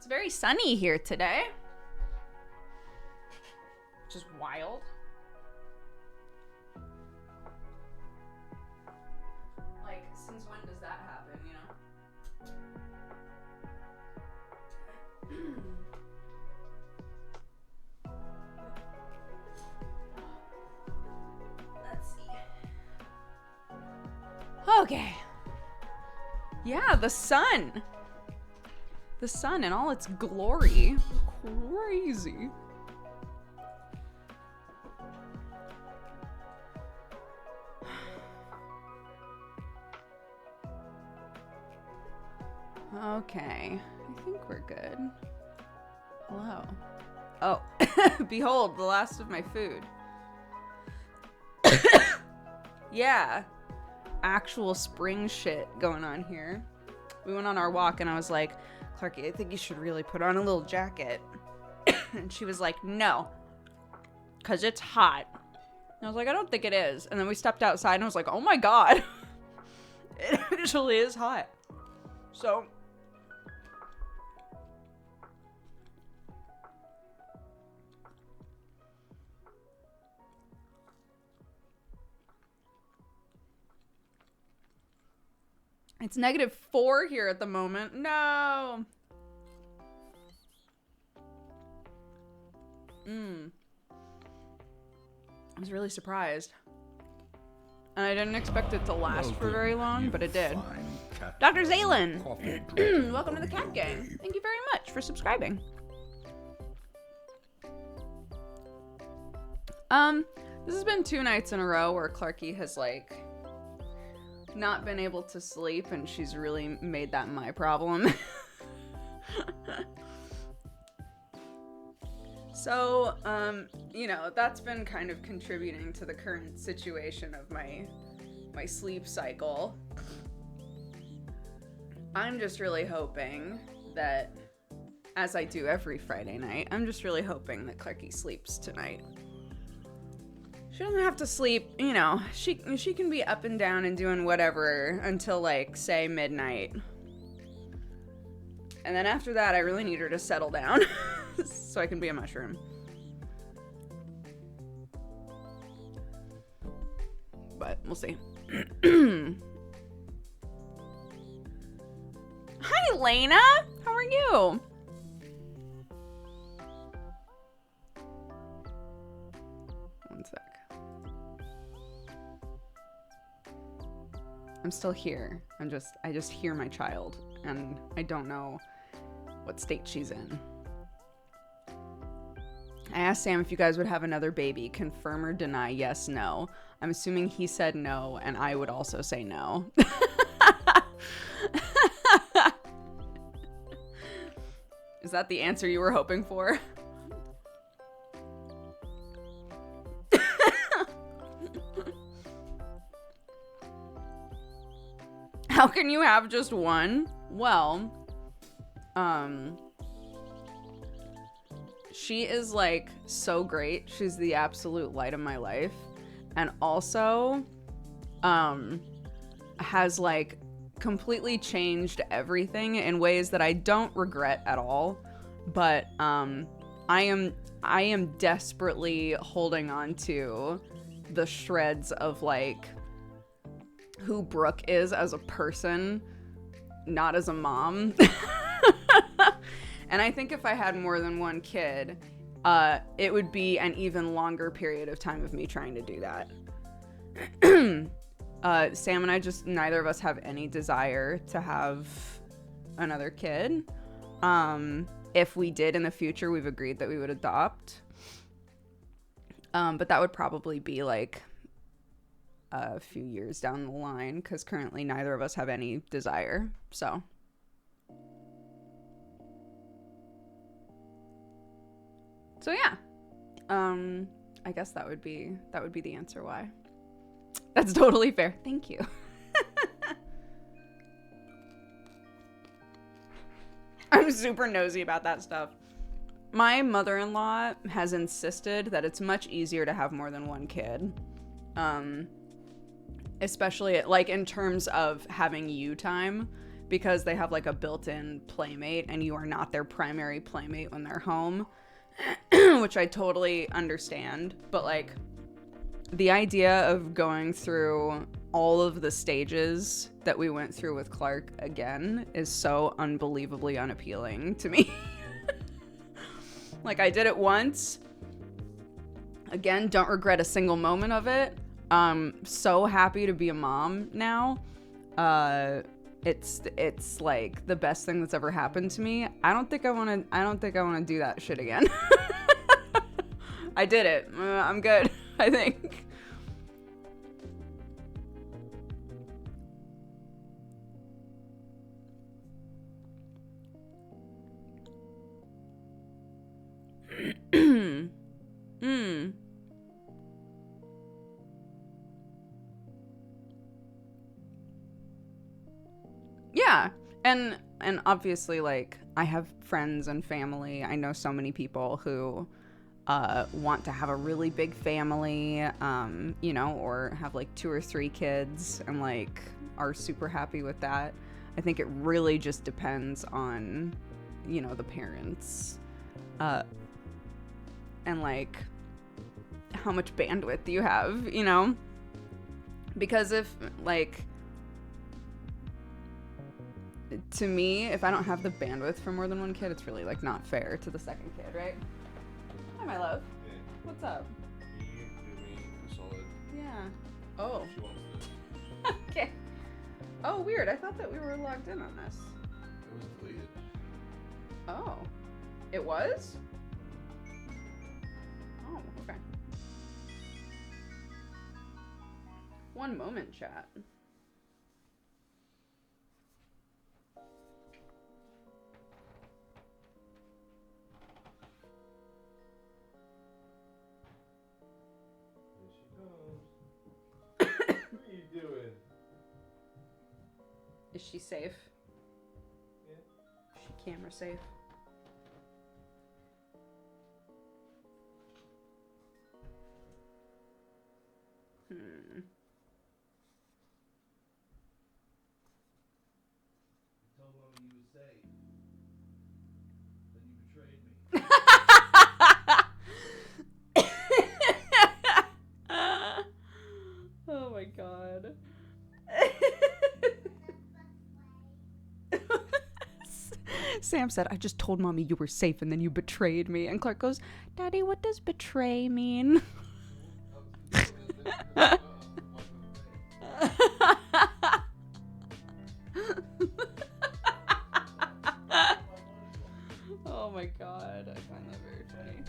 It's very sunny here today. Which is wild. Like, since when does that happen, you know? Let's see. Okay. Yeah, the sun. The sun in all its glory. Crazy. Okay, I think we're good. Hello. Oh, behold, the last of my food. Yeah, actual spring shit going on here. We went on our walk and I was like, Clarky, I think you should really put on a little jacket. And she was like, no, because it's hot. And I was like, I don't think it is. And then we stepped outside and I was like, oh my God. It actually is hot. So it's -4 here at the moment. No. I was really surprised. And I didn't expect it to last for very long, but it did. Dr. Zalen, welcome to the Cat Gang. Thank you very much for subscribing. This has been 2 nights in a row where Clarky has, like, not been able to sleep, and she's really made that my problem. So, you know, that's been kind of contributing to the current situation of my sleep cycle. I'm just really hoping that, as I do every Friday night, I'm just really hoping that Clarky sleeps tonight. She doesn't have to sleep, you know, she can be up and down and doing whatever until, like, say, midnight. And then after that, I really need her to settle down so I can be a mushroom. But we'll see. Hi, Lena! How are you? One sec. I'm still here. I just hear my child, and I don't know what state she's in. I asked Sam if you guys would have another baby. Confirm or deny, yes, no. I'm assuming he said no, and I would also say no. Is that the answer you were hoping for? How can you have just one? Well, she is, like, so great. She's the absolute light of my life. And also, has, like, completely changed everything in ways that I don't regret at all. But, I am desperately holding on to the shreds of, like, who Brooke is as a person, not as a mom. And I think if I had more than one kid, it would be an even longer period of time of me trying to do that. Sam and I just, neither of us have any desire to have another kid. If we did in the future, we've agreed that we would adopt. But that would probably be like a few years down the line, because currently neither of us have any desire. So yeah, I guess that would be the answer why. That's totally fair. Thank you. I'm super nosy about that stuff. My mother-in-law has insisted that it's much easier to have more than one kid. Especially, like, in terms of having you time, because they have like a built-in playmate and you are not their primary playmate when they're home, which I totally understand. But like the idea of going through all of the stages that we went through with Clark again is so unbelievably unappealing to me. Like, I did it once. Again, don't regret a single moment of it. So happy to be a mom now. It's like the best thing that's ever happened to me. I don't think I want to do that shit again. I did it. I'm good, I think. Yeah. And obviously, like, I have friends and family. I know so many people who want to have a really big family, you know, or have like 2 or 3 kids and like are super happy with that. I think it really just depends on, you know, the parents, and like how much bandwidth you have, you know, because if like, to me, if I don't have the bandwidth for more than 1 kid, it's really like not fair to the second kid, right? Hi, my love. Hey. What's up? Can you do me a solid? Yeah. Oh. She wants this. Okay. Oh, weird. I thought that we were logged in on this. It was deleted. Oh. It was? Oh, okay. One moment, chat. Here she comes. What are you doing? Is she safe? Yeah. Is she camera safe? Hmm. You told mommy you were safe. Then you betrayed me. Oh my god. Sam said, I just told mommy you were safe and then you betrayed me. And Clark goes, Daddy, what does betray mean? Oh my god, I find that very funny.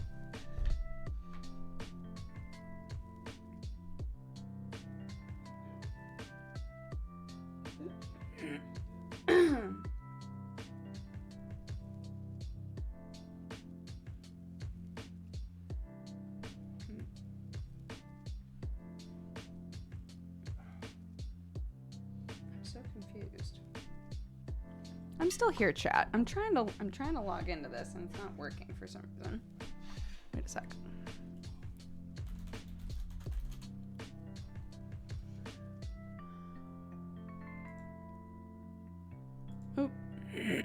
I'm so confused. I'm still here, chat. I'm trying to log into this and it's not working for some reason. Wait a sec. Oh. Okay,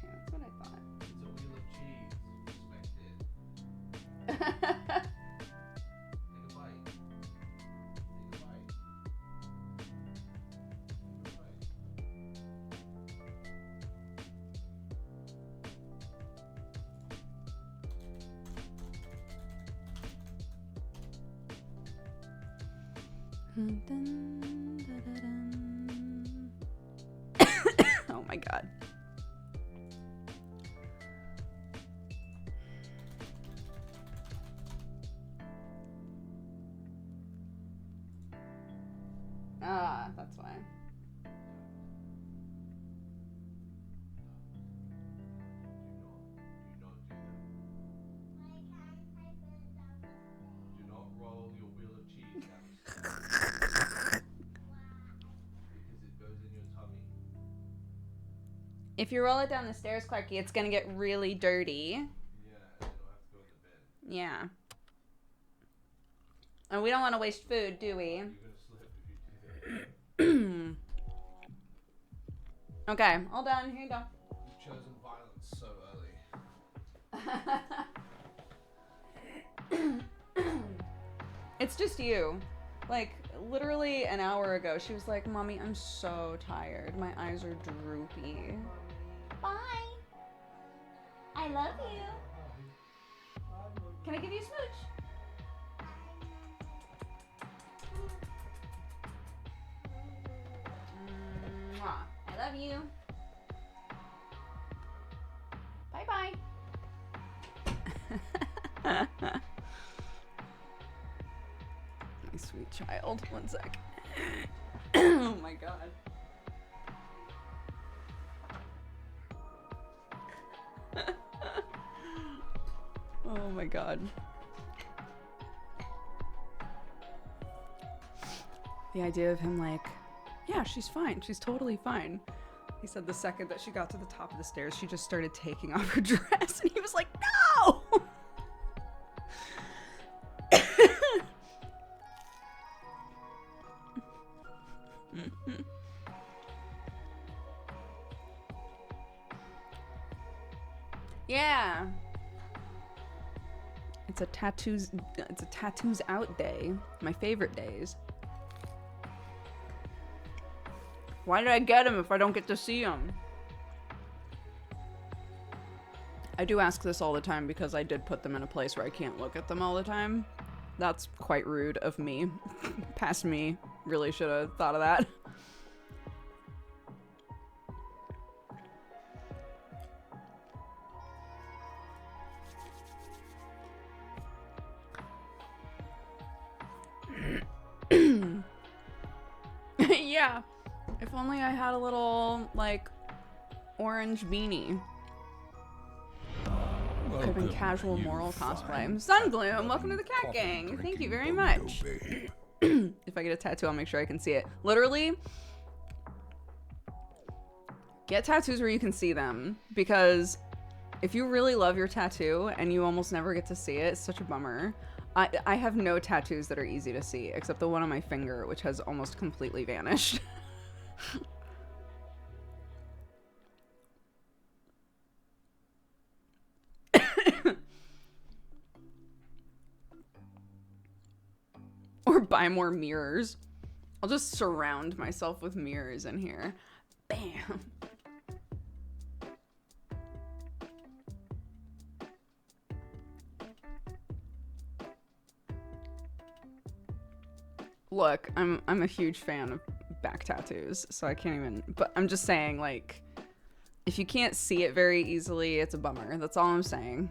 that's what I thought. It's a wheel of cheese. Respect it. Oh Take a bite. Take a bite. Take a bite. Oh my god. Ah, that's why. Do not roll your wheel of cheese down the stairs. Because it goes in your tummy. If you roll it down the stairs, Clarky, it's gonna get really dirty. Yeah, and it'll have to go in the bin. Yeah. And we don't want to waste food, do we? You're gonna slip if you do that. Okay, all done. Here you go. You've chosen violence so early. It's just you. Like, literally an hour ago, she was like, Mommy, I'm so tired. My eyes are droopy. Bye. I love you. Can I give you a smooch? Mwah. I love you. Bye-bye. My sweet child. One sec. Oh my god. Oh my god. The idea of him like, yeah, she's fine. She's totally fine. He said the second that she got to the top of the stairs, she just started taking off her dress. And he was like, no! Yeah. It's a tattoos out day. My favorite days. Why did I get him if I don't get to see him? I do ask this all the time because I did put them in a place where I can't look at them all the time. That's quite rude of me. Past me really should have thought of that. Yeah. If only I had a little, like, orange beanie. Could have been casual moral cosplay. Sungloom, welcome to the cat gang. Thank you very much. If I get a tattoo, I'll make sure I can see it. Literally, get tattoos where you can see them. Because if you really love your tattoo and you almost never get to see it, it's such a bummer. I have no tattoos that are easy to see, except the one on my finger, which has almost completely vanished. Or buy more mirrors. I'll just surround myself with mirrors in here. Bam. Look, I'm a huge fan of back tattoos, so I can't even, but I'm just saying, like, if you can't see it very easily, it's a bummer. That's all I'm saying.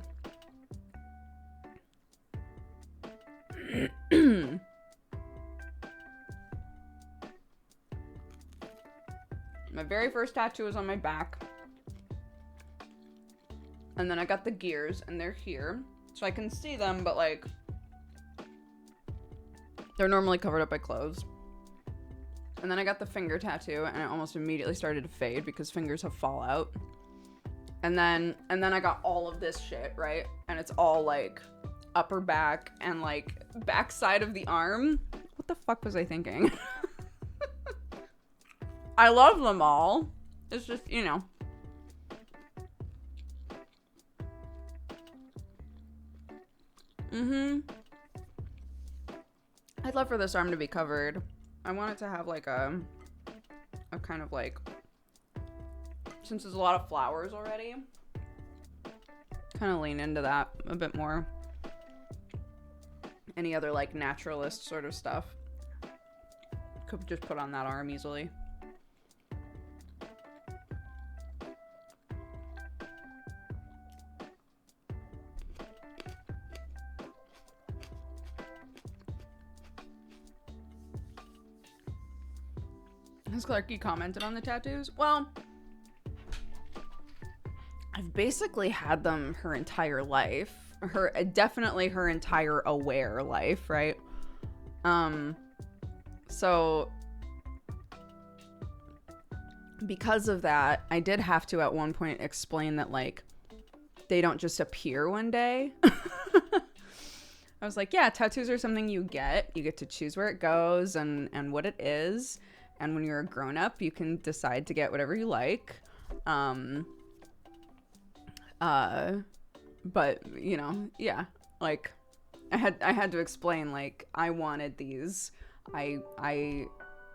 My very first tattoo was on my back. And then I got the gears, and they're here. So I can see them, but, like, they're normally covered up by clothes. And then I got the finger tattoo, and it almost immediately started to fade because fingers have fallout. And then I got all of this shit, right? And it's all, like, upper back and, like, back side of the arm. What the fuck was I thinking? I love them all. It's just, you know. I'd love for this arm to be covered. I want it to have like a kind of like, since there's a lot of flowers already, kind of lean into that a bit more. Any other like naturalist sort of stuff could just put on that arm easily. Has Clarky commented on the tattoos? Well, I've basically had them her entire life. Definitely her entire aware life, right? So because of that, I did have to at one point explain that, like, they don't just appear one day. I was like, yeah, tattoos are something you get. You get to choose where it goes and what it is. And when you're a grown up, you can decide to get whatever you like. But you know, yeah, like I had to explain, like, I wanted these. I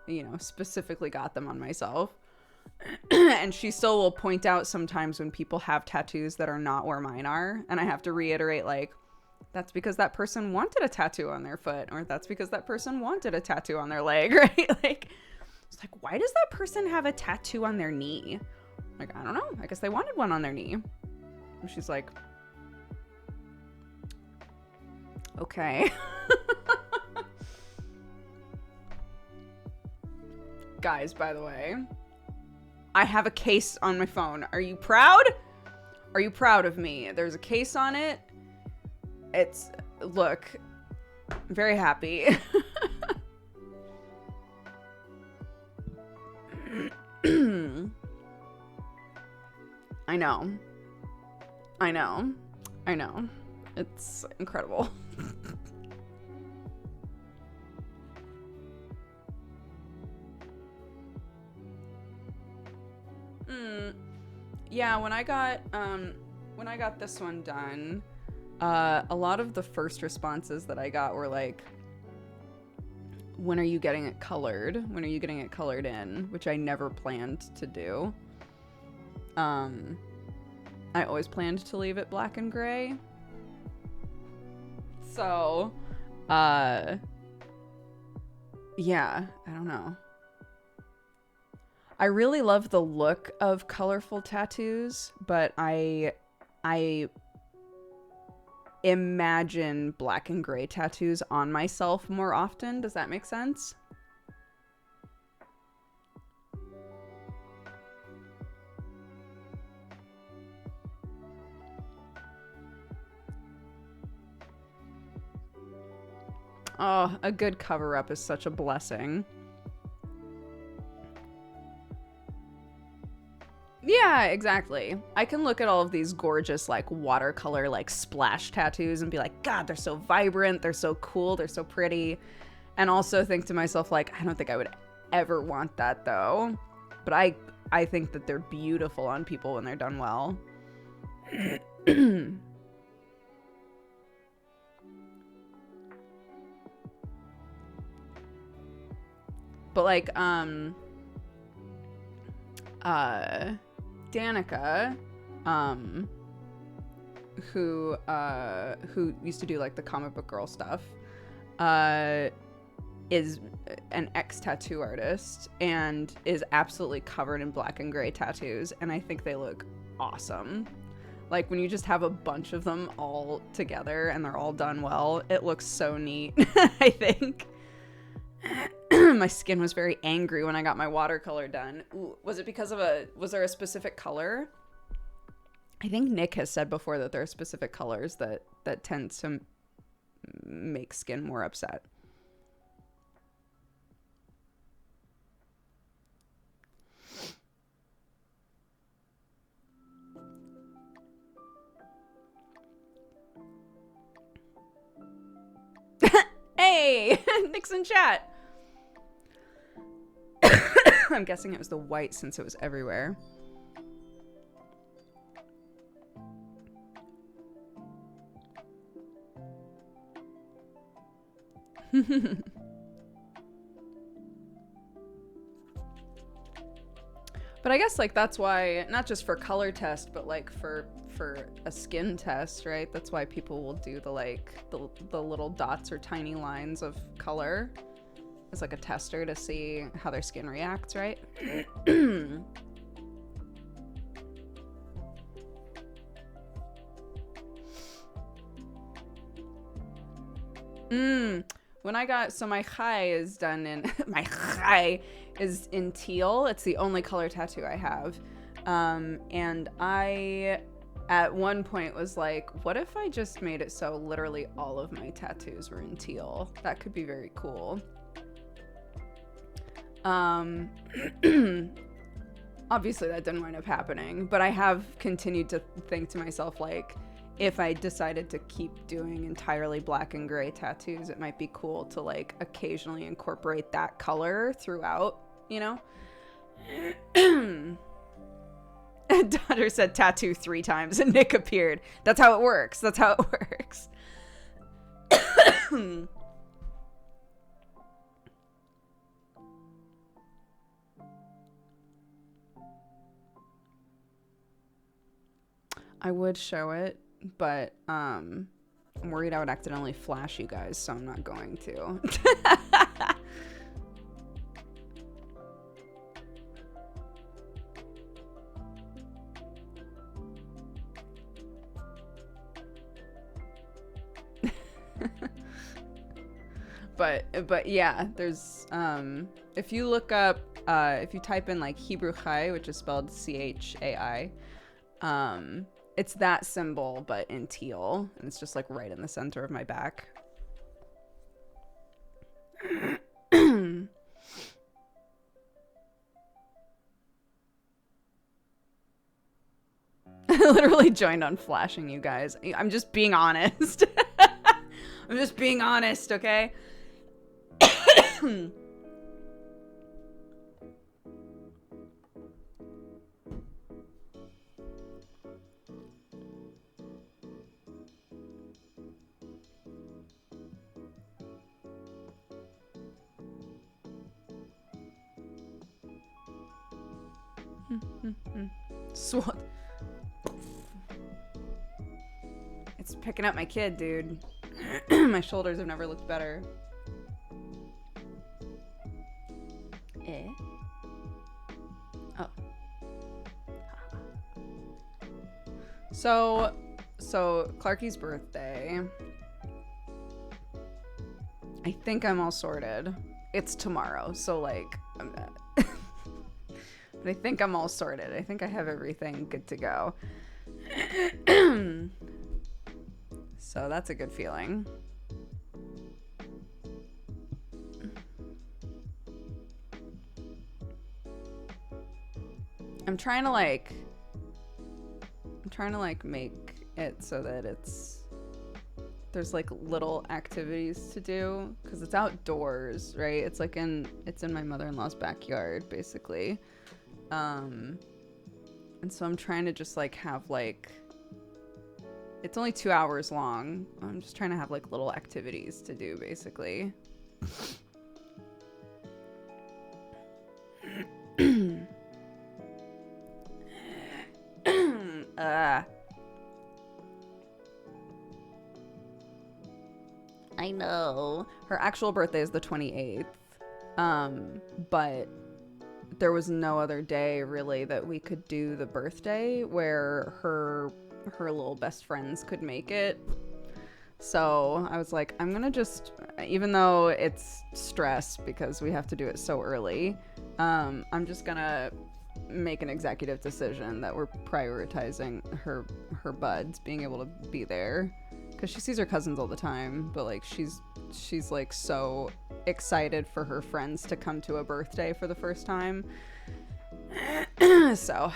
you know, specifically got them on myself. And she still will point out sometimes when people have tattoos that are not where mine are, and I have to reiterate, like, that's because that person wanted a tattoo on their foot, or that's because that person wanted a tattoo on their leg, right? Like, it's like, why does that person have a tattoo on their knee? Like, I don't know, I guess they wanted one on their knee. And she's like, okay. Guys, by the way, I have a case on my phone. Are you proud? Are you proud of me? There's a case on it. It's, look, I'm very happy. I know. I know. I know. It's incredible. Yeah, when I got this one done, a lot of the first responses that I got were like, when are you getting it colored? When are you getting it colored in? Which I never planned to do. I always planned to leave it black and gray. So, yeah, I don't know. I really love the look of colorful tattoos, but I imagine black and gray tattoos on myself more often. Does that make sense? Oh, a good cover-up is such a blessing. Yeah, exactly. I can look at all of these gorgeous, like, watercolor, like, splash tattoos and be like, God, they're so vibrant, they're so cool, they're so pretty. And also think to myself, like, I don't think I would ever want that, though. But I think that they're beautiful on people when they're done well. But, like, Danica, who used to do, like, the comic book girl stuff, is an ex-tattoo artist and is absolutely covered in black and gray tattoos, and I think they look awesome. Like, when you just have a bunch of them all together and they're all done well, it looks so neat. I think. My skin was very angry when I got my watercolor done. Ooh, was it because of was there a specific color? I think Nick has said before that there are specific colors that tend to make skin more upset. Hey, Nick's in chat. I'm guessing it was the white since it was everywhere. But I guess, like, that's why, not just for color test, but like for a skin test, right? That's why people will do the little dots or tiny lines of color as like a tester to see how their skin reacts, right? When I got, so my chai is done in, my chai is in teal. It's the only color tattoo I have. And I, at one point, was like, what if I just made it so literally all of my tattoos were in teal? That could be very cool. Obviously that didn't wind up happening, but I have continued to think to myself, like, if I decided to keep doing entirely black and gray tattoos, it might be cool to like occasionally incorporate that color throughout, you know? Daughter said tattoo 3 times and Nick appeared. That's how it works. That's how it works. I would show it, but I'm worried I would accidentally flash you guys, so I'm not going to. But yeah, there's if you look up if you type in like Hebrew Chai, which is spelled Chai, it's that symbol but in teal, and it's just like right in the center of my back. I literally joined on flashing you guys. I'm just being honest. I'm just being honest, okay? Swat. It's picking up my kid, dude. My shoulders have never looked better. Oh. So Clarky's birthday. I think I'm all sorted. It's tomorrow, so like I'm not. But I think I'm all sorted. I think I have everything good to go. So that's a good feeling. I'm trying to like make it so that there's like little activities to do, because it's outdoors, right? It's in my mother-in-law's backyard, basically. And so I'm trying to just like have like, it's only 2 hours long. I'm just trying to have like little activities to do, basically. I know. Her actual birthday is the 28th. But there was no other day really that we could do the birthday where her little best friends could make it. So I was like, I'm gonna just, even though it's stress because we have to do it so early, I'm just gonna make an executive decision that we're prioritizing her buds being able to be there, because she sees her cousins all the time, but like she's like so excited for her friends to come to a birthday for the first time. So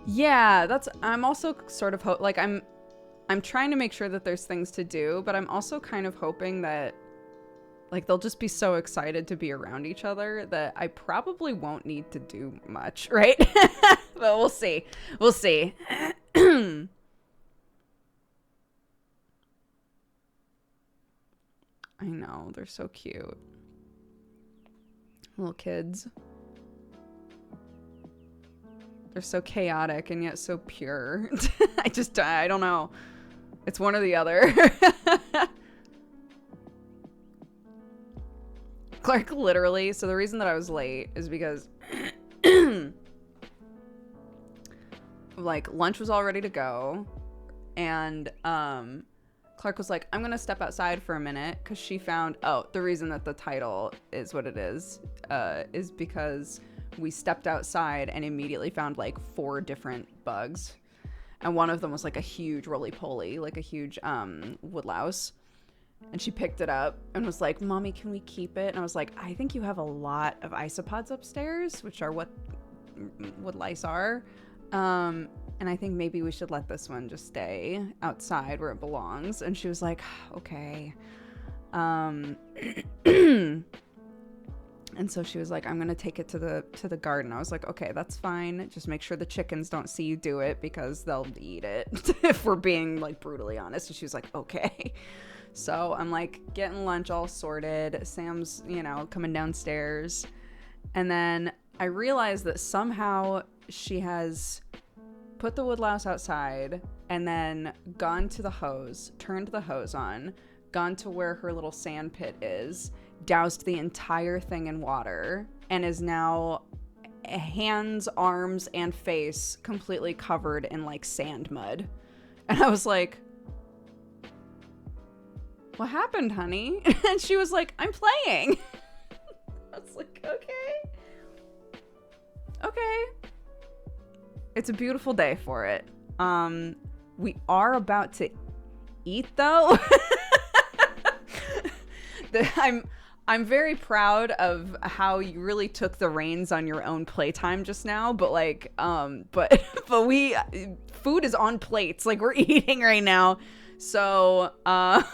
yeah, I'm also sort of I'm trying to make sure that there's things to do, but I'm also kind of hoping that like they'll just be so excited to be around each other that I probably won't need to do much, right? But we'll see. We'll see. I know, they're so cute. Little kids. They're so chaotic and yet so pure. I don't know. It's one or the other. Clark literally, so the reason that I was late is because like lunch was all ready to go, and Clark was like, I'm gonna step outside for a minute, because she found, the reason that the title is what it is because we stepped outside and immediately found like 4 different bugs, and one of them was like a huge roly-poly, like a huge woodlouse. And she picked it up and was like, Mommy, can we keep it? And I was like, I think you have a lot of isopods upstairs, which are what wood lice are. And I think maybe we should let this one just stay outside where it belongs. And she was like, okay. And so she was like, I'm going to take it to the garden. I was like, okay, that's fine. Just make sure the chickens don't see you do it because they'll eat it if we're being like brutally honest. And she was like, okay. So I'm like getting lunch all sorted. Sam's, coming downstairs. And then I realized that somehow she has put the woodlouse outside and then gone to the hose, turned the hose on, gone to where her little sand pit is, doused the entire thing in water, and is now hands, arms, and face completely covered in like sand mud. And I was like, what happened, honey? And she was like, I'm playing. I was like, okay. It's a beautiful day for it. We are about to eat though. I'm very proud of how you really took the reins on your own playtime just now, but like, but food is on plates, like we're eating right now. So, and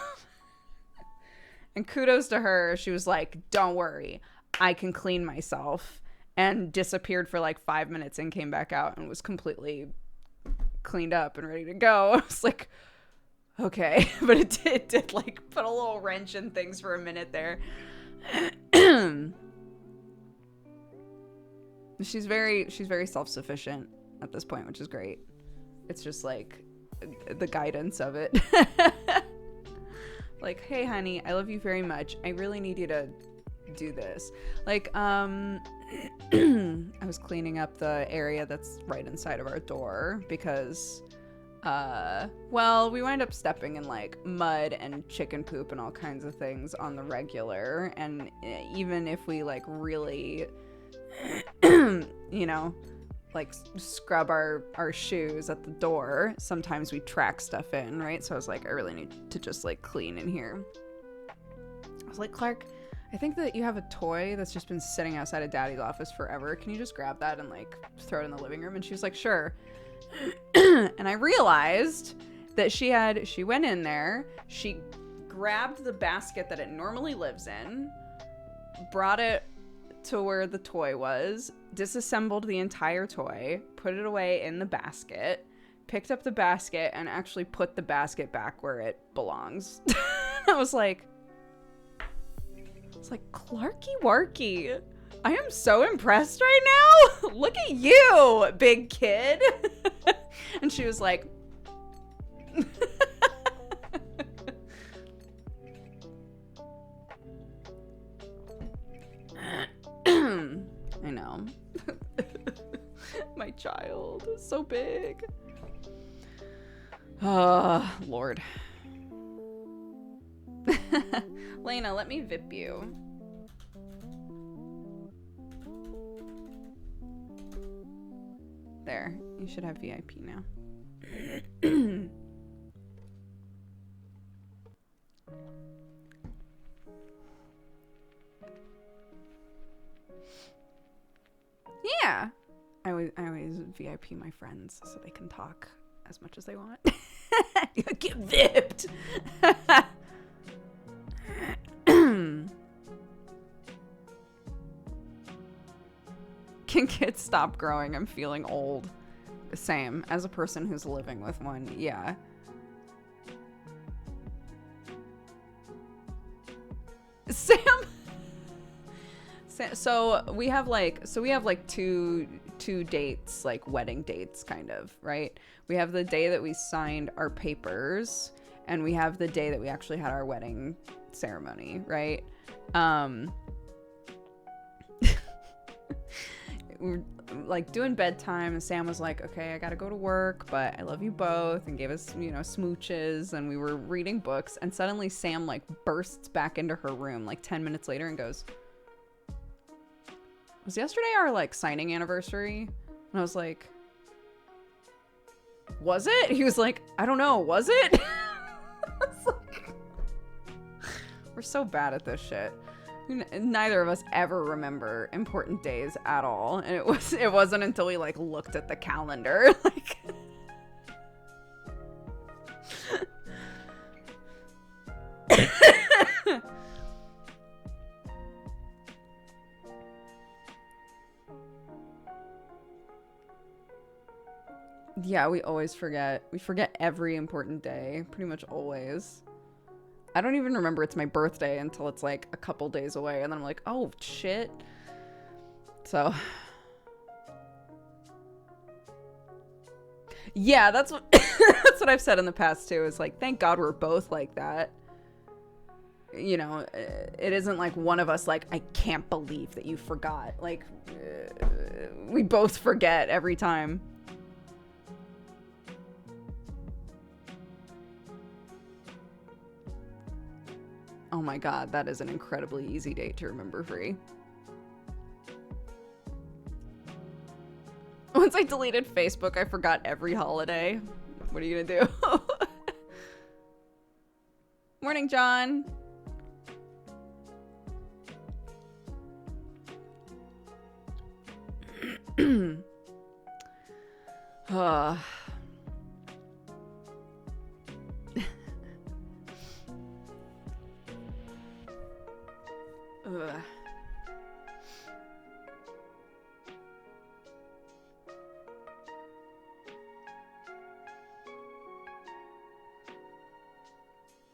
kudos to her. She was like, don't worry, I can clean myself, and disappeared for like 5 minutes and came back out and was completely cleaned up and ready to go. I was like, okay, but it did like put a little wrench in things for a minute there. She's very self-sufficient at this point, which is great. It's just like the guidance of it. Like, hey honey, I love you very much. I really need you to do this. Like, I was cleaning up the area that's right inside of our door because we wind up stepping in like mud and chicken poop and all kinds of things on the regular, and even if we like really like scrub our shoes at the door, sometimes we track stuff in, right? So I was like, I really need to just like clean in here. I was like, Clark, I think that you have a toy that's just been sitting outside of Daddy's office forever. Can you just grab that and like throw it in the living room? And she was like, sure. And I realized that she went in there, she grabbed the basket that it normally lives in, brought it to where the toy was, disassembled the entire toy, put it away in the basket, picked up the basket, and actually put the basket back where it belongs. I was like, Clarky Warky, I am so impressed right now. Look at you, big kid. And she was like, I know. My child is so big. Lord. Lena, let me vip you. There, you should have VIP now. Yeah. I always VIP my friends so they can talk as much as they want. Get vipped. Can kids stop growing? I'm feeling old. Same. As a person who's living with one, yeah. Sam. So we have like two dates, like wedding dates, kind of, right? We have the day that we signed our papers, and we have the day that we actually had our wedding ceremony, right? We were like doing bedtime, and Sam was like, okay, I gotta go to work, but I love you both, and gave us, smooches, and we were reading books, and suddenly Sam like bursts back into her room like 10 minutes later and goes, was yesterday our like signing anniversary? And I was like, was it? He was like, I don't know, was it? I was like, we're so bad at this shit. Neither of us ever remember important days at all, and it wasn't until we like looked at the calendar like yeah, we always forget. We forget every important day, pretty much always. I don't even remember it's my birthday until it's like a couple days away, and then I'm like, oh shit. So yeah, that's what that's what I've said in the past too, is like, thank God we're both like that. You know, it isn't like one of us like, I can't believe that you forgot. Like, we both forget every time. Oh my God, that is an incredibly easy date to remember, Free. Once I deleted Facebook, I forgot every holiday. What are you gonna do? Morning, John. Ugh.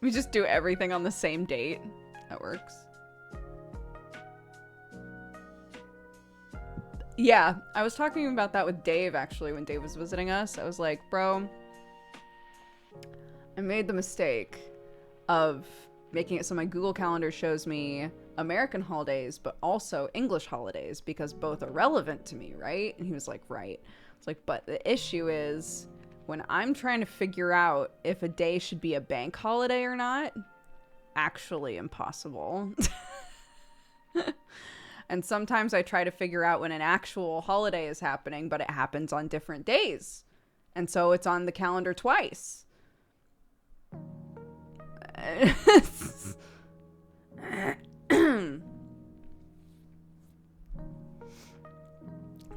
We just do everything on the same date. That works. Yeah, I was talking about that with Dave actually when Dave was visiting us. I was like, bro, I made the mistake of making it so my Google Calendar shows me American holidays, but also English holidays, because both are relevant to me, right? And he was like, right. It's like, but the issue is when I'm trying to figure out if a day should be a bank holiday or not, actually impossible. And sometimes I try to figure out when an actual holiday is happening, but it happens on different days. And so it's on the calendar twice.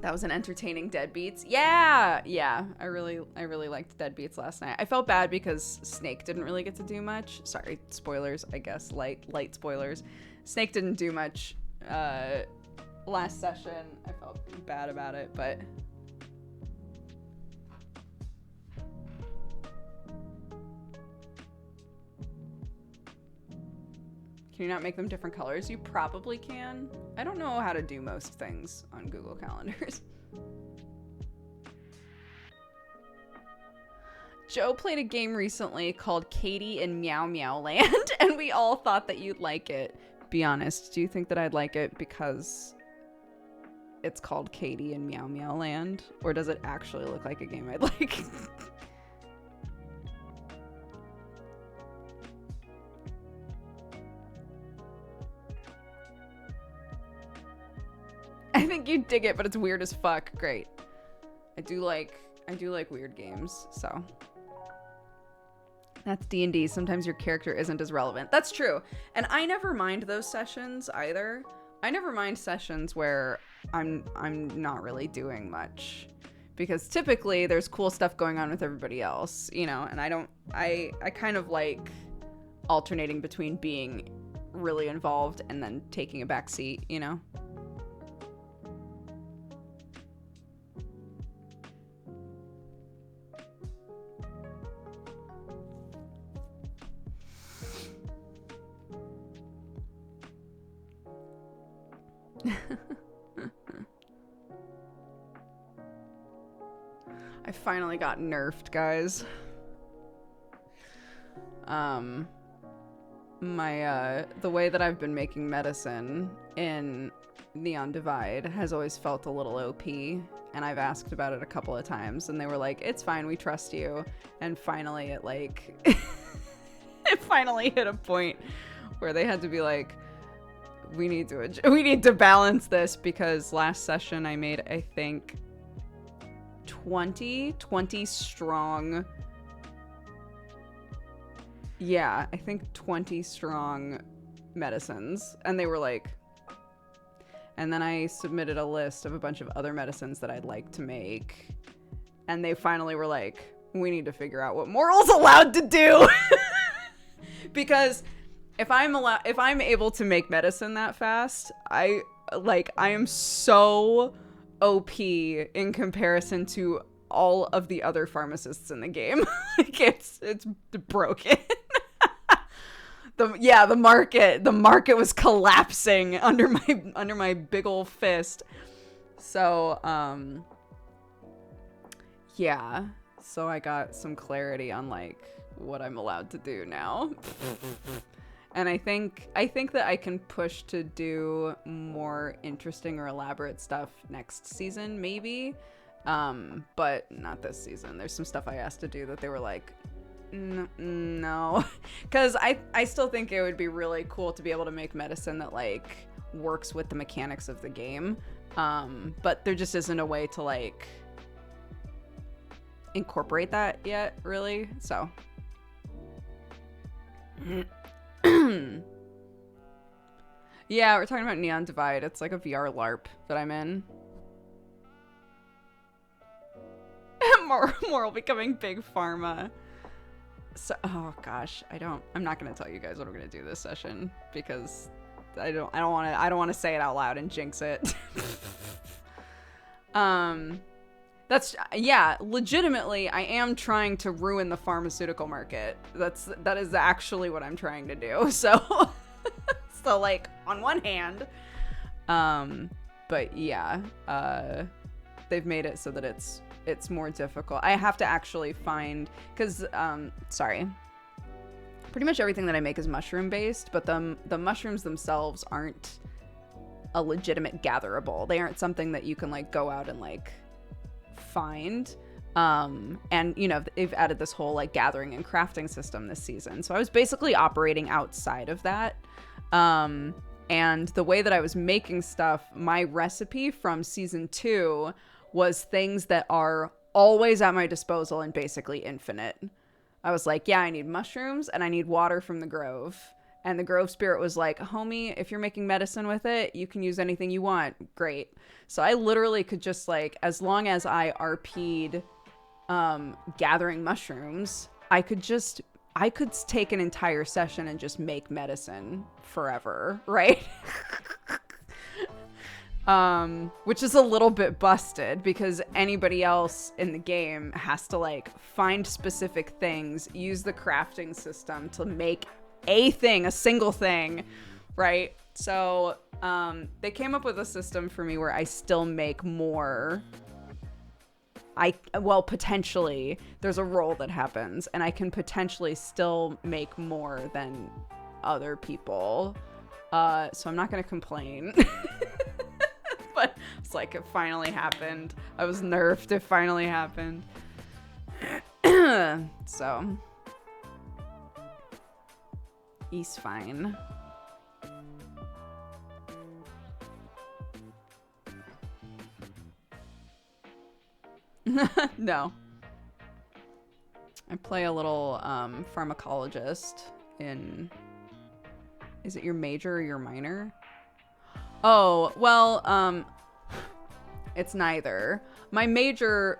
That was an entertaining Deadbeats. Yeah, I really liked Deadbeats last night. I felt bad because Snake didn't really get to do much. Sorry, spoilers, I guess, light spoilers. Snake didn't do much last session. I felt bad about it, but can you not make them different colors? You probably can. I don't know how to do most things on Google Calendars. Joe played a game recently called Katie in Meow Meow Land, and we all thought that you'd like it. Be honest, do you think that I'd like it because it's called Katie in Meow Meow Land? Or does it actually look like a game I'd like? I think you'd dig it, but it's weird as fuck. Great. I do like weird games, so. That's D&D. Sometimes your character isn't as relevant. That's true. And I never mind those sessions either. I never mind sessions where I'm not really doing much, because typically there's cool stuff going on with everybody else, you know, and I kind of like alternating between being really involved and then taking a back seat, you know? I finally got nerfed, guys. The way that I've been making medicine in Neon Divide has always felt a little OP, and I've asked about it a couple of times, and they were like, it's fine, we trust you. And finally it like it finally hit a point where they had to be like, we need to balance this, because last session I made, I think, 20 strong. Yeah, I think 20 strong medicines. And they were like, and then I submitted a list of a bunch of other medicines that I'd like to make. And they finally were like, we need to figure out what Moral's allowed to do. Because if I'm able to make medicine that fast, I am so OP in comparison to all of the other pharmacists in the game. Like it's broken. The market was collapsing under my big old fist. So yeah, so I got some clarity on like what I'm allowed to do now. And I think that I can push to do more interesting or elaborate stuff next season, maybe. But not this season. There's some stuff I asked to do that they were like, no. Because I still think it would be really cool to be able to make medicine that like works with the mechanics of the game. But there just isn't a way to like incorporate that yet, really. So yeah, we're talking about Neon Divide. It's like a VR LARP that I'm in. Moral becoming big pharma. So, oh gosh, I'm not gonna tell you guys what I'm gonna do this session because I don't want to say it out loud and jinx it. Legitimately, I am trying to ruin the pharmaceutical market. That is actually what I'm trying to do. So, so like on one hand, but yeah, they've made it so that it's more difficult. I have to actually find, because pretty much everything that I make is mushroom based, but the mushrooms themselves aren't a legitimate gatherable. They aren't something that you can like go out and like find. And you know, they've added this whole like gathering and crafting system this season. So I was basically operating outside of that. And the way that I was making stuff, my recipe from season 2 was things that are always at my disposal and basically infinite. I was like, yeah, I need mushrooms and I need water from the grove. And the grove spirit was like, homie, if you're making medicine with it, you can use anything you want. Great. So I literally could just like, as long as I RP'd gathering mushrooms, I could take an entire session and just make medicine forever, right? Which is a little bit busted because anybody else in the game has to like find specific things, use the crafting system to make a single thing, right? So they came up with a system for me where I still make more. Potentially there's a roll that happens and I can potentially still make more than other people. So I'm not gonna complain. But it's like, it finally happened. I was nerfed. It finally happened. So. He's fine. No. I play a little pharmacologist in... Is it your major or your minor? Oh, well, it's neither. My major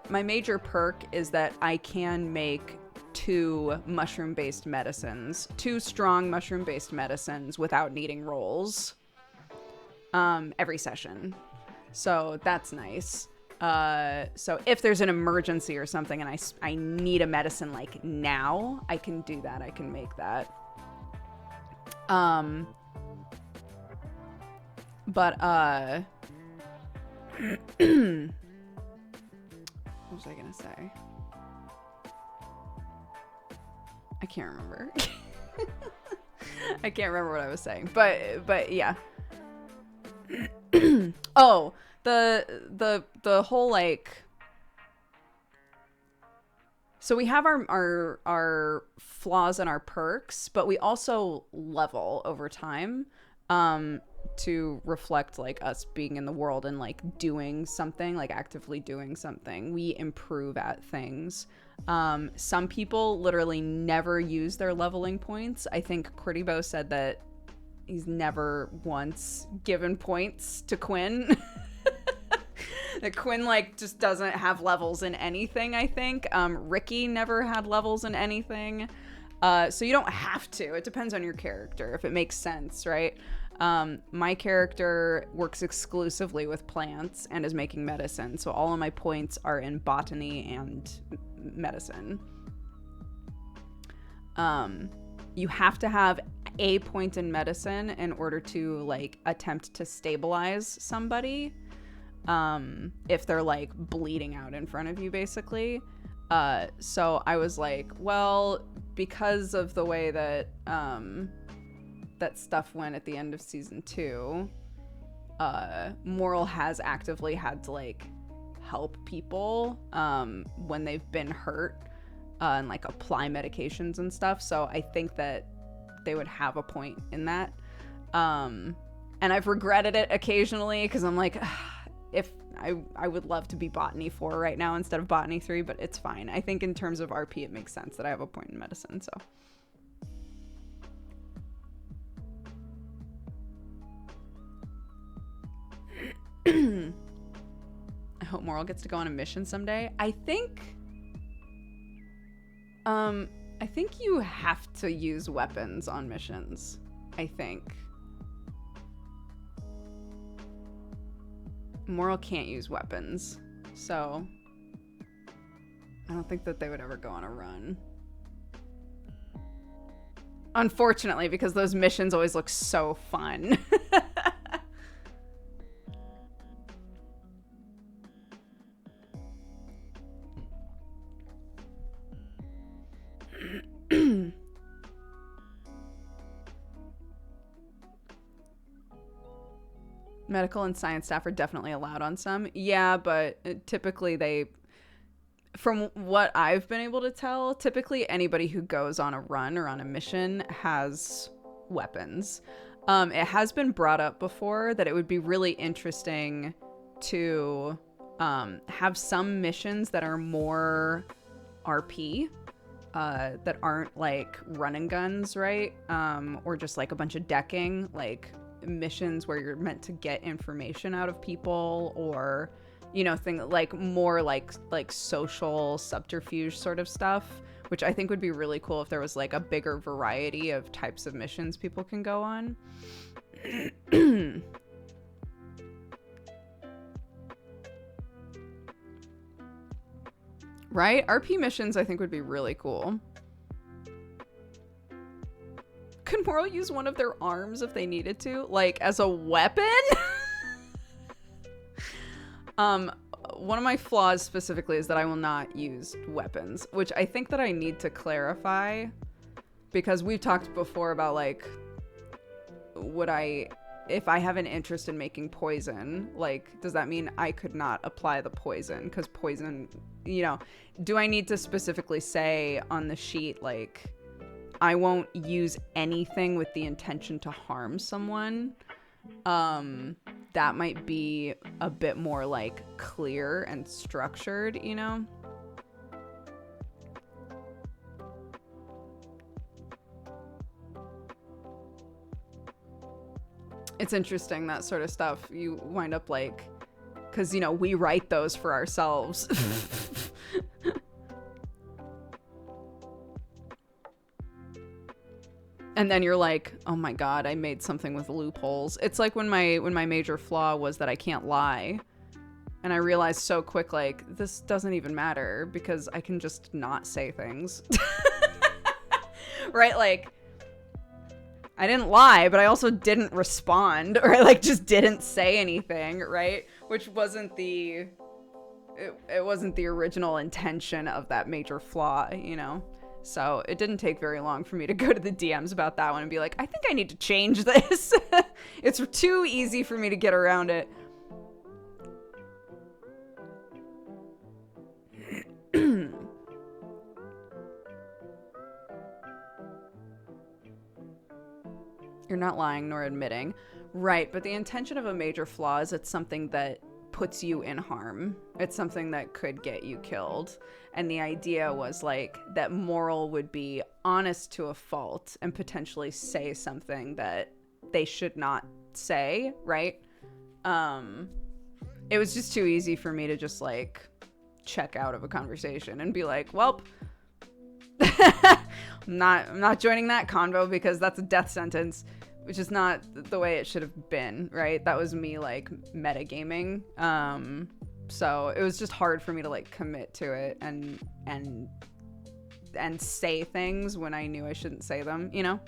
perk is that I can make 2 mushroom-based medicines, 2 strong mushroom-based medicines without needing rolls, every session. So that's nice. So if there's an emergency or something and I need a medicine like now, I can do that. I can make that. But, what was I gonna say? I can't remember. I can't remember what I was saying, but yeah. Oh, the whole like, so we have our flaws and our perks, but we also level over time, to reflect like us being in the world and like doing something, like actively doing something. We improve at things. Some people literally never use their leveling points. I think Cordibo said that He's never once given points to Quinn. That Quinn, like, just doesn't have levels in anything, I think. Ricky never had levels in anything. So you don't have to. It depends on your character, if it makes sense, right? My character works exclusively with plants and is making medicine. So all of my points are in botany and medicine. You have to have a point in medicine in order to, like, attempt to stabilize somebody. If they're, like, bleeding out in front of you, basically. So I was like, well, because of the way that that stuff went at the end of season 2, Moral has actively had to, like, help people when they've been hurt and, like, apply medications and stuff. So I think that they would have a point in that. And I've regretted it occasionally because I'm like, if I would love to be Botany 4 right now instead of Botany 3, but it's fine. I think in terms of RP, it makes sense that I have a point in medicine, so. I hope Moral gets to go on a mission someday. I think you have to use weapons on missions. I think. Moral can't use weapons, so I don't think that they would ever go on a run. Unfortunately, because those missions always look so fun. Medical and science staff are definitely allowed on some. Yeah, but typically they, from what I've been able to tell, typically anybody who goes on a run or on a mission has weapons. It has been brought up before that it would be really interesting to have some missions that are more RP, that aren't like run and guns, right? Or just like a bunch of decking, like missions where you're meant to get information out of people, or, you know, thing like more like social subterfuge sort of stuff, which I think would be really cool if there was like a bigger variety of types of missions people can go on. Right? RP missions I think would be really cool. Could Moral use one of their arms if they needed to? Like, as a weapon? One of my flaws specifically is that I will not use weapons, which I think that I need to clarify, because we've talked before about, like, if I have an interest in making poison, like, does that mean I could not apply the poison? Because poison, you know, do I need to specifically say on the sheet, like, I won't use anything with the intention to harm someone? That might be a bit more, like, clear and structured, you know? It's interesting, that sort of stuff. You wind up, like, because, you know, we write those for ourselves. And then you're like, oh my god, I made something with loopholes. It's like when my major flaw was that I can't lie. And I realized so quick, like, this doesn't even matter because I can just not say things. Right? Like, I didn't lie, but I also didn't respond, or I, like, just didn't say anything, right? Which wasn't it wasn't the original intention of that major flaw, you know? So it didn't take very long for me to go to the DMs about that one and be like, I think I need to change this. It's too easy for me to get around it. You're not lying nor admitting. Right, but the intention of a major flaw is it's something that puts you in harm. It's something that could get you killed. And the idea was, like, that Moral would be honest to a fault and potentially say something that they should not say, right? It was just too easy for me to just like check out of a conversation and be like, well, I'm not joining that convo because that's a death sentence, which is not the way it should have been, right? That was me like metagaming. So it was just hard for me to like commit to it and say things when I knew I shouldn't say them, you know?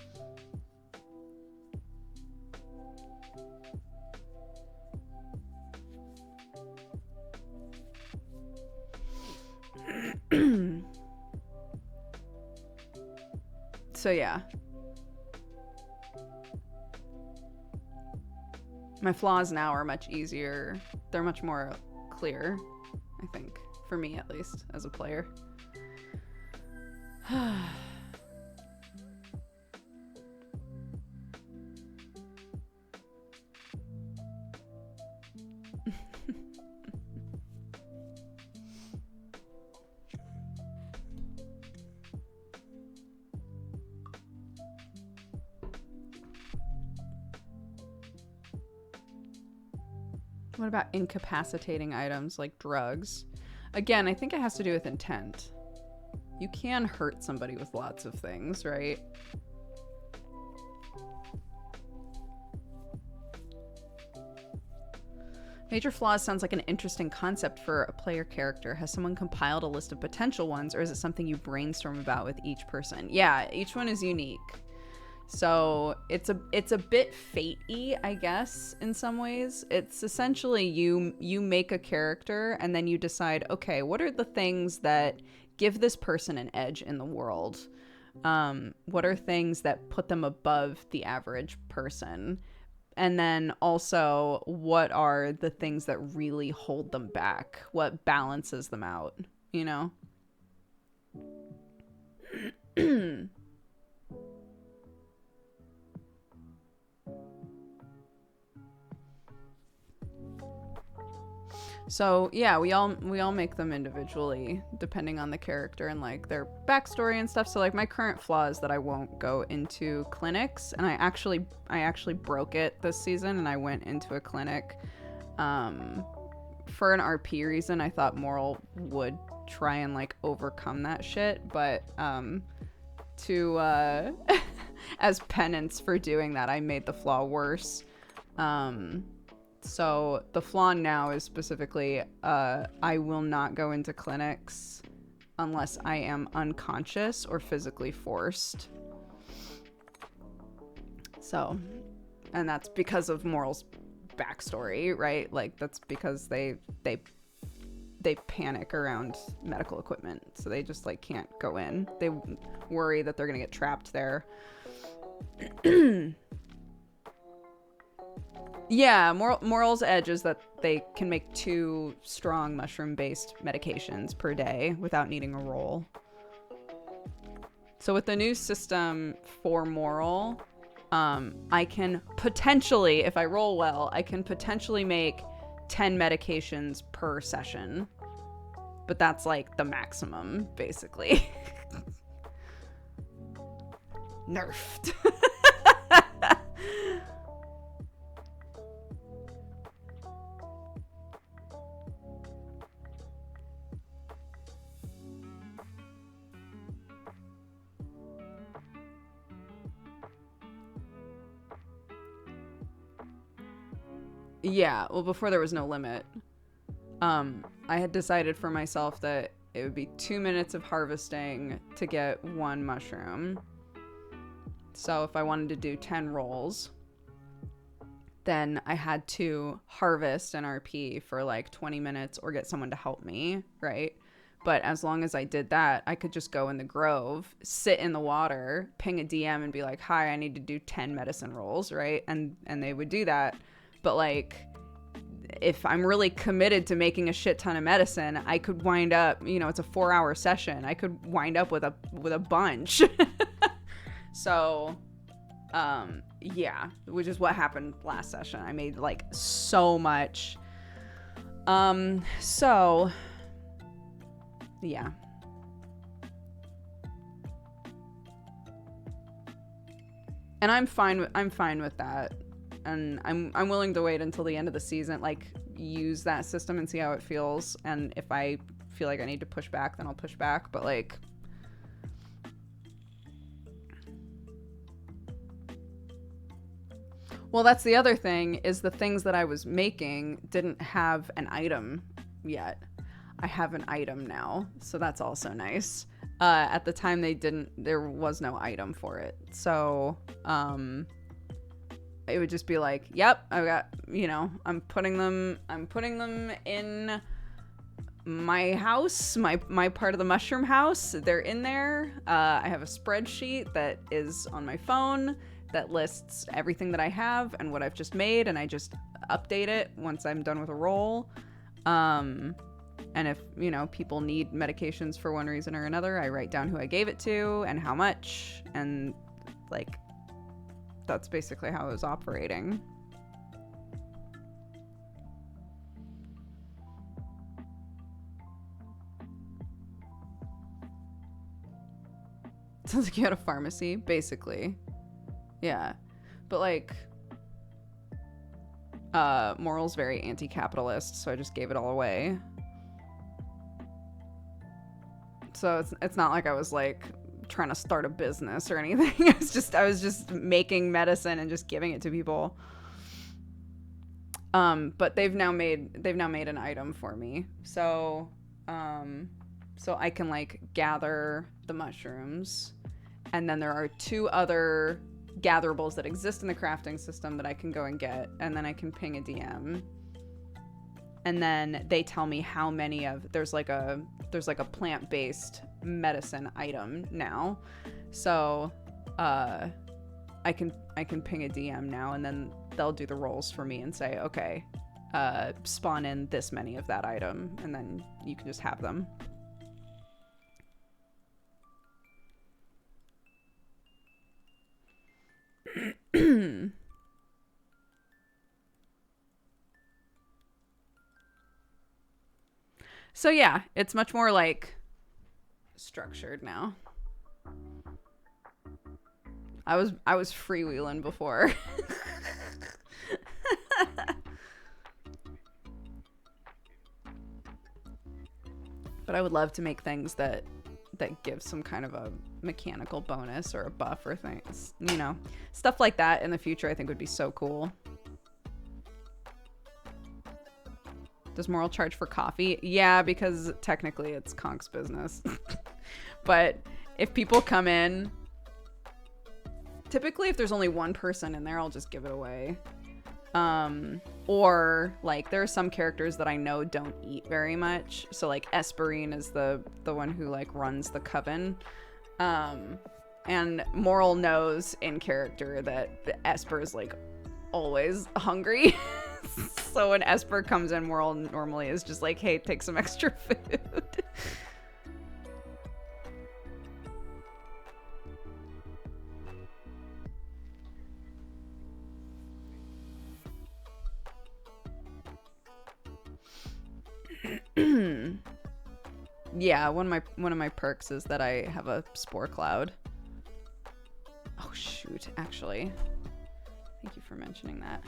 So yeah. My flaws now are much easier. They're much more clear, I think, for me at least, as a player. What about incapacitating items like drugs? Again, I think it has to do with intent. You can hurt somebody with lots of things, right? Major flaws sounds like an interesting concept for a player character. Has someone compiled a list of potential ones, or is it something you brainstorm about with each person? Yeah, each one is unique. So it's a bit fate-y, I guess, in some ways. It's essentially you make a character and then you decide, okay, what are the things that give this person an edge in the world? What are things that put them above the average person? And then also, what are the things that really hold them back? What balances them out, you know? So yeah, we all make them individually depending on the character and like their backstory and stuff. So like my current flaw is that I won't go into clinics, and I actually broke it this season and I went into a clinic for an RP reason. I thought Moral would try and like overcome that shit, but to as penance for doing that, I made the flaw worse. So the flaw now is specifically, I will not go into clinics unless I am unconscious or physically forced. So, and that's because of Moral's backstory, right? Like that's because they panic around medical equipment, so they just like can't go in. They worry that they're gonna get trapped there. Yeah, Moral's edge is that they can make 2 strong mushroom-based medications per day without needing a roll. So with the new system for Moral, I can potentially, if I roll well, I can potentially make 10 medications per session. But that's like the maximum, basically. Nerfed. Yeah, well, before there was no limit. I had decided for myself that it would be 2 minutes of harvesting to get 1 mushroom. So if I wanted to do 10 rolls, then I had to harvest an RP for like 20 minutes or get someone to help me, right? But as long as I did that, I could just go in the grove, sit in the water, ping a DM and be like, hi, I need to do 10 medicine rolls, right? And they would do that. But like, if I'm really committed to making a shit ton of medicine, I could wind up, you know, it's a 4-hour session. I could wind up with a bunch. So, yeah, which is what happened last session. I made like so much. So, yeah. And I'm fine with that. And I'm willing to wait until the end of the season, like use that system and see how it feels. And if I feel like I need to push back, then I'll push back. But like, well, that's the other thing, is the things that I was making didn't have an item yet. I have an item now, so that's also nice. At the time there was no item for it. So, it would just be like, yep, I've got, I'm putting them in my house, my part of the mushroom house. They're in there. I have a spreadsheet that is on my phone that lists everything that I have and what I've just made, and I just update it once I'm done with a roll. And if, people need medications for one reason or another, I write down who I gave it to and how much, and like, that's basically how it was operating. Sounds like you had a pharmacy, basically. Yeah. But like, Moral's very anti-capitalist, so I just gave it all away. So it's not like I was like trying to start a business or anything. I was just making medicine and just giving it to people. But they've now made an item for me. So I can like gather the mushrooms, and then there are 2 other gatherables that exist in the crafting system that I can go and get, and then I can ping a DM, and then they tell me how many of there's like a plant-based medicine item now. So I can ping a DM now, and then they'll do the rolls for me and say, okay, spawn in this many of that item, and then you can just have them. So yeah, it's much more like structured now. I was freewheeling before. But I would love to make things that give some kind of a mechanical bonus or a buff or things, stuff like that in the future. I think would be so cool. Does Moral charge for coffee? Yeah, because technically it's Conk's business. But if people come in, typically if there's only one person in there, I'll just give it away. Or like there are some characters that I know don't eat very much. So like Esperine is the one who like runs the coven. And Moral knows in character that Esper is like always hungry. So when Esper comes in, Moral normally is just like, hey, take some extra food. Yeah, one of my perks is that I have a spore cloud. Oh shoot, actually. Thank you for mentioning that.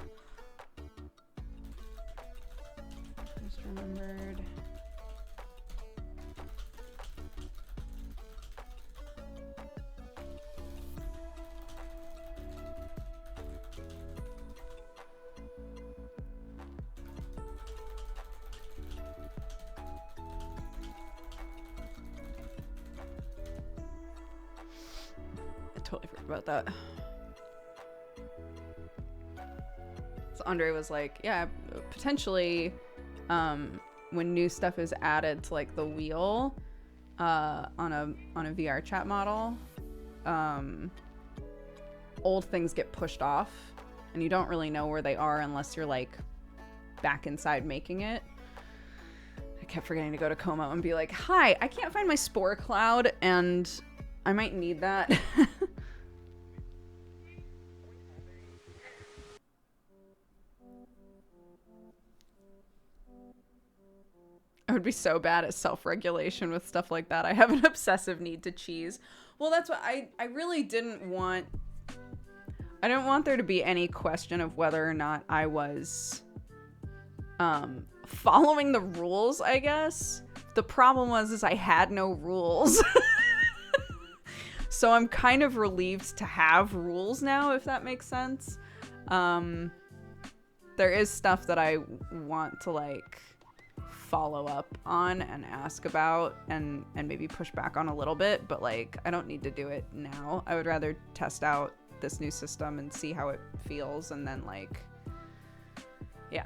Just remembered. Totally forgot about that. So Andre was like, yeah, potentially when new stuff is added to like the wheel on a VR chat model, old things get pushed off and you don't really know where they are unless you're like back inside making it. I kept forgetting to go to Como and be like, hi, I can't find my spore cloud and I might need that. I would be so bad at self-regulation with stuff like that. I have an obsessive need to cheese. Well, that's what I really didn't want. I didn't want there to be any question of whether or not I was following the rules, I guess. The problem was I had no rules. So I'm kind of relieved to have rules now, if that makes sense. There is stuff that I want to like follow up on and ask about and maybe push back on a little bit, but like I don't need to do it now. I would rather test out this new system and see how it feels, and then like, yeah.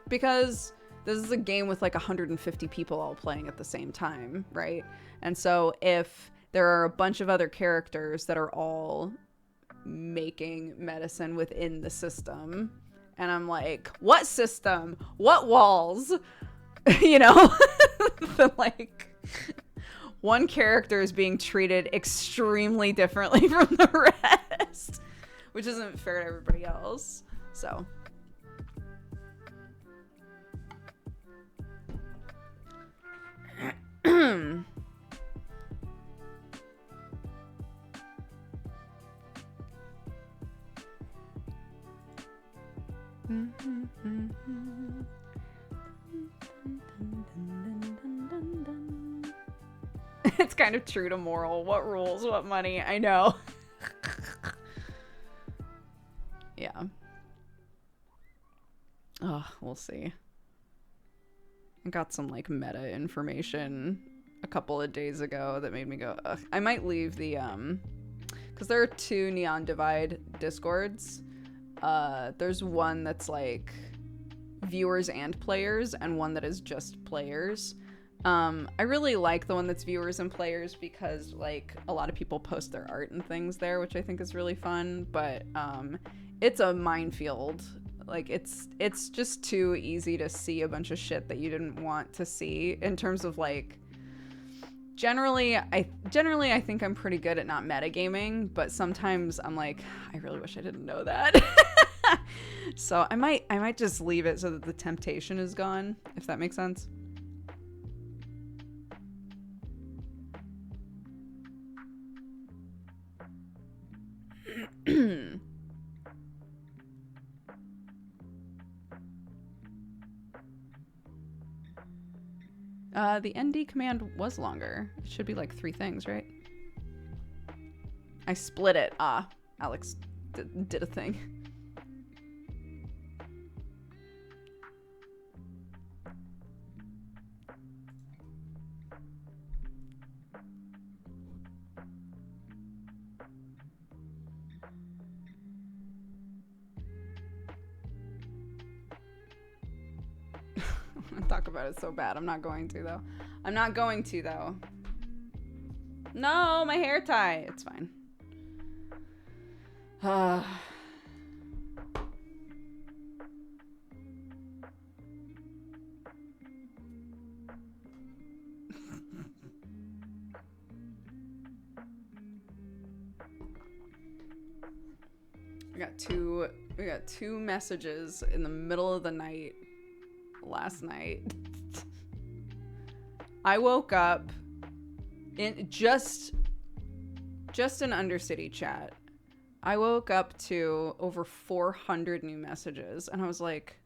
Because this is a game with like 150 people all playing at the same time, right? And so if there are a bunch of other characters that are all making medicine within the system, and I'm like, what system? What walls? You know? Like, one character is being treated extremely differently from the rest, which isn't fair to everybody else. So... It's kind of true to moral. What rules, what money? I know. Yeah. Oh, we'll see. I got some like meta information a couple of days ago that made me go, ugh. I might leave the because there are 2 Neon Divide discords. There's one that's like viewers and players, and one that is just players. I really like the one that's viewers and players because like a lot of people post their art and things there, which I think is really fun, but it's a minefield. Like it's just too easy to see a bunch of shit that you didn't want to see in terms of like generally I think I'm pretty good at not metagaming, but sometimes I'm like, I really wish I didn't know that. So I might just leave it so that the temptation is gone, if that makes sense. The ND command was longer. It should be like 3 things, right? I split it. Alex did a thing. Talk about it so bad. I'm not going to though. No, my hair tie. It's fine. I we got two messages in the middle of the night last night. I woke up in just an Undercity chat. I woke up to over 400 new messages, and I was like,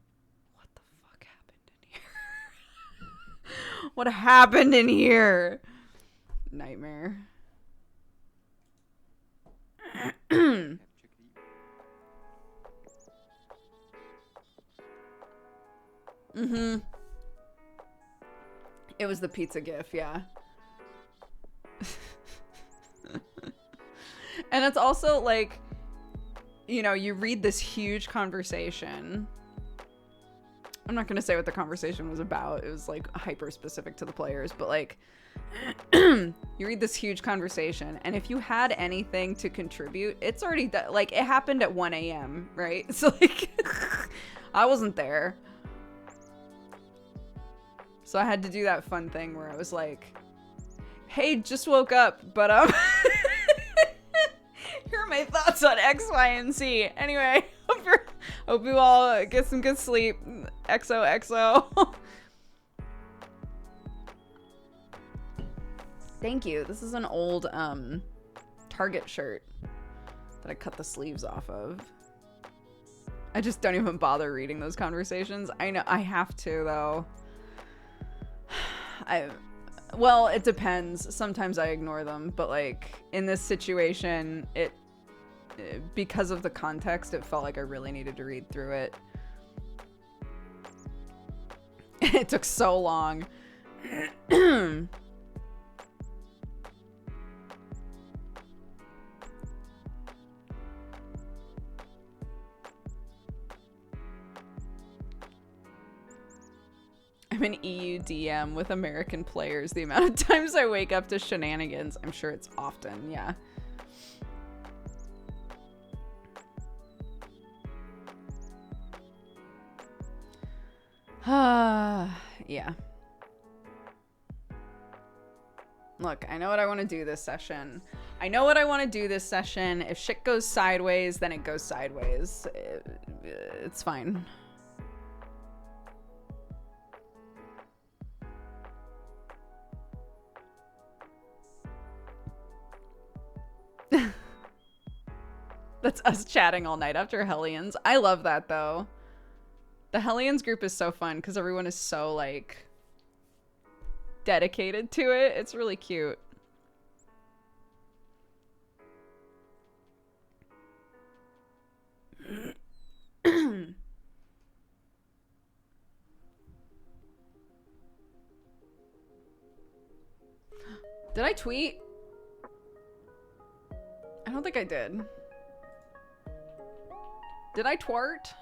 what the fuck happened in here? What happened in here? Nightmare. Mm-hmm. It was the pizza gif, yeah. And it's also like, you know, you read this huge conversation. I'm not going to say what the conversation was about. It was like hyper specific to the players, but like you read this huge conversation, and if you had anything to contribute, it's already like it happened at 1 a.m., right? So like I wasn't there. So I had to do that fun thing where I was like, hey, just woke up, but here are my thoughts on X, Y, and Z. Anyway, hope you all get some good sleep. XOXO. Thank you. This is an old Target shirt that I cut the sleeves off of. I just don't even bother reading those conversations. I know I have to though. Well, it depends. Sometimes I ignore them, but like in this situation, because of the context, it felt like I really needed to read through it. It took so long. I'm an EUDM with American players. The amount of times I wake up to shenanigans, I'm sure it's often, yeah. Yeah. Look, I know what I want to do this session. If shit goes sideways, then it goes sideways. It's fine. That's us chatting all night after Hellions. I love that though. The Hellions group is so fun because everyone is so like dedicated to it. It's really cute. Did I tweet? I don't think I did. Did I twart?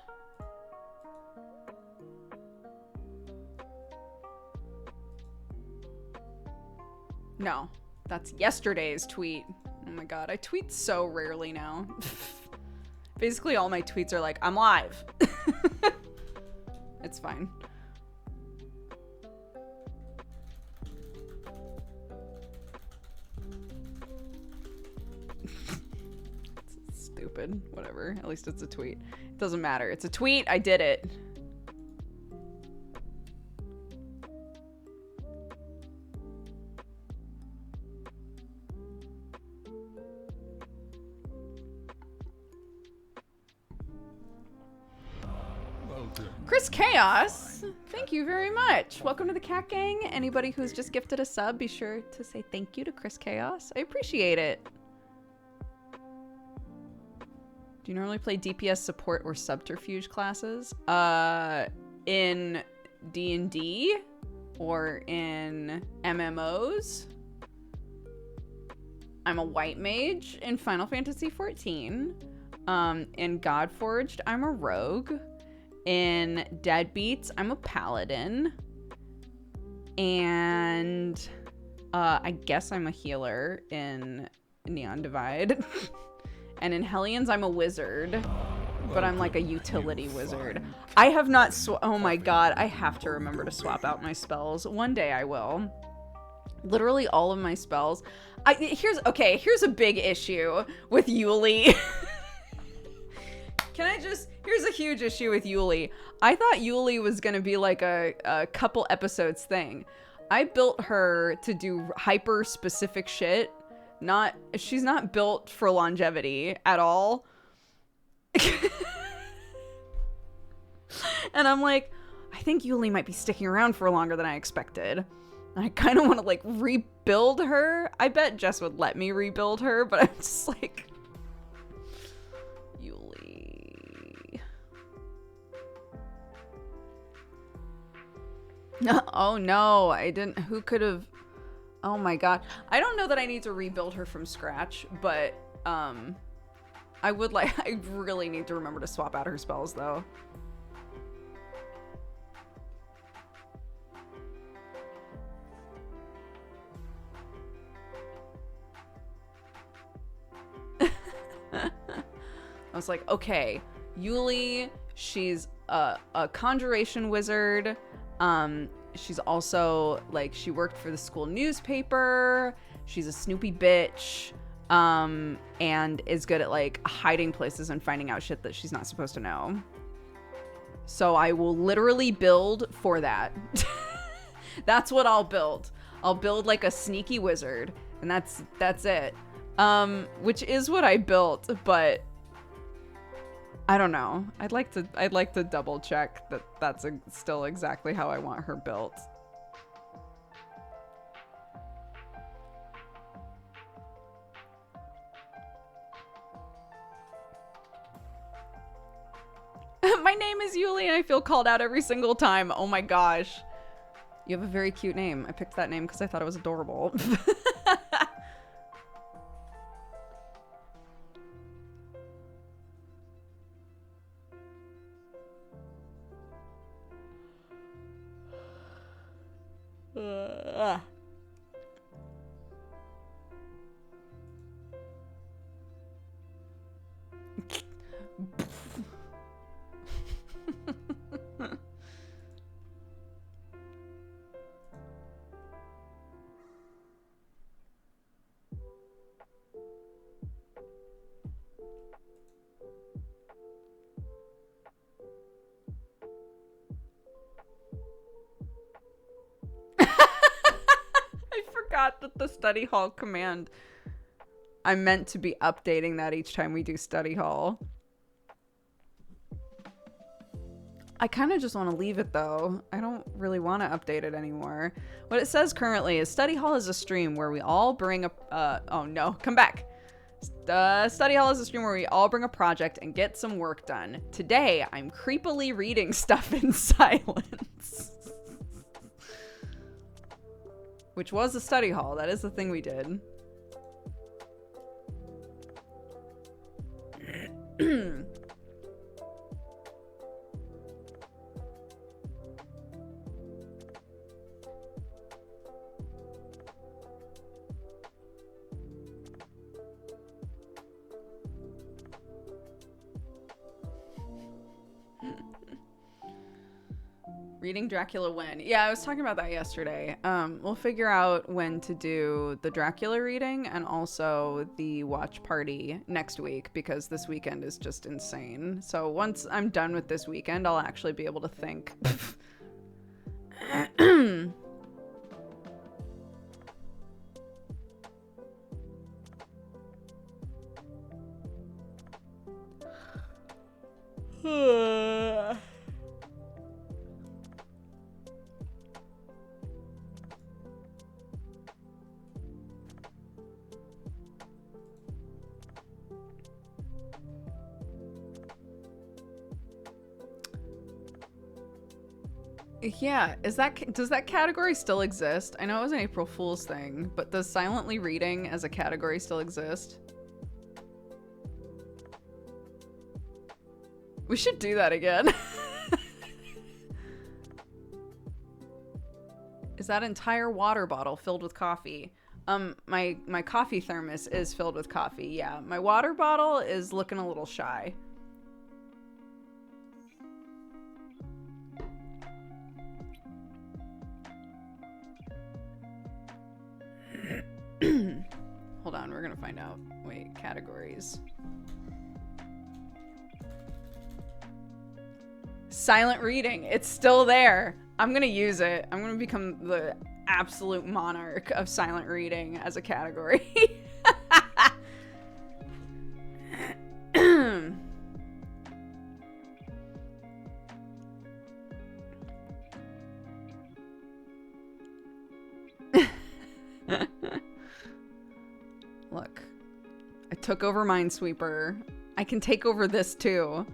No, that's yesterday's tweet. Oh my god, I tweet so rarely now. Basically all my tweets are like, I'm live. It's fine. It's stupid. Whatever. At least it's a tweet. It doesn't matter. It's a tweet. I did it. Chris Chaos, thank you very much. Welcome to the Cat Gang. Anybody who's just gifted a sub, be sure to say thank you to Chris Chaos. I appreciate it. Do you normally play DPS support or subterfuge classes? In D&D or in MMOs? I'm a white mage in Final Fantasy XIV. In Godforged, I'm a rogue. In Deadbeats, I'm a paladin. And I guess I'm a healer in Neon Divide. And in Hellions, I'm a wizard. But I'm like a utility wizard. I have not oh my god, I have to remember to swap out my spells. One day I will. Literally all of my spells. Here's a big issue with Yuli. Here's a huge issue with Yuli. I thought Yuli was gonna be like a couple episodes thing. I built her to do hyper specific shit. She's not built for longevity at all. And I'm like, I think Yuli might be sticking around for longer than I expected. And I kind of want to like rebuild her. I bet Jess would let me rebuild her, but I'm just like, oh no, I didn't. Who could have? Oh my god. I don't know that I need to rebuild her from scratch, but I really need to remember to swap out her spells though. I was like, okay, Yuli, she's a conjuration wizard. She's also like, she worked for the school newspaper. She's a snoopy bitch. And is good at like hiding places and finding out shit that she's not supposed to know. So I will literally build for that. That's what I'll build. I'll build like a sneaky wizard, and that's it. Which is what I built, but I don't know. I'd like to double check that that's still exactly how I want her built. My name is Yuli and I feel called out every single time. Oh my gosh. You have a very cute name. I picked that name because I thought it was adorable. That the study hall command, I'm meant to be updating that each time we do study hall. I kind of just want to leave it though. I don't really want to update it anymore. What it says currently is study hall is a stream where we all bring a oh no, come back. Study hall is a stream where we all bring a project and get some work done. Today I'm creepily reading stuff in silence. Which was a study hall. That is the thing we did. Reading Dracula when? Yeah, I was talking about that yesterday. We'll figure out when to do the Dracula reading and also the watch party next week because this weekend is just insane. So once I'm done with this weekend, I'll actually be able to think. Yeah, does that category still exist? I know it was an April Fool's thing, but does silently reading as a category still exist? We should do that again. Is that entire water bottle filled with coffee? My coffee thermos is filled with coffee. Yeah, my water bottle is looking a little shy. Hold on, we're gonna find out. Wait, categories. Silent reading. It's still there. I'm gonna use it. I'm gonna become the absolute monarch of silent reading as a category. Look, I took over Minesweeper. I can take over this too.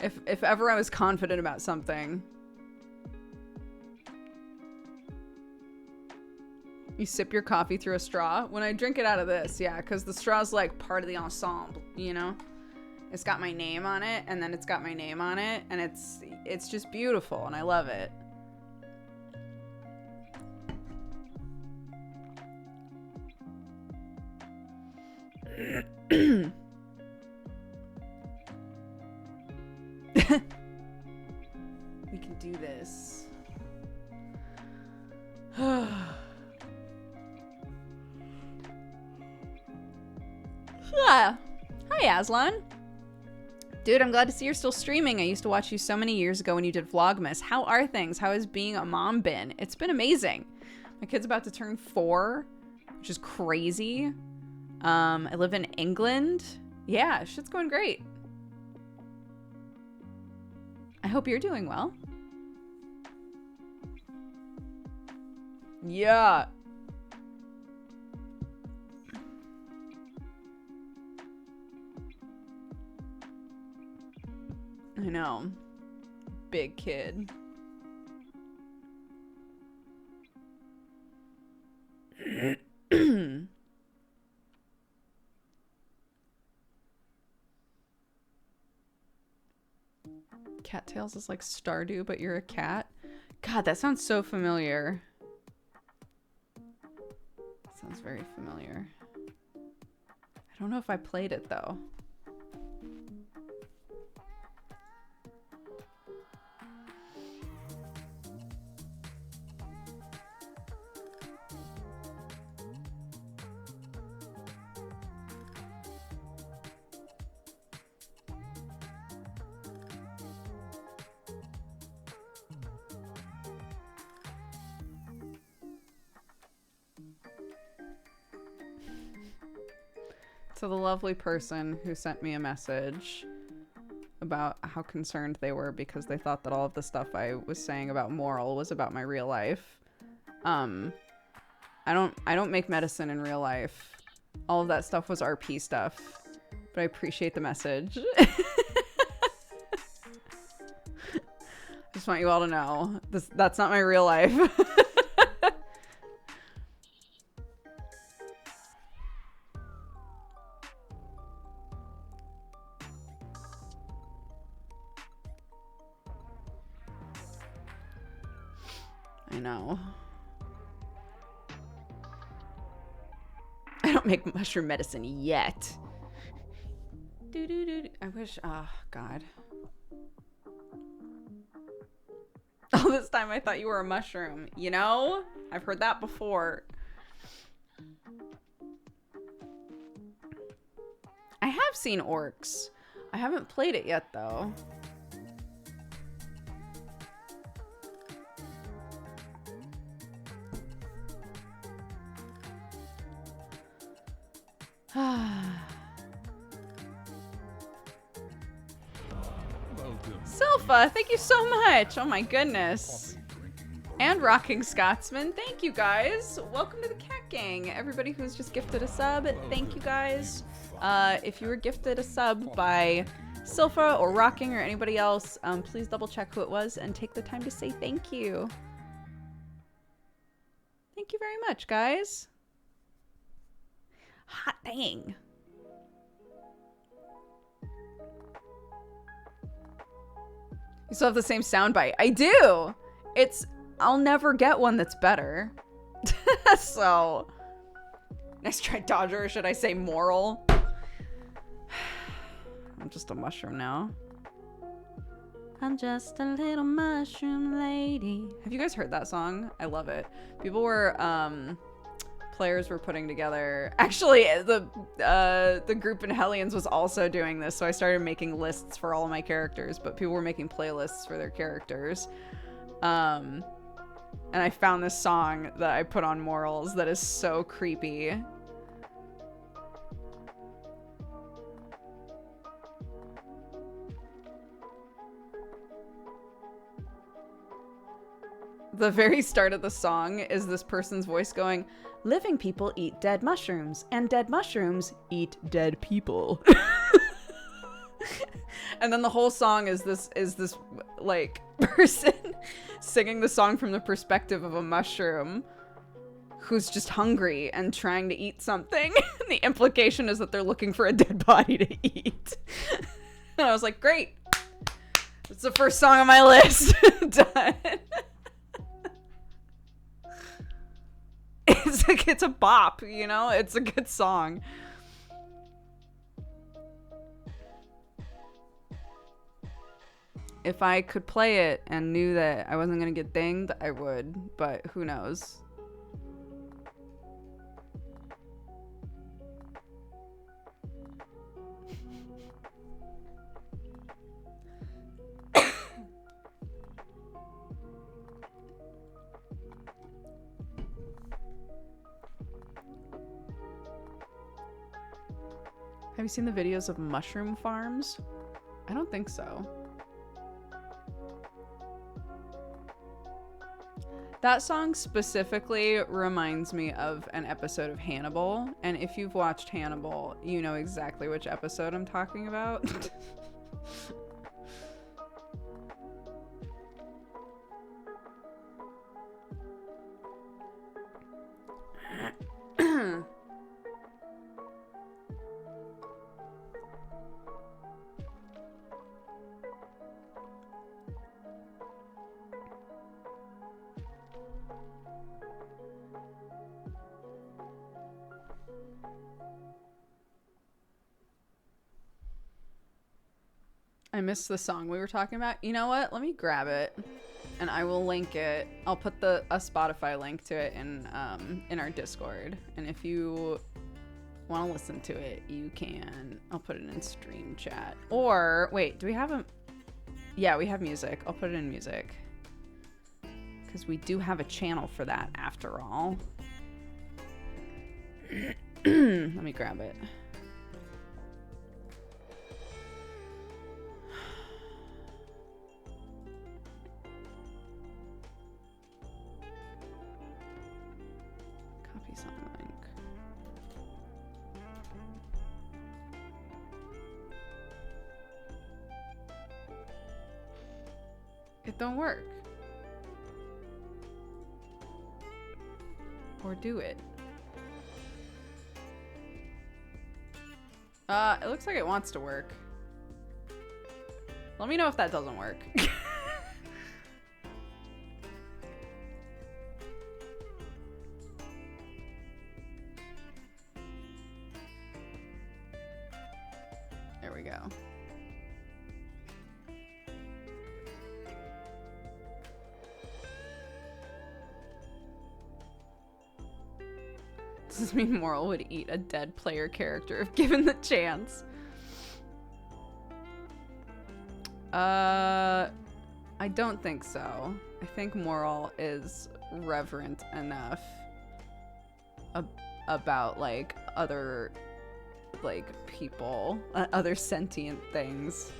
If ever I was confident about something. You sip your coffee through a straw? When I drink it out of this, yeah, because the straw's like part of the ensemble, you know? It's got my name on it, and then it's got my name on it, and it's just beautiful, and I love it. We can do this. Hi Aslan. Dude, I'm glad to see you're still streaming. I used to watch you so many years ago when you did Vlogmas. How are things? How has being a mom been? It's been amazing. My kid's about to turn 4, which is crazy. I live in England. Yeah, shit's going great. I hope you're doing well. Yeah. I know. Big kid. Cattails is like Stardew, but you're a cat. God, that sounds so familiar. That sounds very familiar. I don't know if I played it though. To the lovely person who sent me a message about how concerned they were because they thought that all of the stuff I was saying about moral was about my real life. I don't make medicine in real life. All of that stuff was RP stuff. But I appreciate the message. Just want you all to know that's not my real life. I know. I don't make mushroom medicine yet. I wish, oh God. All this time I thought you were a mushroom, you know? I've heard that before. I have seen Orcs. I haven't played it yet though. Silpha, thank you so much. Oh my goodness. And Rocking Scotsman, thank you guys. Welcome to the Cat Gang. Everybody who's just gifted a sub, thank you guys. If you were gifted a sub by Silpha or Rocking or anybody else, please double check who it was and take the time to say thank you. Thank you very much, guys. Hot dang. You still have the same soundbite. I do. I'll never get one that's better. So, nice try, Dodger. Or should I say moral? I'm just a mushroom now. I'm just a little mushroom lady. Have you guys heard that song? I love it. People were, players were putting together. Actually, the group in Hellions was also doing this, so I started making lists for all of my characters, but people were making playlists for their characters. And I found this song that I put on Morals that is so creepy. The very start of the song is this person's voice going, "Living people eat dead mushrooms, and dead mushrooms eat dead people." And then the whole song is this like person singing the song from the perspective of a mushroom who's just hungry and trying to eat something. The implication is that they're looking for a dead body to eat. And I was like, great. It's the first song on my list. Done. It's a bop, you know? It's a good song. If I could play it and knew that I wasn't gonna get dinged, I would, but who knows? Have you seen the videos of mushroom farms? I don't think so. That song specifically reminds me of an episode of Hannibal, and if you've watched Hannibal, you know exactly which episode I'm talking about. I missed the song we were talking about. You know what? Let me grab it, and I will link it. I'll put a Spotify link to it in our Discord. And if you want to listen to it, you can. I'll put it in stream chat. Or wait, do we have a? Yeah, we have music. I'll put it in music because we do have a channel for that after all. Let me grab it. It don't work. Or do it? It looks like it wants to work. Let me know if that doesn't work. There we go. Does this mean Moral would eat a dead player character if given the chance? I don't think so. I think Moral is reverent enough about like other like people, other sentient things.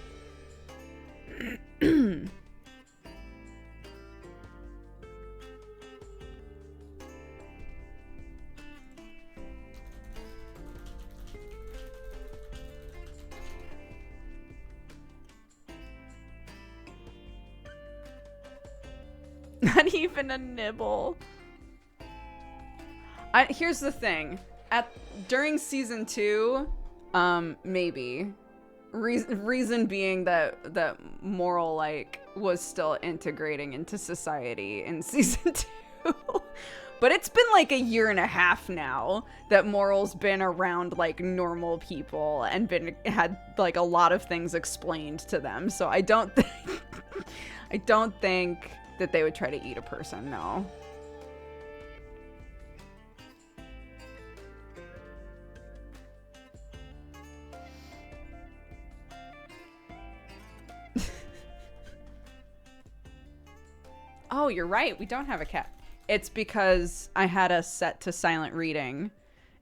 Not even a nibble. Here's the thing. During season 2, maybe. Reason being that Moral like was still integrating into society in season 2. But it's been like a year and a half now that Moral's been around like normal people and had like a lot of things explained to them. So I don't think that they would try to eat a person, no. Oh, you're right. We don't have a cat. It's because I had us set to silent reading.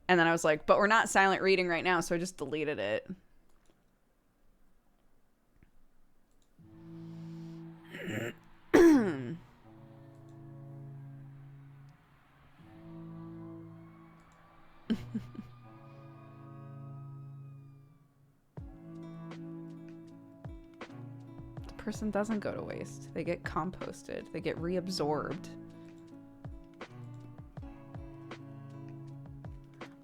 And then I was like, but we're not silent reading right now, so I just deleted it. The person doesn't go to waste. They get composted. They get reabsorbed.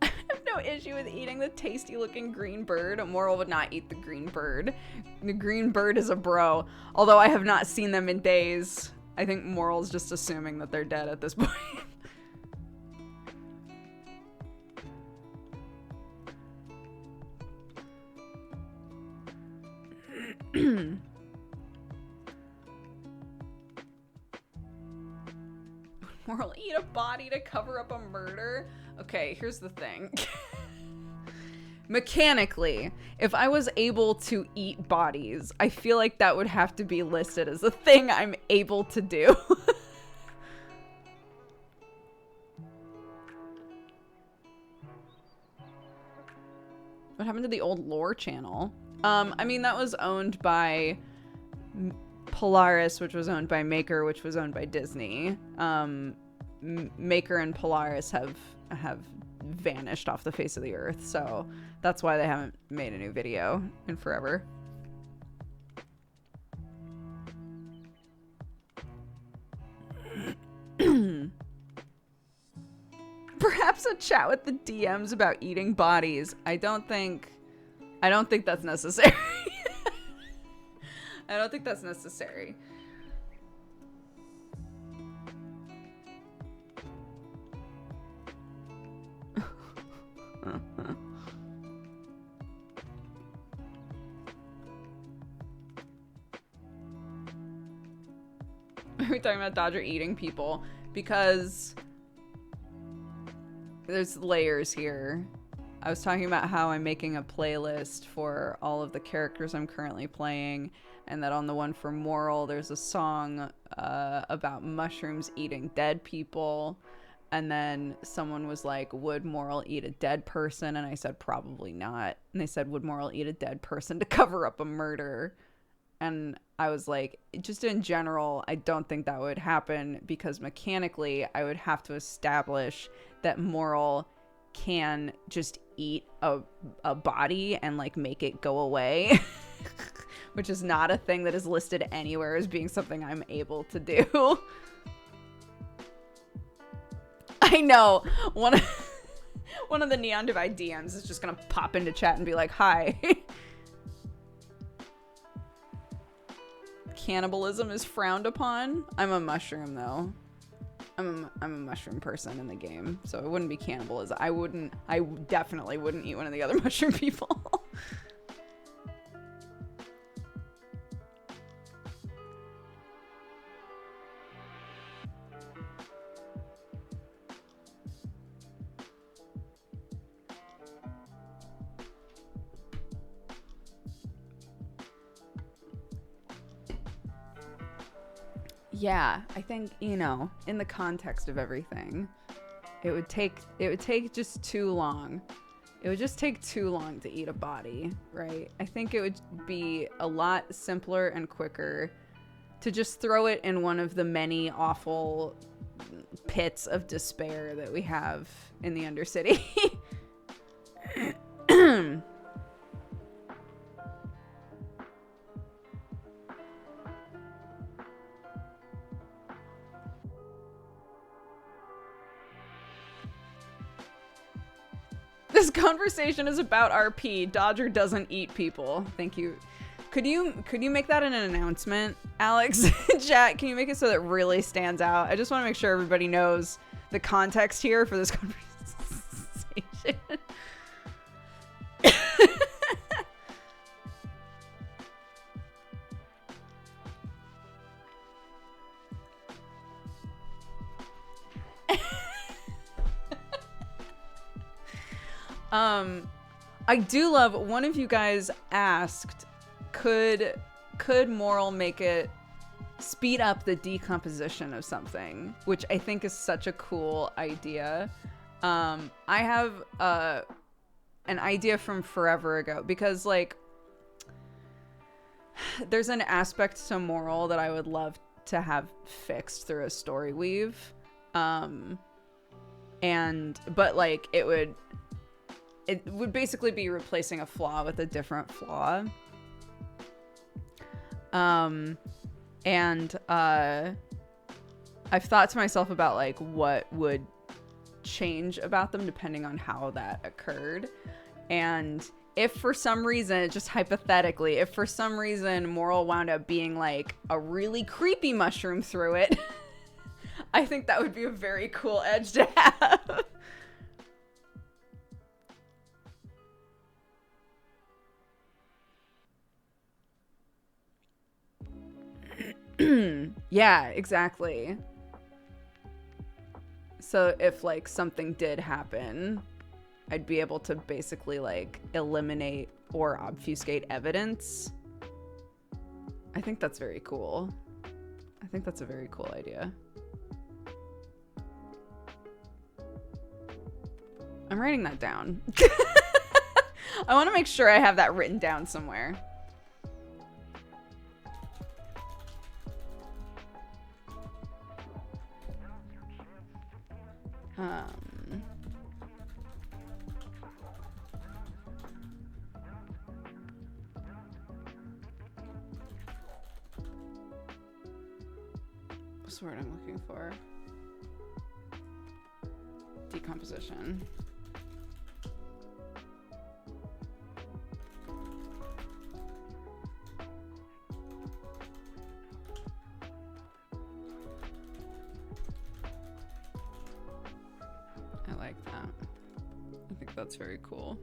I have no issue with eating the tasty looking green bird. Moral would not eat the green bird. The green bird is a bro. Although I have not seen them in days. I think Moral's just assuming that they're dead at this point. Moral eat a body to cover up a murder? Okay, here's the thing. Mechanically, if I was able to eat bodies, I feel like that would have to be listed as a thing I'm able to do. What happened to the old lore channel? I mean, that was owned by Polaris, which was owned by Maker, which was owned by Disney. Maker and Polaris have vanished off the face of the earth, so that's why they haven't made a new video in forever. Perhaps a chat with the DMs about eating bodies. I don't think that's necessary. I don't think that's necessary. Are we talking about Dodger eating people? Because there's layers here. I was talking about how I'm making a playlist for all of the characters I'm currently playing, and that on the one for Moral, there's a song about mushrooms eating dead people. And then someone was like, would Moral eat a dead person? And I said, probably not. And they said, would Moral eat a dead person to cover up a murder? And I was like, just in general, I don't think that would happen, because mechanically I would have to establish that Moral can just eat a body and like make it go away, which is not a thing that is listed anywhere as being something I'm able to do. I know one of the Neon Divide DMs is just gonna pop into chat and be like, hi. Cannibalism is frowned upon. I'm a mushroom though. I'm a mushroom person in the game, so it wouldn't be cannibalism. I definitely wouldn't eat one of the other mushroom people. Yeah, I think, you know, in the context of everything, it would take just too long. It would just take too long to eat a body, right? I think it would be a lot simpler and quicker to just throw it in one of the many awful pits of despair that we have in the Undercity. This conversation is about RP. Dodger doesn't eat people. Thank you. Could you make that an announcement, Alex? Chat, can you make it so that it really stands out? I just want to make sure everybody knows the context here for this conversation. I do love, one of you guys asked, could Moral make it speed up the decomposition of something, which I think is such a cool idea. I have an idea from forever ago, because like there's an aspect to Moral that I would love to have fixed through a story weave, but like it would basically be replacing a flaw with a different flaw. I've thought to myself about like what would change about them depending on how that occurred. And if for some reason, just hypothetically, if for some reason Moral wound up being like a really creepy mushroom through it, I think that would be a very cool edge to have. Yeah, exactly. So if like something did happen, I'd be able to basically like eliminate or obfuscate evidence. I think that's very cool. I think that's a very cool idea. I'm writing that down. I want to make sure I have that written down somewhere. What's the word I'm looking for? Decomposition. I like that. I think that's very cool.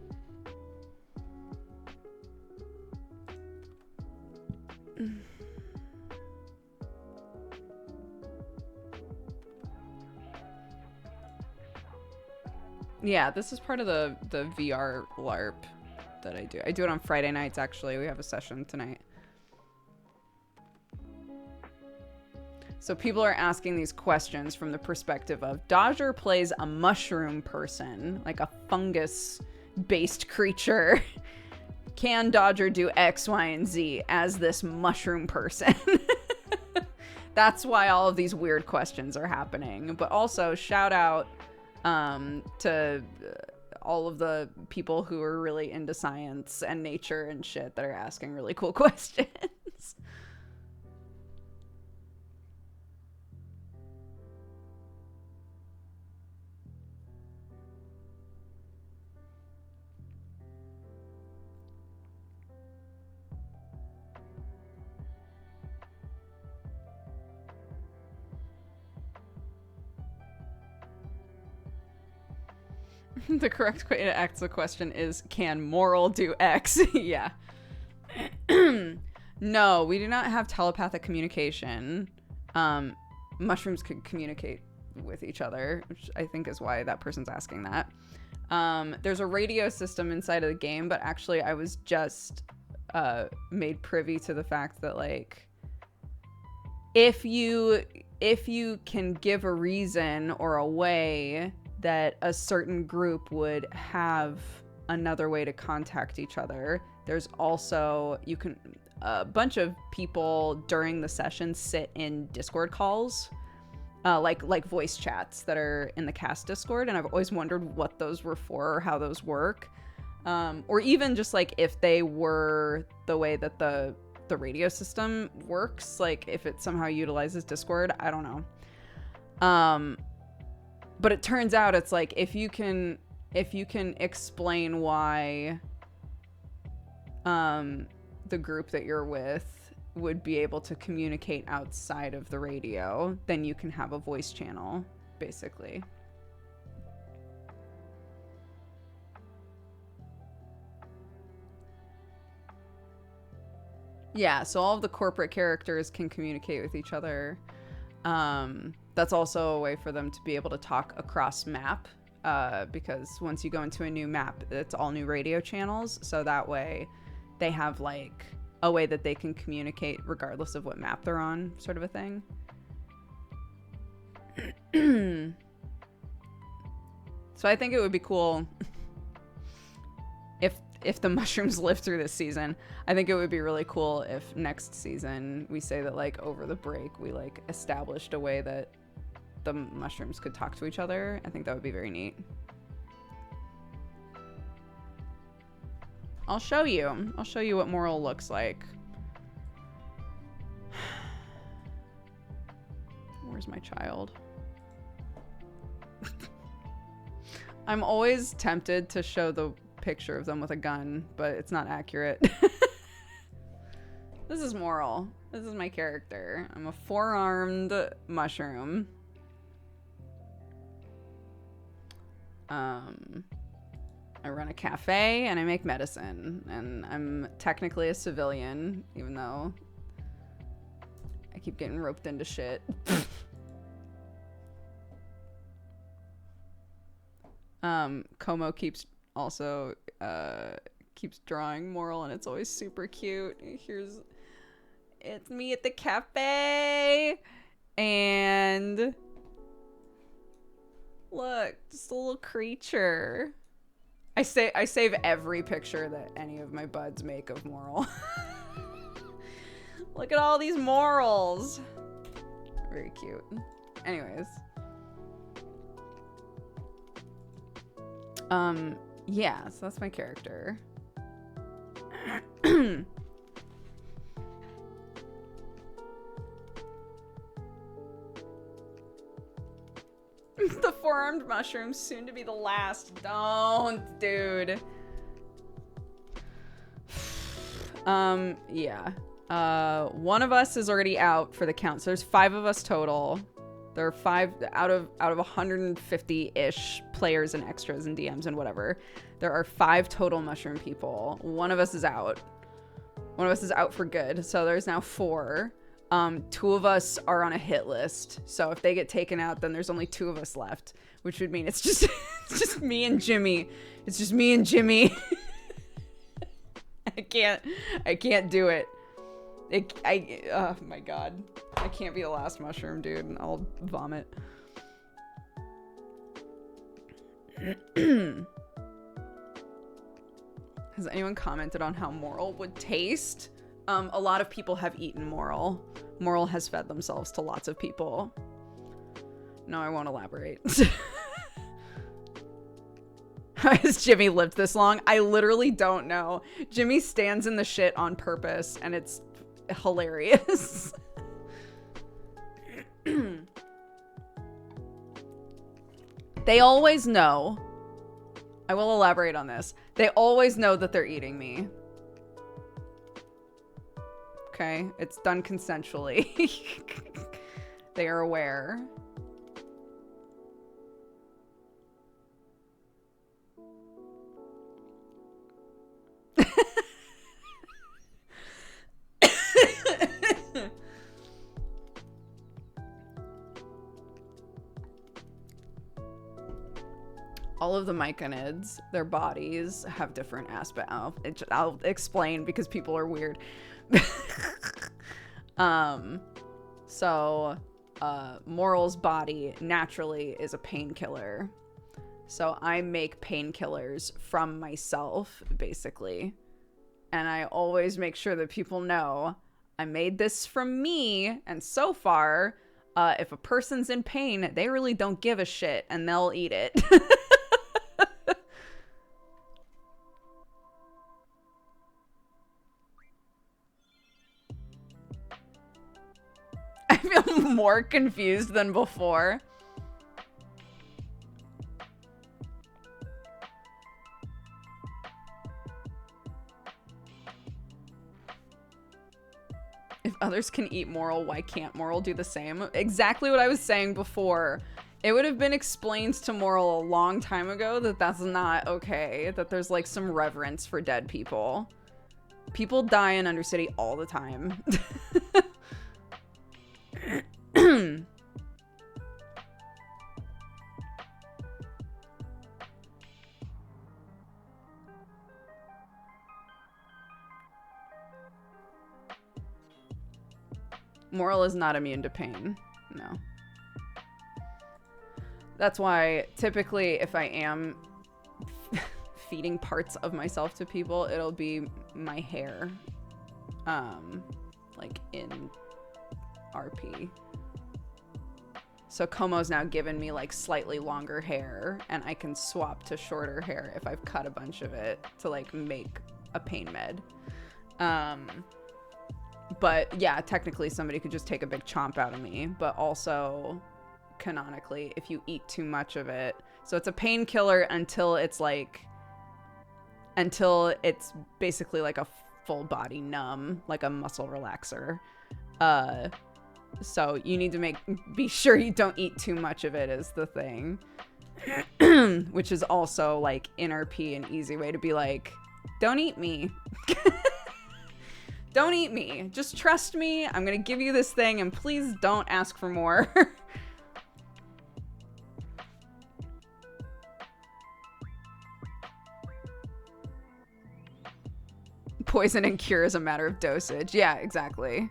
Yeah, this is part of the VR LARP that I do. I do it on Friday nights, actually. We have a session tonight. So people are asking these questions from the perspective of Dodger plays a mushroom person, like a fungus-based creature. Can Dodger do X, Y, and Z as this mushroom person? That's why all of these weird questions are happening. But also, shout out to all of the people who are really into science and nature and shit that are asking really cool questions. The correct way to ask the question is, can Moral do X? Yeah. No, we do not have telepathic communication. Mushrooms could communicate with each other, which I think is why that person's asking that. There's a radio system inside of the game, but actually I was just made privy to the fact that, like, if you can give a reason or a way that a certain group would have another way to contact each other, there's also, you can, a bunch of people during the session sit in Discord calls, like voice chats that are in the cast Discord, and I've always wondered what those were for or how those work, or even just like if they were the way that the radio system works, like if it somehow utilizes Discord. I don't know. But it turns out it's like if you can explain why the group that you're with would be able to communicate outside of the radio, then you can have a voice channel, basically. Yeah, so all of the corporate characters can communicate with each other. That's also a way for them to be able to talk across map, because once you go into a new map, it's all new radio channels, so that way they have like a way that they can communicate regardless of what map they're on, sort of a thing. So I think it would be cool if the mushrooms live through this season. I think it would be really cool if next season we say that, like, over the break we like established a way that the mushrooms could talk to each other. I think that would be very neat. I'll show you what Moral looks like. Where's my child? I'm always tempted to show the picture of them with a gun, but it's not accurate. This is Moral. This is my character. I'm a four-armed mushroom. I run a cafe and I make medicine, and I'm technically a civilian, even though I keep getting roped into shit. Como keeps drawing Moral, and it's always super cute. It's me at the cafe, and look, just a little creature. I save every picture that any of my buds make of Moral. Look at all these morals. Very cute. Anyways. Yeah, so that's my character. The four-armed mushroom, soon to be the last. Don't, dude. Yeah. One of us is already out for the count. So there's 5 of us total. There are 5 out of 150-ish players and extras and DMs and whatever. There are 5 total mushroom people. One of us is out. One of us is out for good. So there's now 4. 2 of us are on a hit list. So if they get taken out, then there's only 2 of us left, which would mean it's just it's just me and Jimmy. It's just me and Jimmy. I can't do it. Oh my god. I can't be the last mushroom, dude. I'll vomit. Has anyone commented on how Moral would taste? A lot of people have eaten Moral. Moral has fed themselves to lots of people. No, I won't elaborate. How has Jimmy lived this long? I literally don't know. Jimmy stands in the shit on purpose, and it's hilarious. They always know. I will elaborate on this. They always know that they're eating me. Okay, it's done consensually. They are aware. All of the myconids, their bodies have different aspects. I'll explain because people are weird. Moral's body naturally is a painkiller. So I make painkillers from myself, basically. And I always make sure that people know I made this from me. And so far, if a person's in pain, they really don't give a shit and they'll eat it. I feel more confused than before. If others can eat Moral, why can't Moral do the same? Exactly what I was saying before. It would have been explained to Moral a long time ago that that's not okay. That there's like some reverence for dead people. People die in Undercity all the time. Moral is not immune to pain. No. That's why typically if I am feeding parts of myself to people, it'll be my hair. Like in RP. So Como's now given me like slightly longer hair and I can swap to shorter hair if I've cut a bunch of it to like make a pain med. But yeah, technically somebody could just take a big chomp out of me, but also canonically if you eat too much of it. So it's a painkiller until it's basically like a full body numb, like a muscle relaxer. So you need to be sure you don't eat too much of it is the thing. Which is also like in RP an easy way to be like, don't eat me. Don't eat me. Just trust me. I'm gonna give you this thing and please don't ask for more. Poison and cure is a matter of dosage. Yeah, exactly.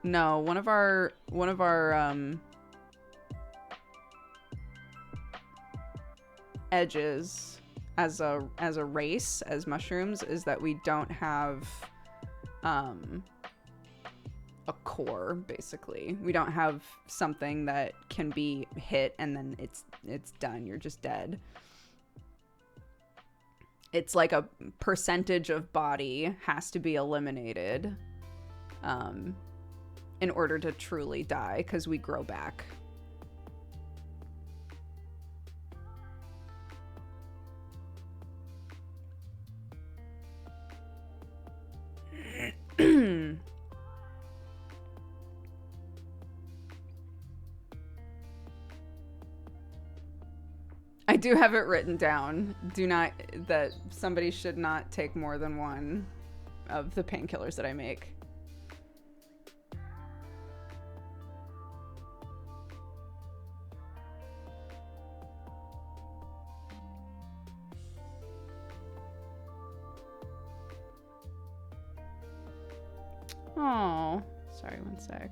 No, one of our edges as a race, as mushrooms, is that we don't have a core. Basically, we don't have something that can be hit and then it's done, you're just dead. It's like a percentage of body has to be eliminated in order to truly die, because we grow back. I do have it written down. That somebody should not take more than one of the painkillers that I make. Oh, sorry, one sec.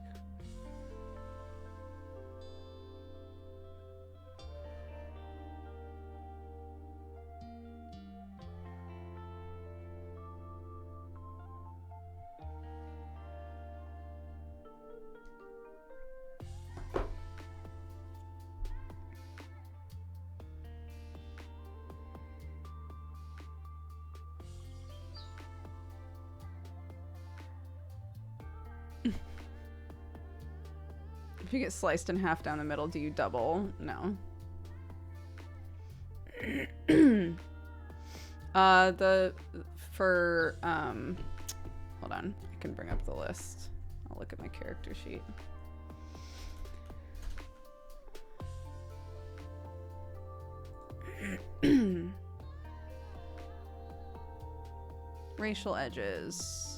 If you get sliced in half down the middle, do you double? No. Hold on. I can bring up the list. I'll look at my character sheet. Racial edges.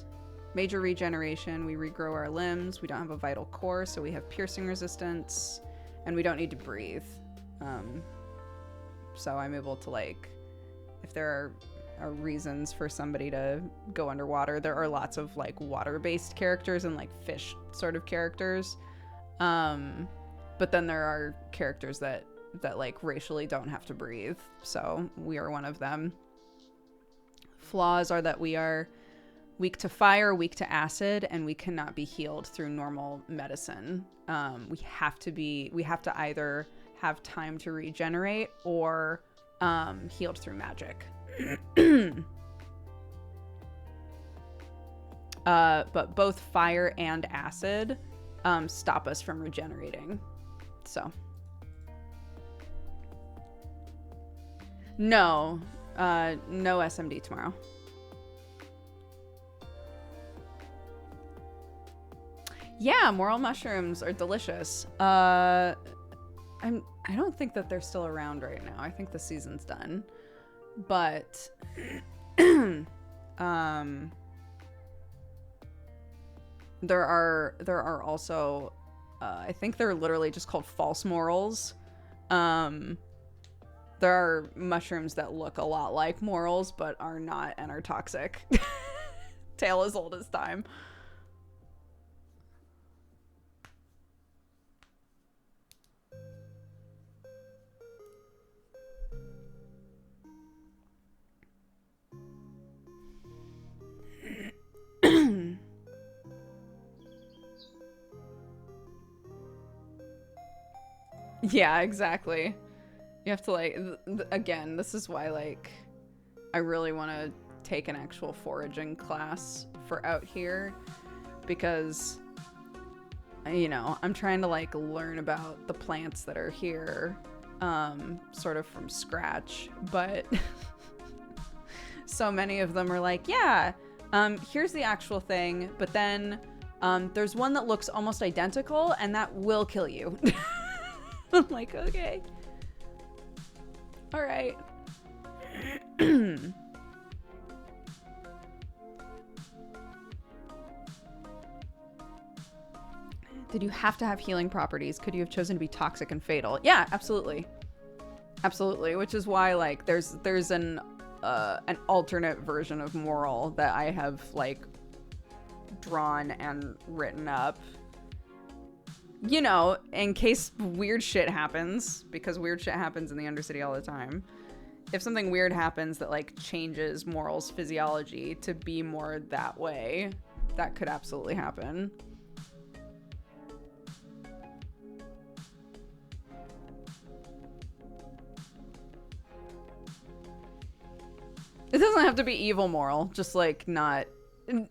Major regeneration, we regrow our limbs, we don't have a vital core, so we have piercing resistance, and we don't need to breathe. So I'm able to, like, if there are reasons for somebody to go underwater, there are lots of, like, water-based characters and, like, fish sort of characters. But then there are characters that like, racially don't have to breathe, so we are one of them. Flaws are that we are weak to fire, weak to acid, and we cannot be healed through normal medicine. We have to either have time to regenerate or healed through magic. But both fire and acid stop us from regenerating. So no SMD tomorrow. Yeah, morel mushrooms are delicious. I don't think that they're still around right now. I think the season's done. But there are also I think they're literally just called false morels. There are mushrooms that look a lot like morels but are not and are toxic. Tale as old as time. Yeah, exactly. You have to, like, again, this is why, like, I really want to take an actual foraging class for out here, because, you know, I'm trying to, like, learn about the plants that are here, sort of from scratch, but so many of them are like, yeah, here's the actual thing, but then there's one that looks almost identical, and that will kill you. I'm like, okay. All right. Did you have to have healing properties? Could you have chosen to be toxic and fatal? Yeah, absolutely. Absolutely, which is why, like, there's an alternate version of moral that I have, like, drawn and written up you know, in case weird shit happens, because weird shit happens in the Undercity all the time. If something weird happens that like changes Moral's physiology to be more that way, that could absolutely happen. It doesn't have to be evil Moral, just like not a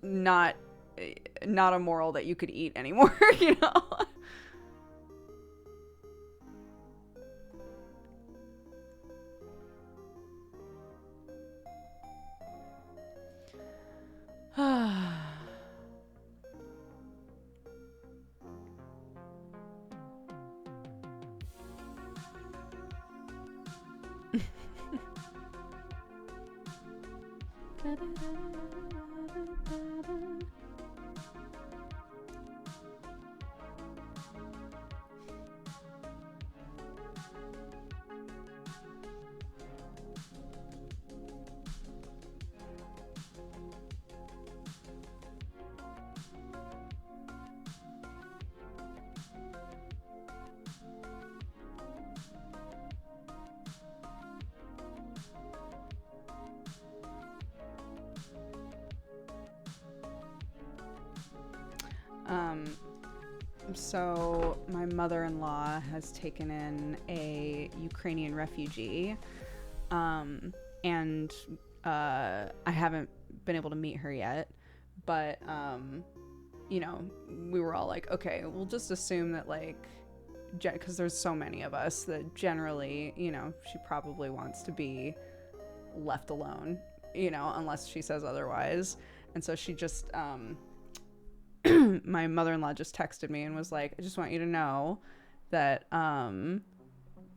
Moral that you could eat anymore, you know? So my mother-in-law has taken in a Ukrainian refugee, and I haven't been able to meet her yet, but you know, we were all like, okay, we'll just assume that like, because there's so many of us, that generally, you know, she probably wants to be left alone, you know, unless she says otherwise. And so she just my mother-in-law just texted me and was like, I just want you to know that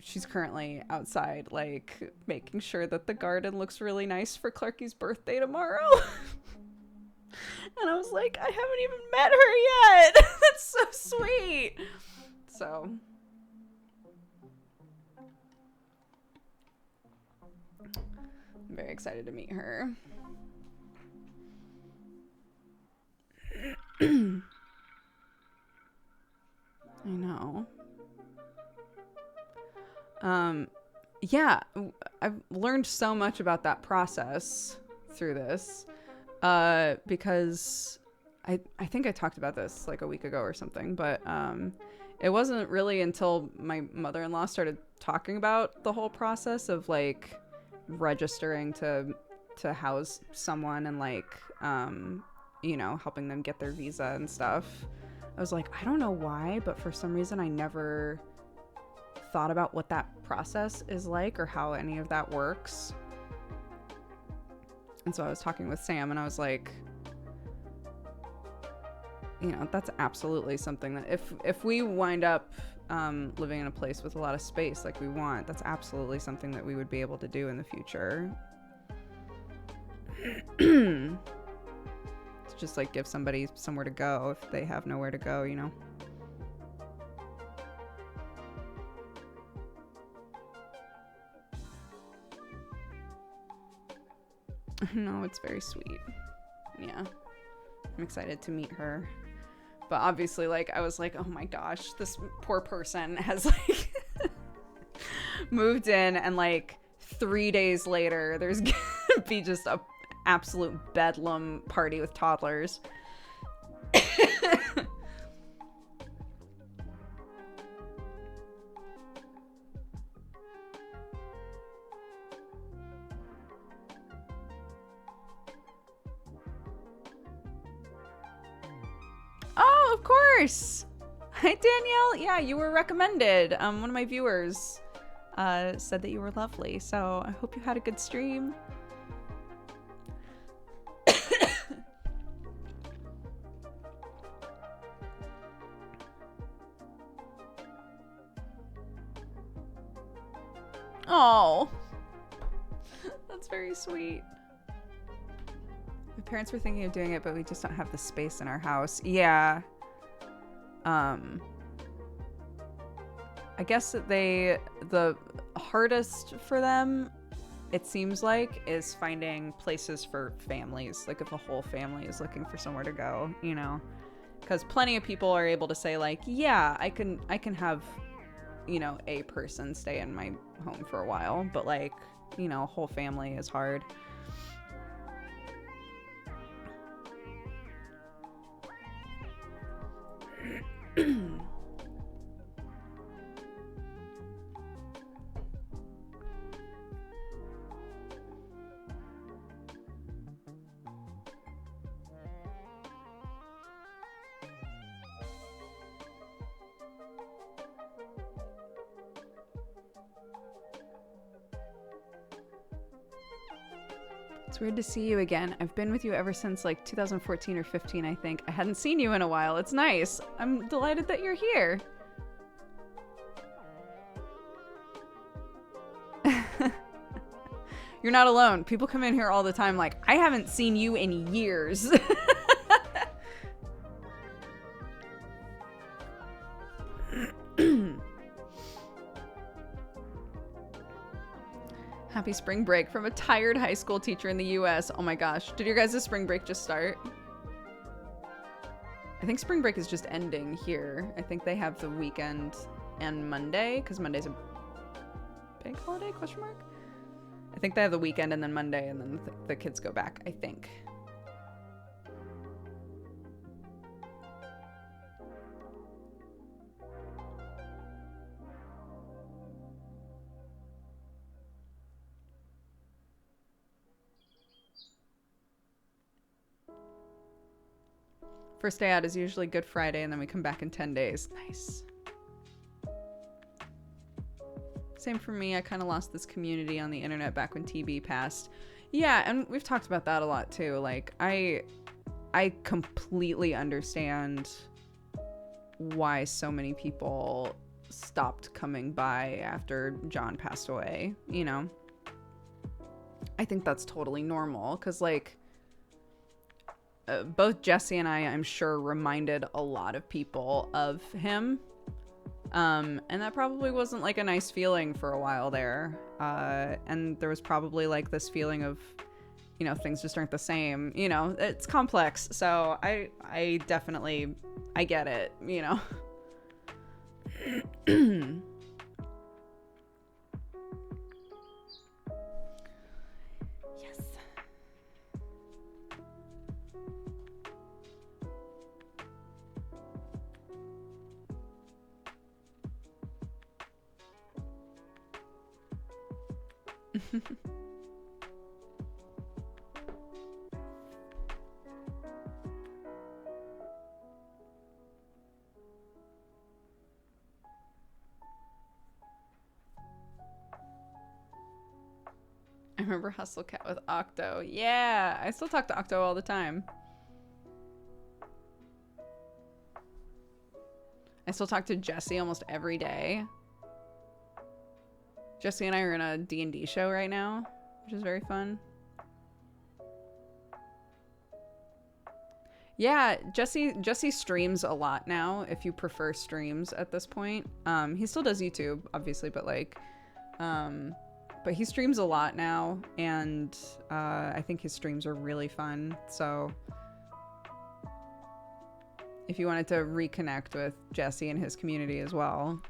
she's currently outside, like, making sure that the garden looks really nice for Clarky's birthday tomorrow. And I was like, I haven't even met her yet. That's so sweet. So I'm very excited to meet her. I know. Yeah, I've learned so much about that process through this, because I think I talked about this like a week ago or something, but it wasn't really until my mother-in-law started talking about the whole process of like registering to house someone and like you know, helping them get their visa and stuff. I was like, I don't know why, but for some reason I never thought about what that process is like or how any of that works. And so I was talking with Sam and I was like, you know, that's absolutely something that if we wind up living in a place with a lot of space like we want, that's absolutely something that we would be able to do in the future. Just like give somebody somewhere to go if they have nowhere to go, you know. No, it's very sweet. Yeah, I'm excited to meet her, but obviously like I was like, oh my gosh, this poor person has like moved in and like 3 days later there's gonna be just a absolute bedlam party with toddlers. Oh, of course. Hi, Danielle. Yeah, you were recommended. One of my viewers said that you were lovely, so I hope you had a good stream. Oh, that's very sweet. My parents were thinking of doing it, but we just don't have the space in our house. Yeah. I guess that the hardest for them, it seems like, is finding places for families. Like if a whole family is looking for somewhere to go, you know, because plenty of people are able to say like, yeah, I can have, you know, a person stay in my home for a while, but like, you know, a whole family is hard. It's weird to see you again. I've been with you ever since like 2014 or 15, I think. I hadn't seen you in a while. It's nice. I'm delighted that you're here. You're not alone. People come in here all the time like, I haven't seen you in years. Happy spring break from a tired high school teacher in the US. Oh my gosh. Did your guys' spring break just start? I think spring break is just ending here. I think they have the weekend and Monday, because Monday's a big holiday, question mark? I think they have the weekend and then Monday, and then the kids go back, I think. First day out is usually Good Friday, and then we come back in 10 days. Nice. Same for me. I kind of lost this community on the internet back when TB passed. Yeah, and we've talked about that a lot too. Like, I completely understand why so many people stopped coming by after John passed away, you know? I think that's totally normal, because, like, both Jesse and I'm sure, reminded a lot of people of him. And that probably wasn't like a nice feeling for a while there. And there was probably like this feeling of, you know, things just aren't the same. You know, it's complex. So I definitely, I get it, you know. I remember Hustle Cat with Octo. Yeah, I still talk to Octo all the time. I still talk to Jesse almost every day. Jesse and I are in a D&D show right now, which is very fun. Yeah, Jesse streams a lot now, if you prefer streams at this point. He still does YouTube, obviously, but like, but he streams a lot now, and I think his streams are really fun. So if you wanted to reconnect with Jesse and his community as well,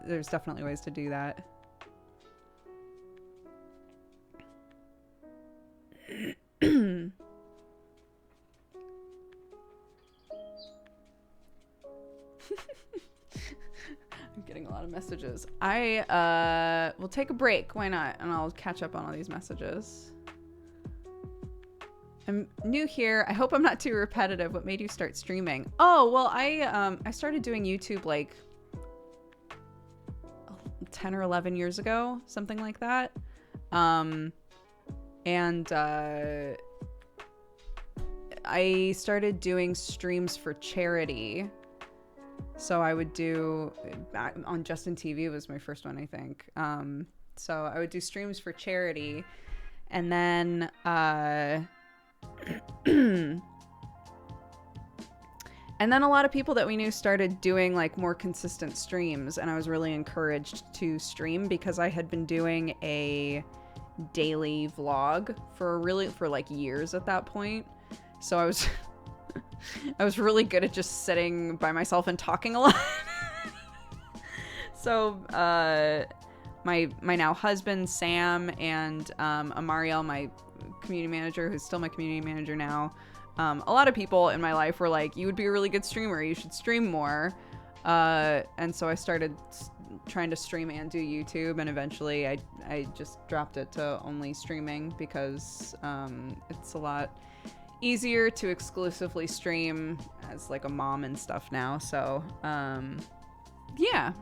there's definitely ways to do that. I'm getting a lot of messages. I will take a break. Why not? And I'll catch up on all these messages. I'm new here. I hope I'm not too repetitive. What made you start streaming? Oh, well, I started doing YouTube like 10 or 11 years ago, something like that. And I started doing streams for charity. So I would do, on Justin TV was my first one, I think. So I would do streams for charity. And then, and then a lot of people that we knew started doing like more consistent streams. And I was really encouraged to stream because I had been doing a daily vlog for like years at that point. So I was I was really good at just sitting by myself and talking a lot. So, my now husband, Sam, and Amariel, my community manager, who's still my community manager now, a lot of people in my life were like, you would be a really good streamer. You should stream more. And so I started trying to stream and do YouTube, and eventually I just dropped it to only streaming because it's a lot easier to exclusively stream as like a mom and stuff now. So yeah.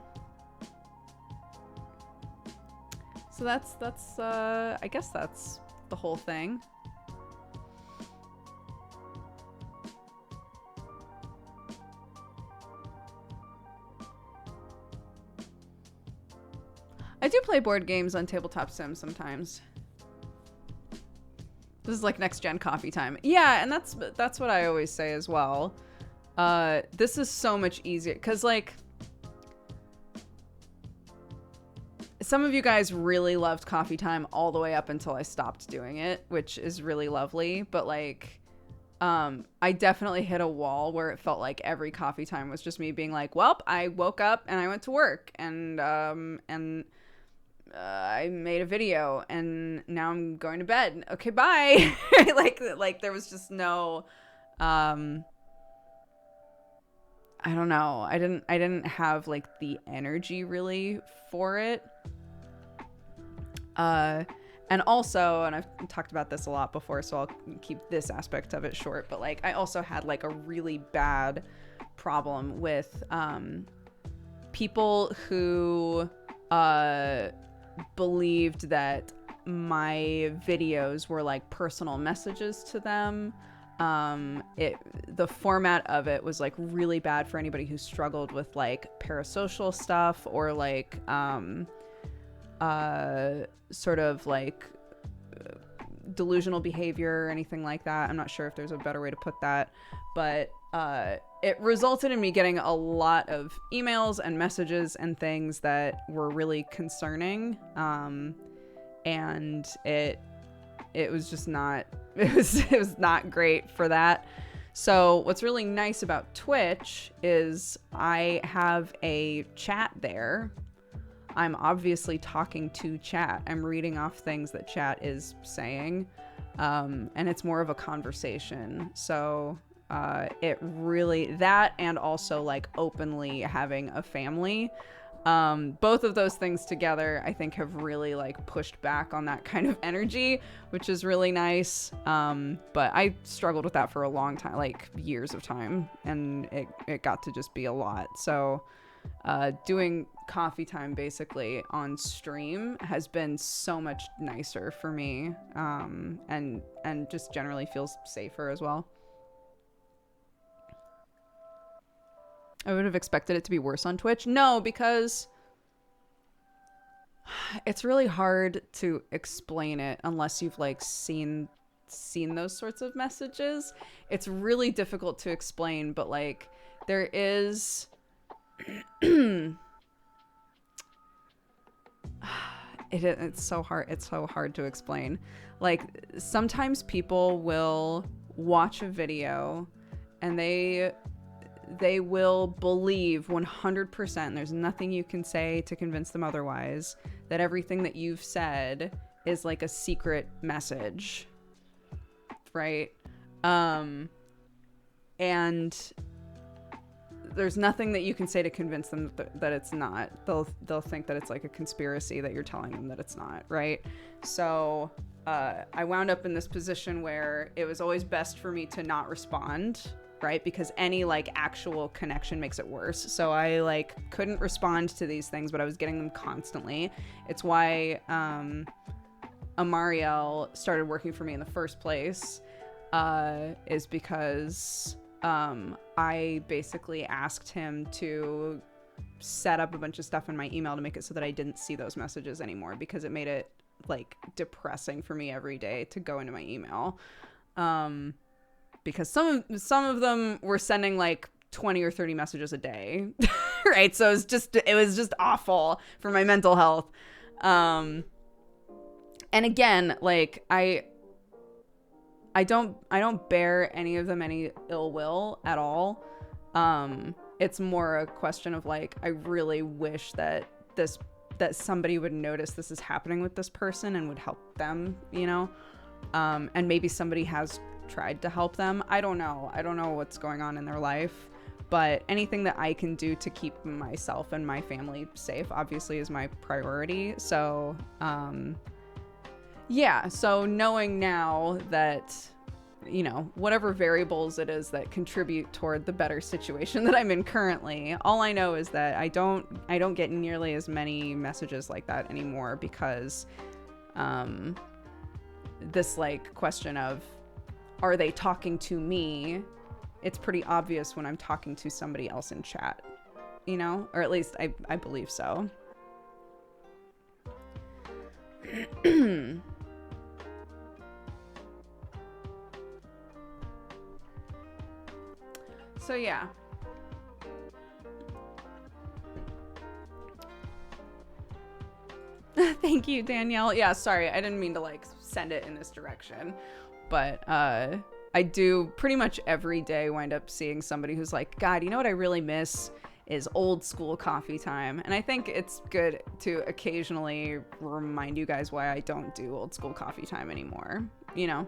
So that's I guess that's the whole thing. I do play board games on Tabletop Sim sometimes. This is like next gen coffee time. Yeah, and that's what I always say as well. This is so much easier because like some of you guys really loved coffee time all the way up until I stopped doing it, which is really lovely. But like, I definitely hit a wall where it felt like every coffee time was just me being like, well, I woke up and I went to work and I made a video and now I'm going to bed. Okay, bye. like there was just no, I don't know. I didn't have like the energy really for it. And also, and I've talked about this a lot before, so I'll keep this aspect of it short, but like I also had like a really bad problem with people who believed that my videos were like personal messages to them. The format of it was like really bad for anybody who struggled with like parasocial stuff or like sort of like delusional behavior or anything like that. I'm not sure if there's a better way to put that, but it resulted in me getting a lot of emails and messages and things that were really concerning. And it was just not, it was not great for that. So what's really nice about Twitch is I have a chat there. I'm obviously talking to chat. I'm reading off things that chat is saying. And it's more of a conversation. So it really, that and also like openly having a family, both of those things together I think have really like pushed back on that kind of energy, which is really nice. But I struggled with that for a long time, like years of time, and it got to just be a lot. So doing coffee time basically on stream has been so much nicer for me, and just generally feels safer as well. I would have expected it to be worse on Twitch. No, because it's really hard to explain it unless you've like seen those sorts of messages. It's really difficult to explain, but like there is it's so hard to explain. Like sometimes people will watch a video and they will believe 100%, and there's nothing you can say to convince them otherwise, that everything that you've said is like a secret message, right? And there's nothing that you can say to convince them that it's not. They'll think that it's like a conspiracy that you're telling them that it's not, right? So I wound up in this position where it was always best for me to not respond, right? Because any like actual connection makes it worse. So I like couldn't respond to these things, but I was getting them constantly. It's why Amariel started working for me in the first place, is because I basically asked him to set up a bunch of stuff in my email to make it so that I didn't see those messages anymore, because it made it like depressing for me every day to go into my email. Because some of them were sending like 20 or 30 messages a day, right? So it was just awful for my mental health. And again, like I don't bear any of them any ill will at all. It's more a question of like, I really wish that somebody would notice this is happening with this person and would help them, you know? And maybe somebody has tried to help them. I don't know what's going on in their life, but anything that I can do to keep myself and my family safe obviously is my priority. So, yeah, so knowing now that, you know, whatever variables it is that contribute toward the better situation that I'm in currently, all I know is that I don't get nearly as many messages like that anymore because this like question of, are they talking to me? It's pretty obvious when I'm talking to somebody else in chat, you know, or at least I believe so. So yeah. Thank you, Danielle. Yeah, sorry, I didn't mean to like send it in this direction, but I do pretty much every day wind up seeing somebody who's like, God, you know what I really miss is old school coffee time. And I think it's good to occasionally remind you guys why I don't do old school coffee time anymore, you know?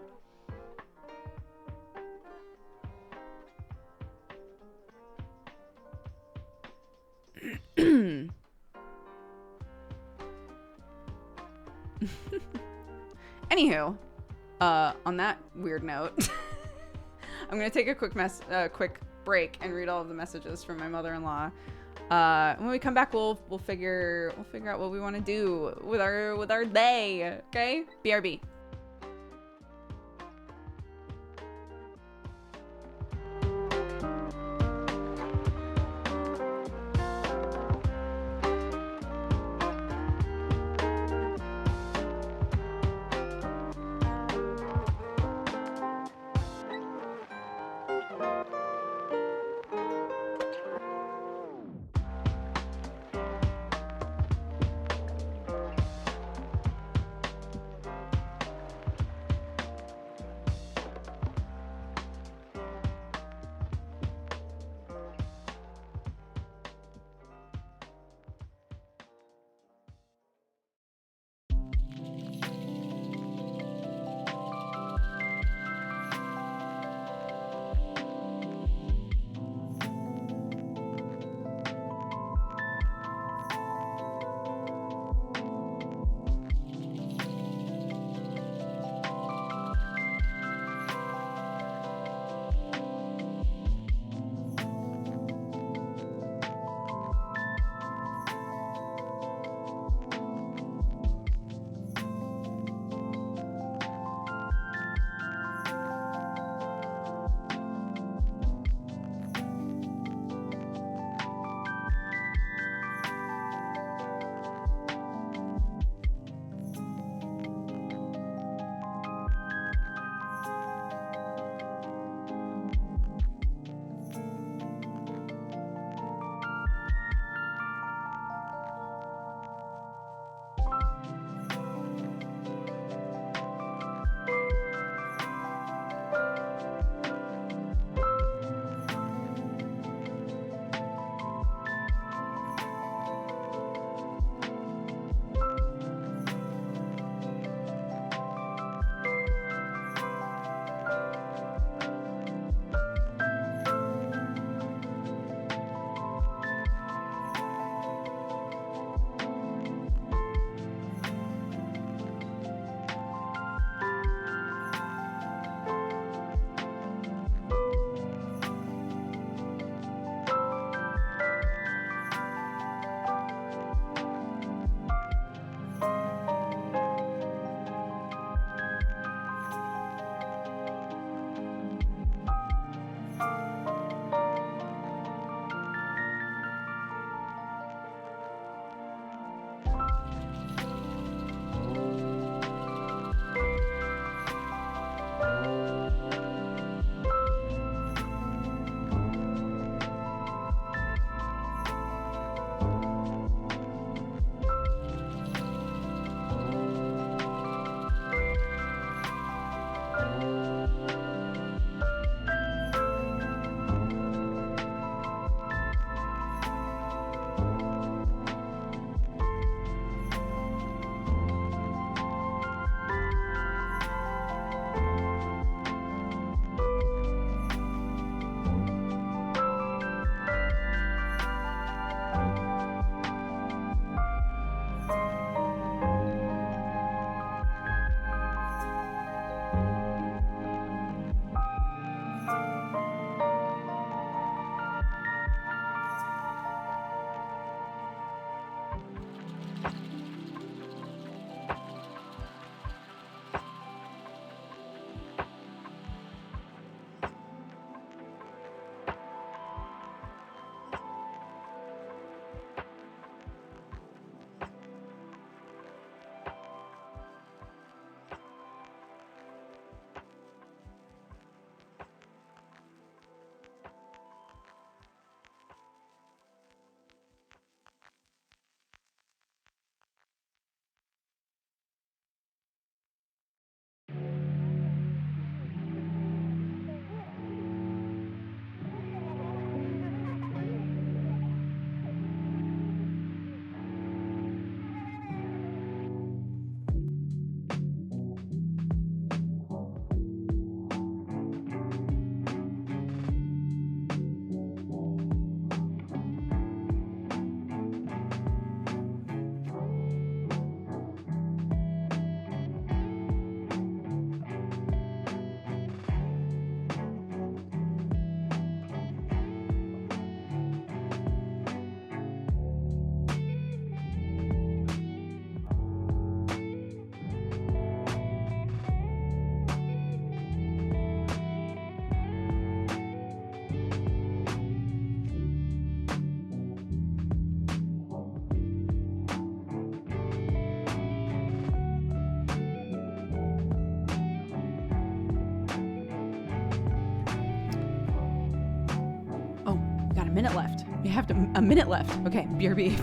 Anywho, on that weird note, I'm gonna take a quick break and read all of the messages from my mother-in-law. When we come back, we'll figure out what we want to do with our day. Okay, BRB. minute left. We have a minute left. Okay, BRB.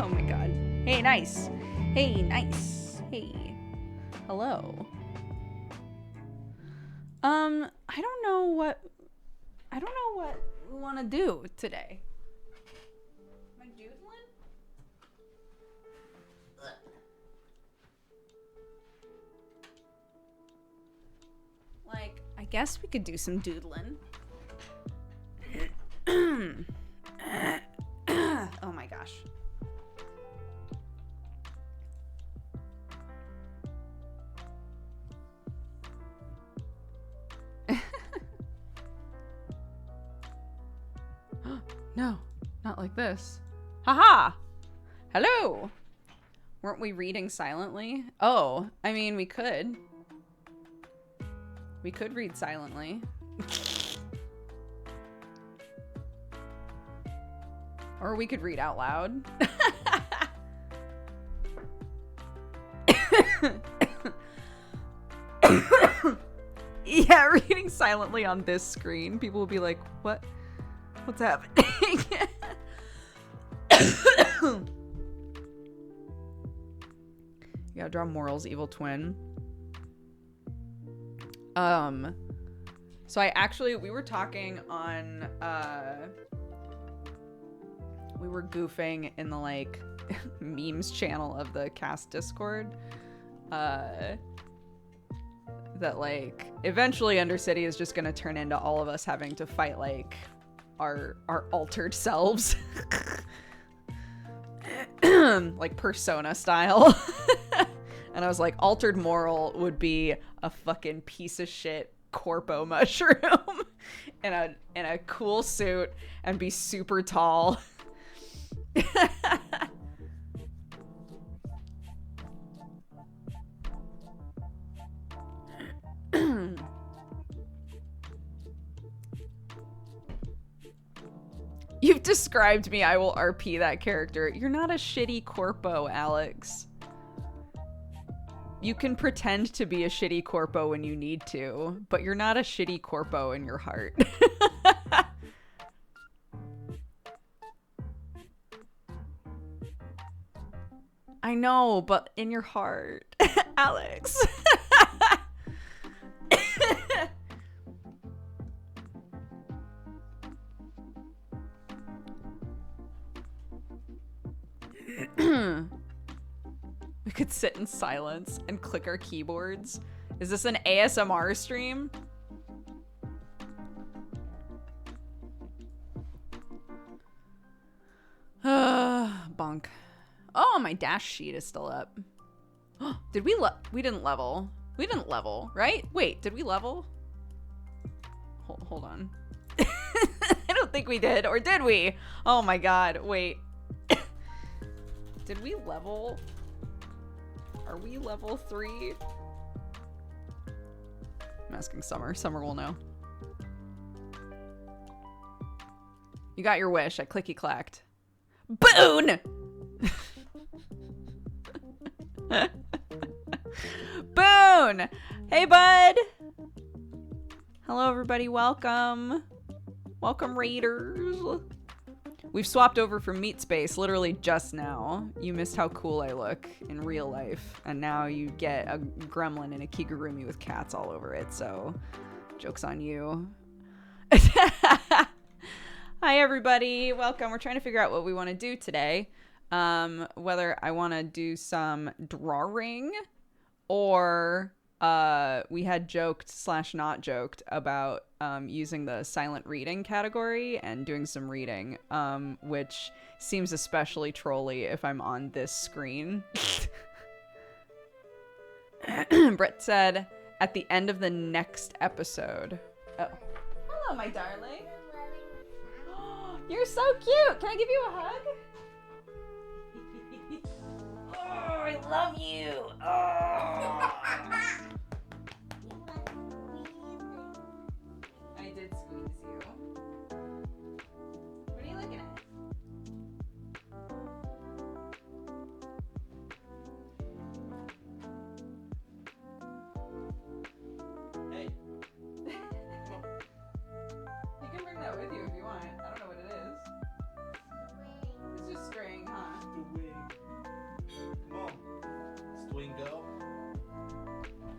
Oh my god. Hey, nice. Hey, nice. Hey. Hello. I don't know what we want to do today. Am I doodling? Like, I guess we could do some doodling. Oh my gosh. No, not like this. Haha! Hello! Weren't we reading silently? Oh, I mean, we could. We could read silently. Or we could read out loud. Yeah, reading silently on this screen, people will be like, what? What's happening? You gotta draw Moral's evil twin. So we were talking on, we were goofing in the, like, memes channel of the cast Discord, that, like, eventually Undercity is just gonna turn into all of us having to fight, like, our altered selves. Like Persona style. And I was like, altered Moral would be a fucking piece of shit corpo mushroom in a cool suit and be super tall. You've described me. I will RP that character. You're not a shitty corpo, Alex. You can pretend to be a shitty corpo when you need to, but you're not a shitty corpo in your heart. I know, but in your heart. Alex. We could sit in silence and click our keyboards. Is this an ASMR stream? Bonk. Oh, my dash sheet is still up. Did we didn't level. We didn't level, right? Wait, did we level? Hold on. I don't think we did, or did we? Oh my god, wait. Did we level? Are we level 3? I'm asking Summer. Summer will know. You got your wish. I clicky clacked. Boon! Boon! Hey, bud! Hello, everybody. Welcome. Welcome, Raiders. We've swapped over from Meat Space literally just now. You missed how cool I look in real life. And now you get a gremlin in a kigurumi with cats all over it. So, joke's on you. Hi, everybody. Welcome. We're trying to figure out what we want to do today. Whether I want to do some drawing or we had joked / not joked about using the silent reading category and doing some reading, which seems especially trolly if I'm on this screen. Brett said at the end of the next episode. Oh, hello, my darling. You're so cute. Can I give you a hug? Oh, I love you. Oh. I did squeeze you. What are you looking at? Hey. You can bring that with you if you want. I don't know what it is. It's just string, huh? The wing. Come on. Swing girl.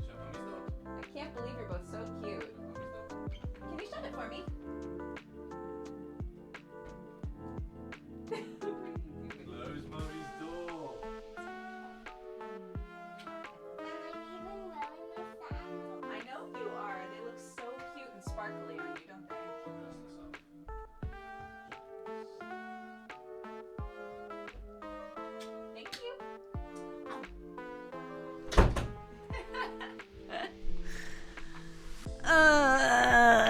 Shove on me stuff. I can't believe you're both so cute. Can you shove it for me? Close mommy's door. I know you are. They look so cute and sparkly on you, don't they? Thank you.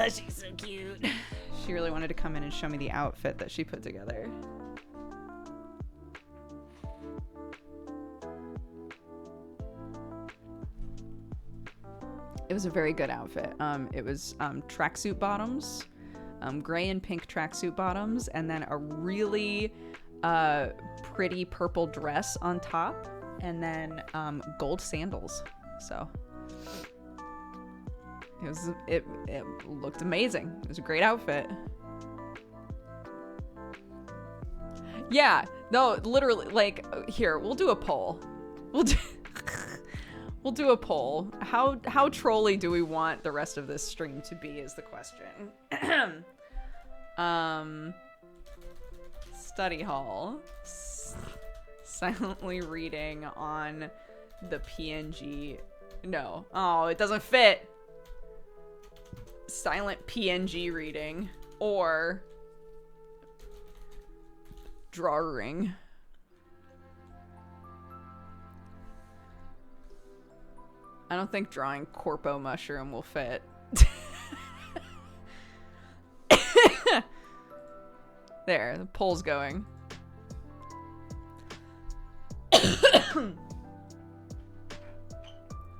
She's so cute. She really wanted to come in and show me the outfit that she put together. It was a very good outfit. It was tracksuit bottoms, gray and pink tracksuit bottoms, and then a really pretty purple dress on top, and then gold sandals. So it looked amazing. It was a great outfit. Yeah, no, literally, like, here, we'll do a poll. We'll do a poll. How trolly do we want the rest of this stream to be is the question. Study hall. Silently reading on the PNG. No. Oh, it doesn't fit. Silent PNG reading or drawing. I don't think drawing corpo mushroom will fit. There, the poll's going.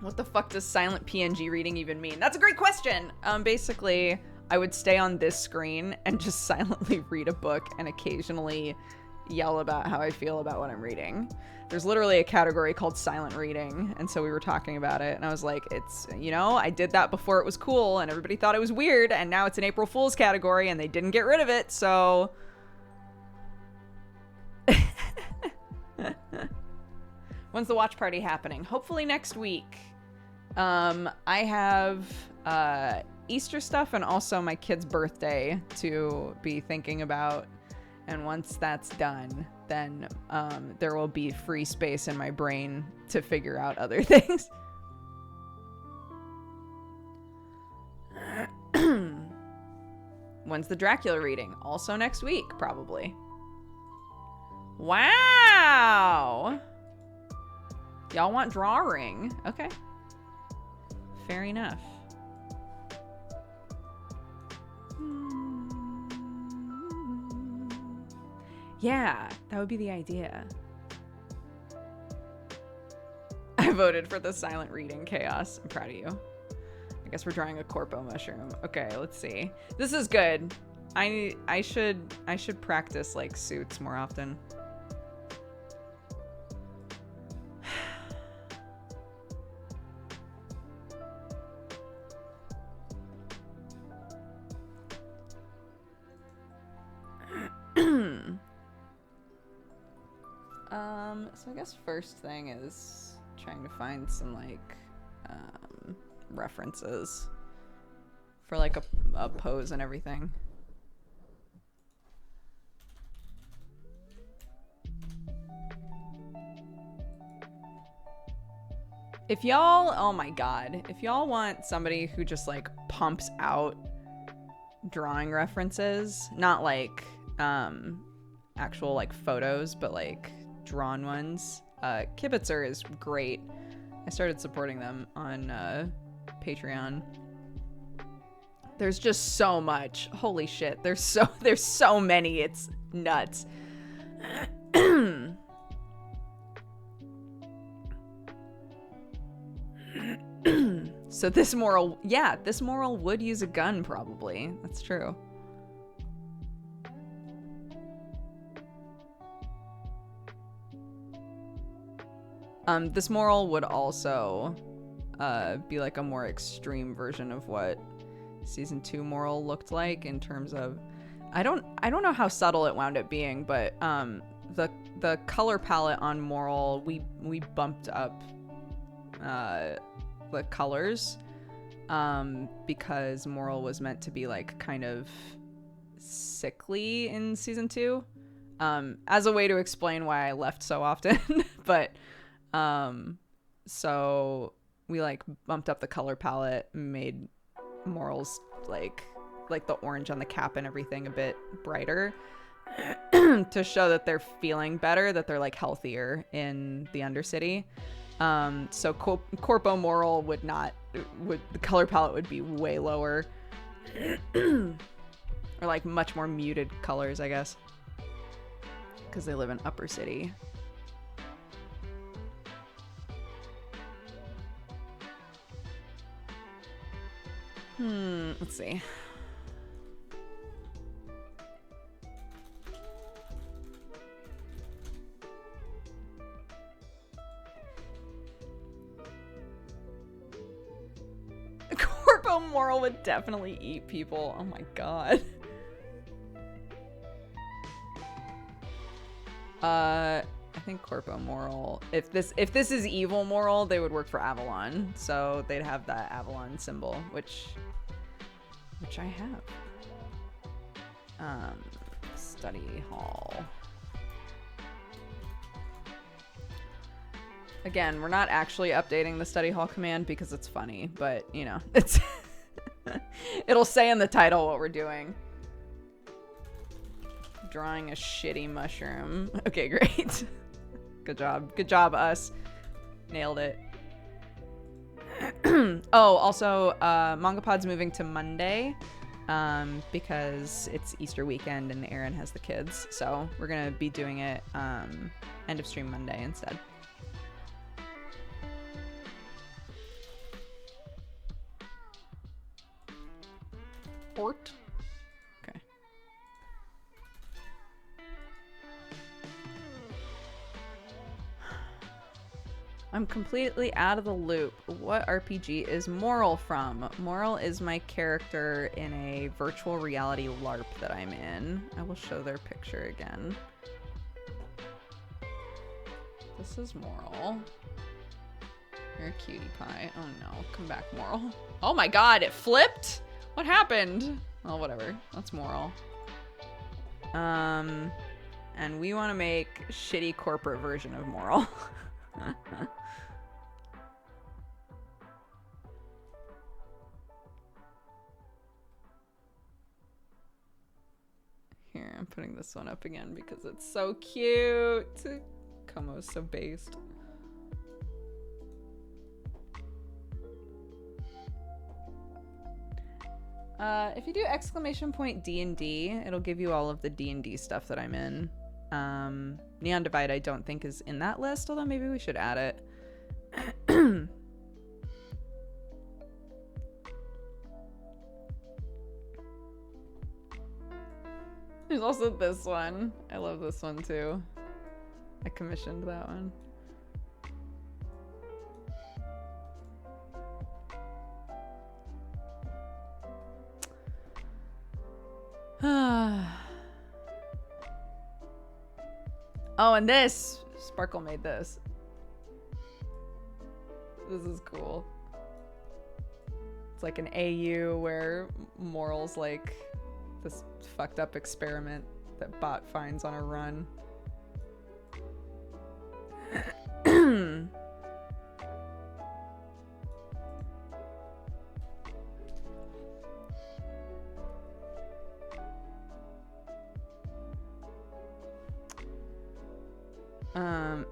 What the fuck does silent PNG reading even mean? That's a great question. Basically, I would stay on this screen and just silently read a book and occasionally yell about how I feel about what I'm reading. There's literally a category called silent reading, and so we were talking about it, and I was like, it's, you know, I did that before it was cool, and everybody thought it was weird, and now it's an April Fool's category, and they didn't get rid of it, so... When's the watch party happening? Hopefully next week. I have Easter stuff and also my kid's birthday to be thinking about. And once that's done, then there will be free space in my brain to figure out other things. When's the Dracula reading? Also next week, probably. Wow! Y'all want drawing? Okay. Fair enough. Yeah, that would be the idea. I voted for the silent reading chaos. I'm proud of you. I guess we're drawing a corpo mushroom. Okay, let's see. This is good. I should practice like suits more often. So I guess first thing is trying to find some like references for like a pose and everything. If y'all, oh my god, if y'all want somebody who just like pumps out drawing references, not like actual like photos, but like drawn ones, Kibitzer is great. I started supporting them on Patreon. There's just so much. Holy shit, there's so many. It's nuts. So this moral would use a gun probably. That's true. This moral would also be like a more extreme version of what season 2 moral looked like in terms of I don't know how subtle it wound up being, but the color palette on moral we bumped up the colors because moral was meant to be like kind of sickly in season 2 as a way to explain why I left so often. But so we like bumped up the color palette, made morals like the orange on the cap and everything a bit brighter to show that they're feeling better, that they're like healthier in the Undercity. So Corpo Moral the color palette would be way lower or like much more muted colors, I guess, because they live in Upper City. Let's see. Corpo Moral would definitely eat people. Oh my god. I think Corpo Moral. If this is evil moral, they would work for Avalon. So they'd have that Avalon symbol, which I have. Study hall. Again, we're not actually updating the study hall command because it's funny, but you know, it's it'll say in the title what we're doing. Drawing a shitty mushroom. Okay, great. Good job, us. Nailed it. Oh, also, MangaPod's moving to Monday because it's Easter weekend and Aaron has the kids. So we're going to be doing it end of stream Monday instead. Port. Okay. I'm completely out of the loop. What RPG is Moral from? Moral is my character in a virtual reality LARP that I'm in. I will show their picture again. This is Moral. You're a cutie pie. Oh no, come back, Moral. Oh my god, it flipped? What happened? Oh, whatever. That's Moral. And we want to make a shitty corporate version of Moral. Here, I'm putting this one up again because it's so cute. Como's so based. If you do !D&D, it'll give you all of the D&D stuff that I'm in. Neon Divide I don't think is in that list, although maybe we should add it. There's also this one. I love this one too. I commissioned that one. Oh, and this, Sparkle made this. This is cool. It's like an AU where Moral's like this fucked up experiment that Bot finds on a run.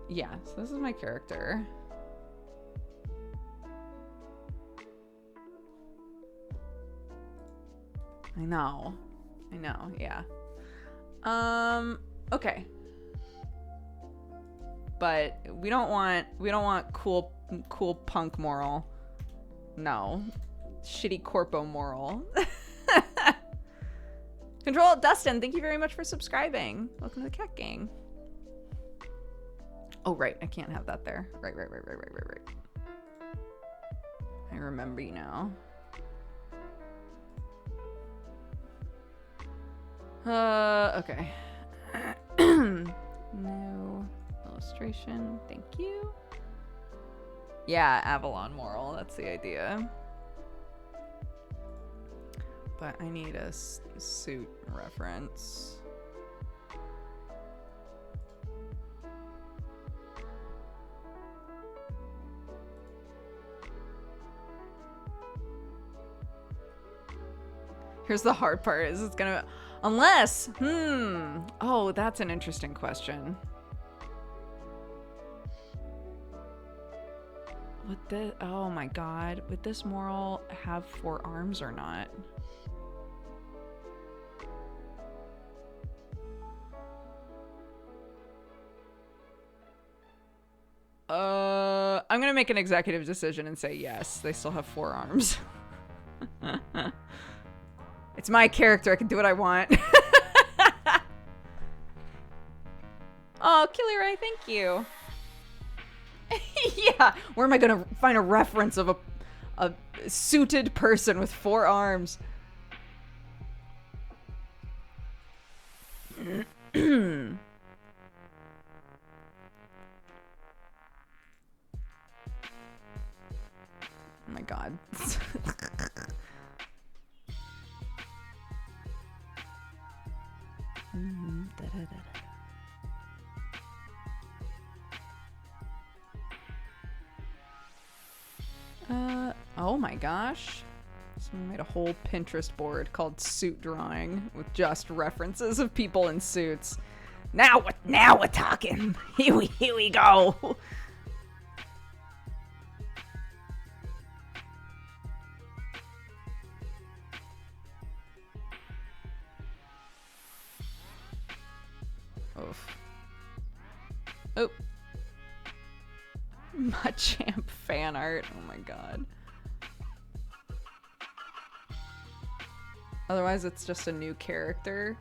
Yeah, so this is my character. I know, yeah. Okay. But we don't want cool punk Moral. No. Shitty corpo Moral. Control Dustin, thank you very much for subscribing. Welcome to the Cat Gang. Oh, right. I can't have that there. Right. I remember you now. Okay. New illustration. Thank you. Yeah, Avalon Moral. That's the idea. But I need a suit reference. Here's the hard part is it's gonna, unless, oh, that's an interesting question. Would this, oh my God, would this Moral have 4 arms or not? I'm gonna make an executive decision and say yes, they still have 4 arms. It's my character, I can do what I want. Oh, Killy Ray, thank you. Yeah, where am I gonna find a reference of a suited person with 4 arms? Oh my God. Oh my gosh. Someone made a whole Pinterest board called Suit Drawing with just references of people in suits. Now we're talking. Here we go. Oof. Oh. Machamp fan art. Oh my God. Otherwise, it's just a new character.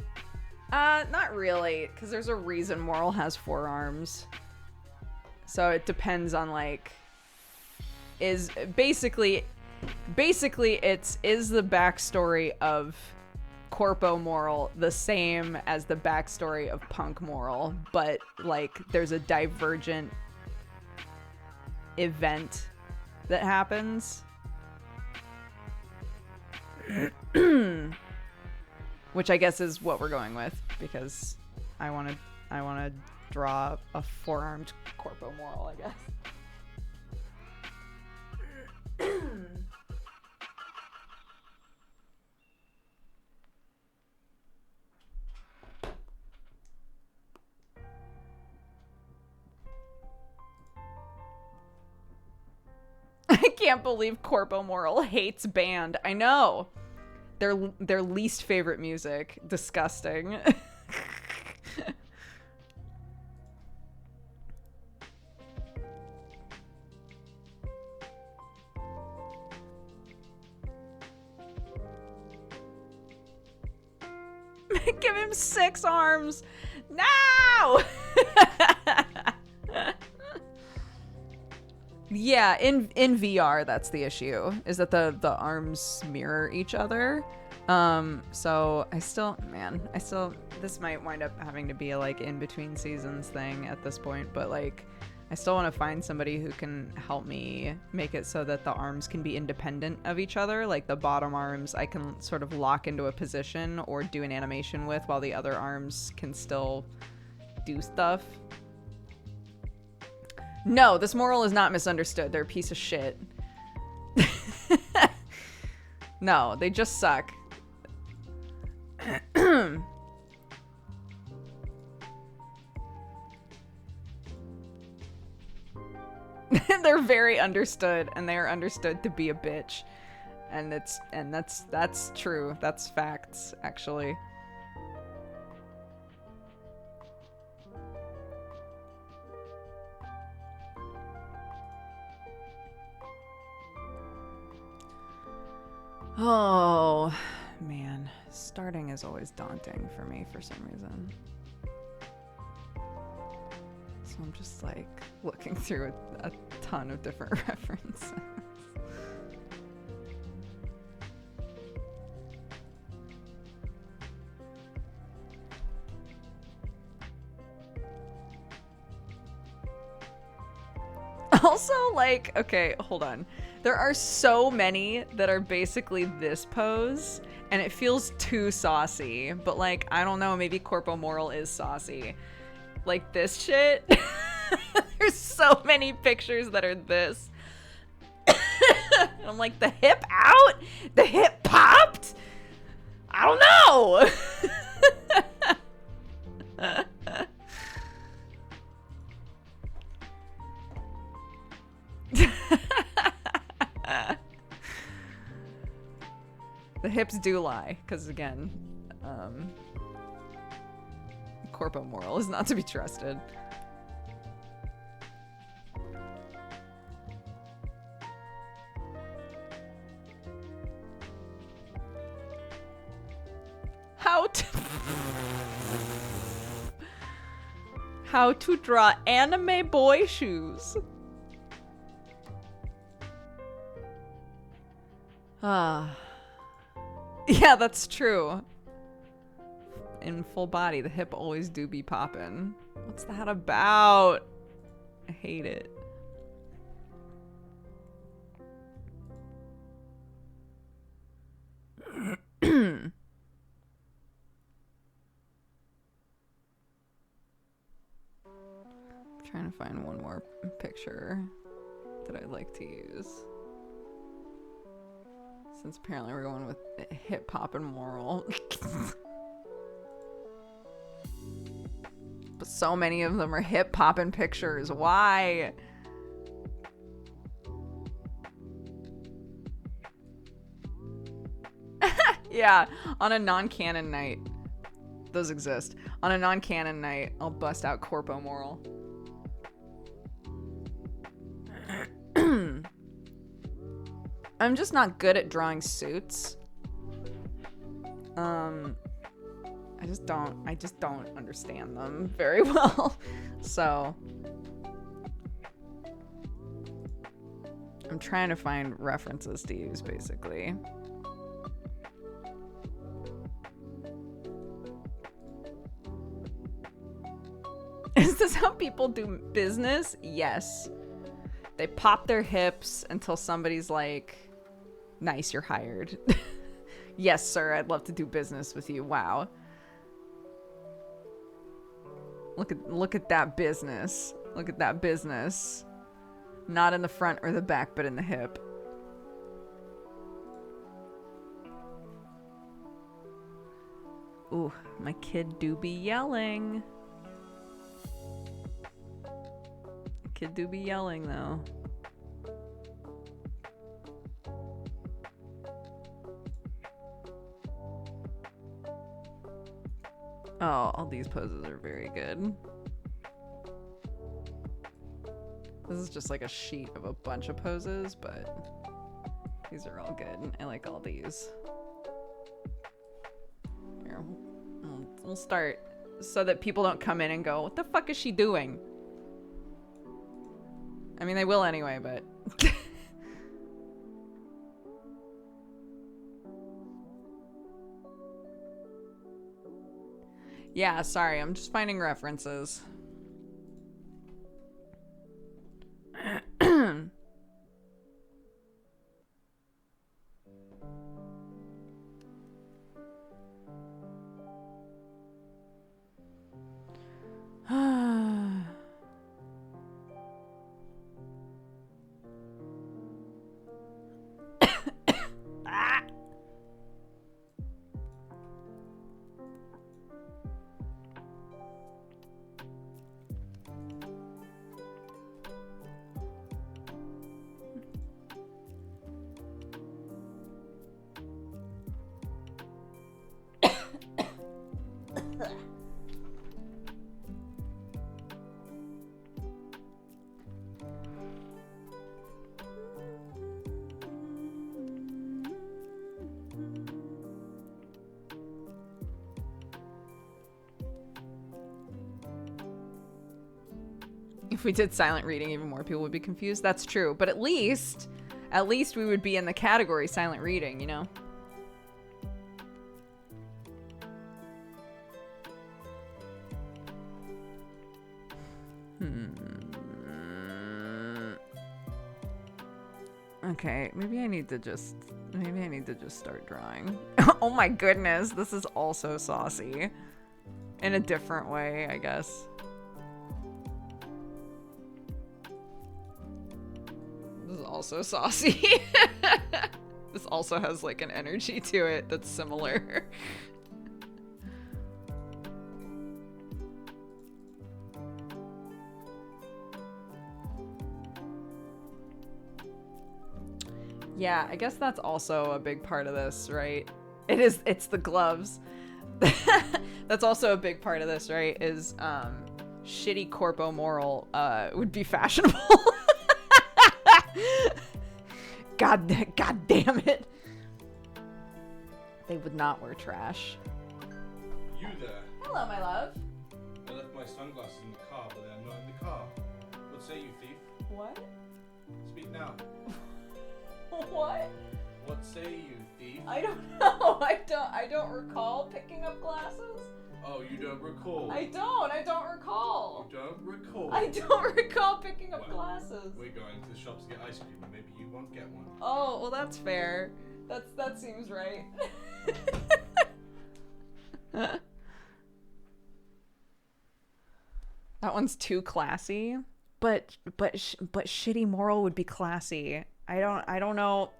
Not really, because there's a reason Moral has 4 arms. So it depends on like, is the backstory of Corpo Moral the same as the backstory of Punk Moral, but like there's a divergent event that happens. Which I guess is what we're going with, because I want to draw a 4-armed Corpo Moral, I guess. I can't believe Corpo Moral hates band. I know. Their least favorite music. Disgusting. Give him 6 arms. No! Yeah, in VR, that's the issue, is that the arms mirror each other. So I still this might wind up having to be a like in between seasons thing at this point, but like I still want to find somebody who can help me make it so that the arms can be independent of each other. Like the bottom arms I can sort of lock into a position or do an animation with, while the other arms can still do stuff. No, this moral is not misunderstood. They're a piece of shit. No, they just suck. They're very understood, and they are understood to be a bitch. And that's true. That's facts, actually. Oh, man. Starting is always daunting for me for some reason. So I'm just like looking through a ton of different references. Also, like, okay, hold on. There are so many that are basically this pose, and it feels too saucy. But, like, I don't know, maybe Corpo Moral is saucy. Like, this shit. There's so many pictures that are this. I'm like, the hip out? The hip popped? I don't know. The hips do lie, because again, Corpo Moral is not to be trusted. How to draw anime boy shoes. Ah. Yeah, that's true. In full body, the hip always do be poppin'. What's that about? I hate it. Trying to find one more picture that I'd like to use. Since apparently we're going with hip hop and moral. But so many of them are hip poppin' pictures. Why? Yeah, on a non-canon night. Those exist. On a non-canon night, I'll bust out Corpo Moral. I'm just not good at drawing suits. I just don't understand them very well. So I'm trying to find references to use, basically. Is this how people do business? Yes. They pop their hips until somebody's like, nice, you're hired. Yes, sir, I'd love to do business with you. Wow. Look at that business. Look at that business. Not in the front or the back, but in the hip. Ooh, my kid do be yelling. Kid do be yelling though. Oh, all these poses are very good. This is just like a sheet of a bunch of poses, but these are all good. I like all these. Here, we'll start so that people don't come in and go, what the fuck is she doing? I mean, they will anyway, but... Yeah, sorry, I'm just finding references. Ah! If we did silent reading, even more people would be confused. That's true. But at least we would be in the category silent reading, you know? Okay, maybe I need to just start drawing. Oh my goodness, this is also saucy. In a different way, I guess. This is also saucy. This also has like an energy to it that's similar. Yeah, I guess that's also a big part of this, right? It's the gloves. That's also a big part of this, right? Is shitty corpo moral would be fashionable. God damn it. They would not wear trash. You there? Hello, my love. I left my sunglasses in the car, but they're not in the car. What say you, thief? What? Speak now. What? What say you, thief? I don't know. I don't recall picking up glasses. Oh, you don't recall? I don't recall. You don't recall? I don't recall picking up Well, glasses. We're going to the shops to get ice cream, and maybe you won't get one. Oh, well, that's fair. That seems right. That one's too classy, but shitty moral would be classy. I don't know.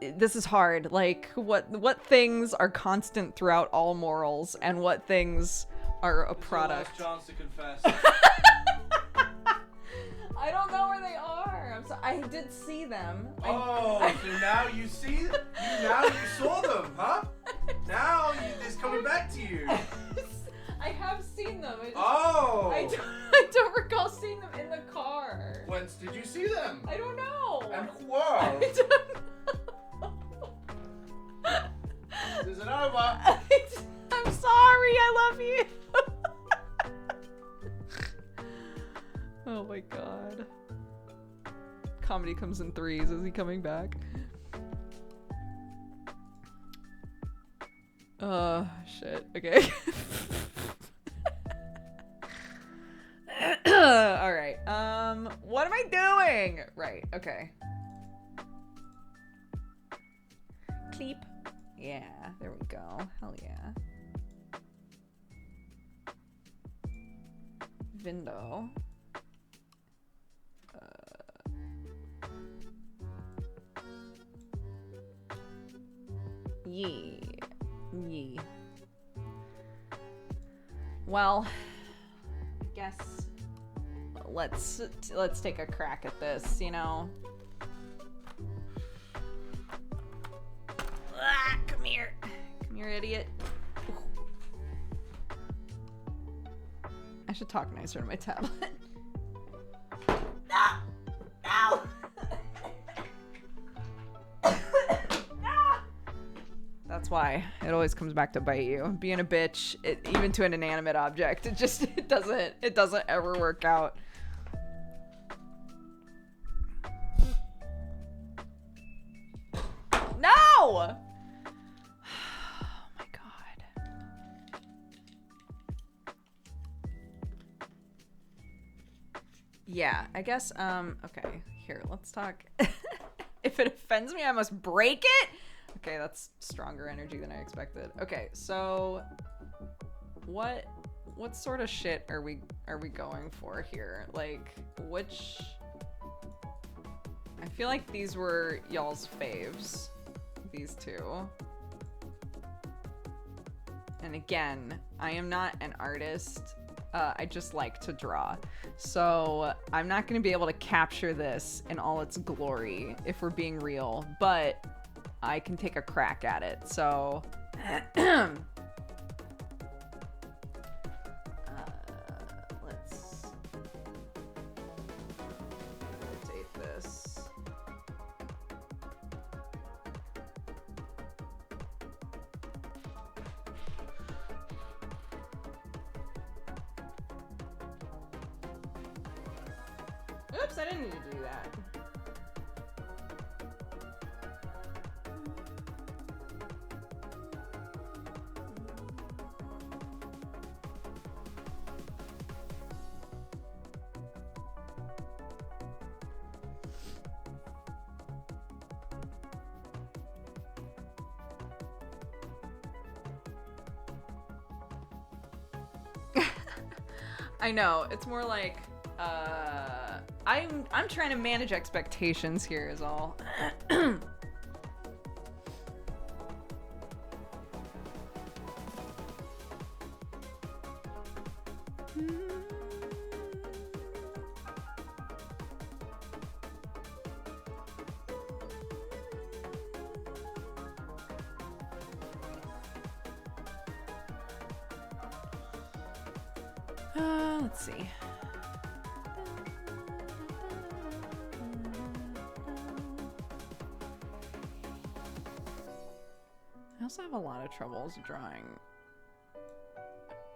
This is hard. Like, what things are constant throughout all morals, and what things are a product? It's your last chance to confess. I don't know where they are. I did see them. So now you see them? Now you saw them, huh? Now it's coming back to you. I have seen them. I don't recall seeing them in the car. Whence did you see them? I don't know. And I whoa. don't know. This isn't over. I'm sorry. I love you. Oh my god. Comedy comes in threes. Is he coming back? Shit. Okay. Alright. What am I doing? Right, okay. Cleep. Yeah, there we go. Hell yeah. Window. Yee. Well, I guess let's take a crack at this, you know. Come here, idiot. I should talk nicer to my tablet. No! That's why it always comes back to bite you. Being a bitch, even to an inanimate object, it doesn't ever work out. No! Oh my god. Yeah, I guess, okay, here, let's talk. If it offends me, I must break it? Okay, that's stronger energy than I expected. Okay, so what sort of shit are we going for here? Like, which... I feel like these were y'all's faves. These two. And again, I am not an artist. I just like to draw. So I'm not going to be able to capture this in all its glory if we're being real, but I can take a crack at it. So let's rotate this. Oops, I didn't need to do that. I know, it's more like, I'm trying to manage expectations here is all. Let's see. I also have a lot of troubles drawing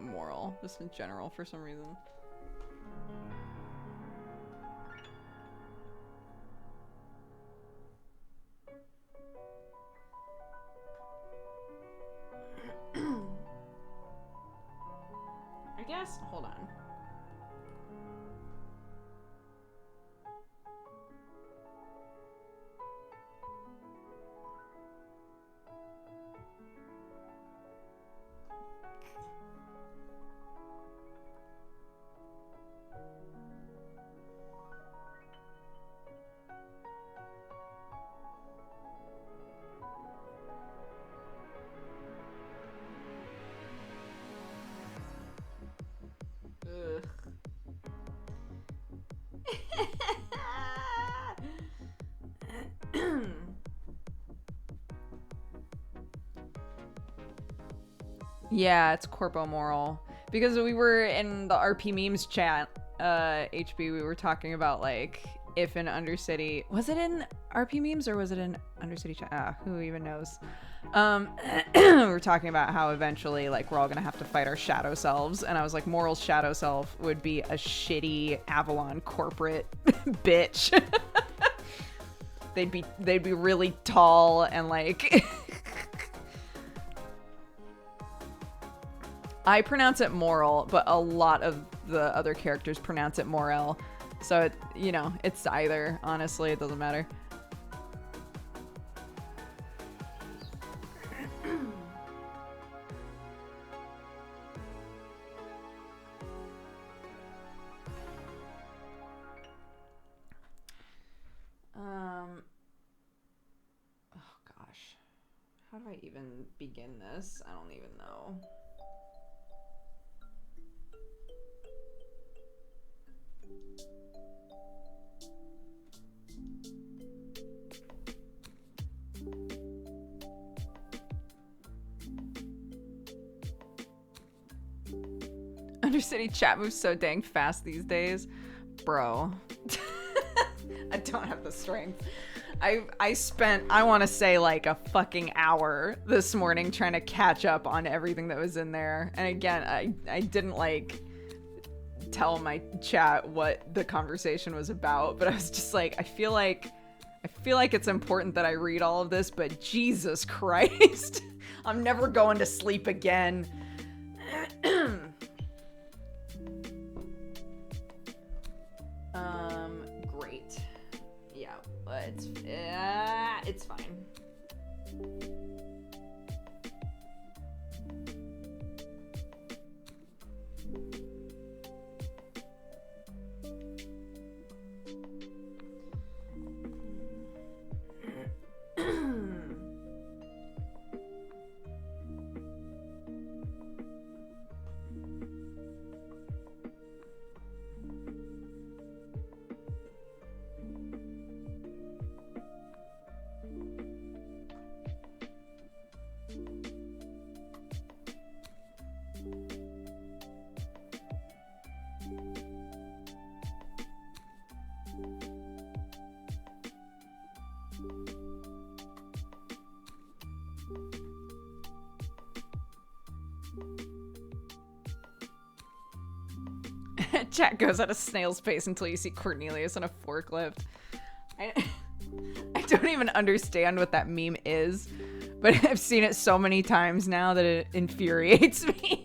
moral, just in general, for some reason. I guess, hold on. Yeah, it's corpo moral. Because we were in the RP memes chat, HB, we were talking about, like, if in Undercity... Was it in RP memes or was it in Undercity chat? Ah, who even knows? We were talking about how eventually, like, we're all gonna have to fight our shadow selves. And I was like, Moral's shadow self would be a shitty Avalon corporate bitch. They'd be really tall and, like... I pronounce it moral, but a lot of the other characters pronounce it morel. So, it, you know, it's either. Honestly, it doesn't matter. Oh gosh. How do I even begin this? I don't even know. Undercity chat moves so dang fast these days. Bro. I don't have the strength. I spent, I want to say, like a fucking hour this morning trying to catch up on everything that was in there. And again, I didn't, like, tell my chat what the conversation was about, but I was just like, I feel like it's important that I read all of this, but Jesus Christ. I'm never going to sleep again. Chat goes at a snail's pace until you see Cornelius on a forklift. I don't even understand what that meme is, but I've seen it so many times now that it infuriates me.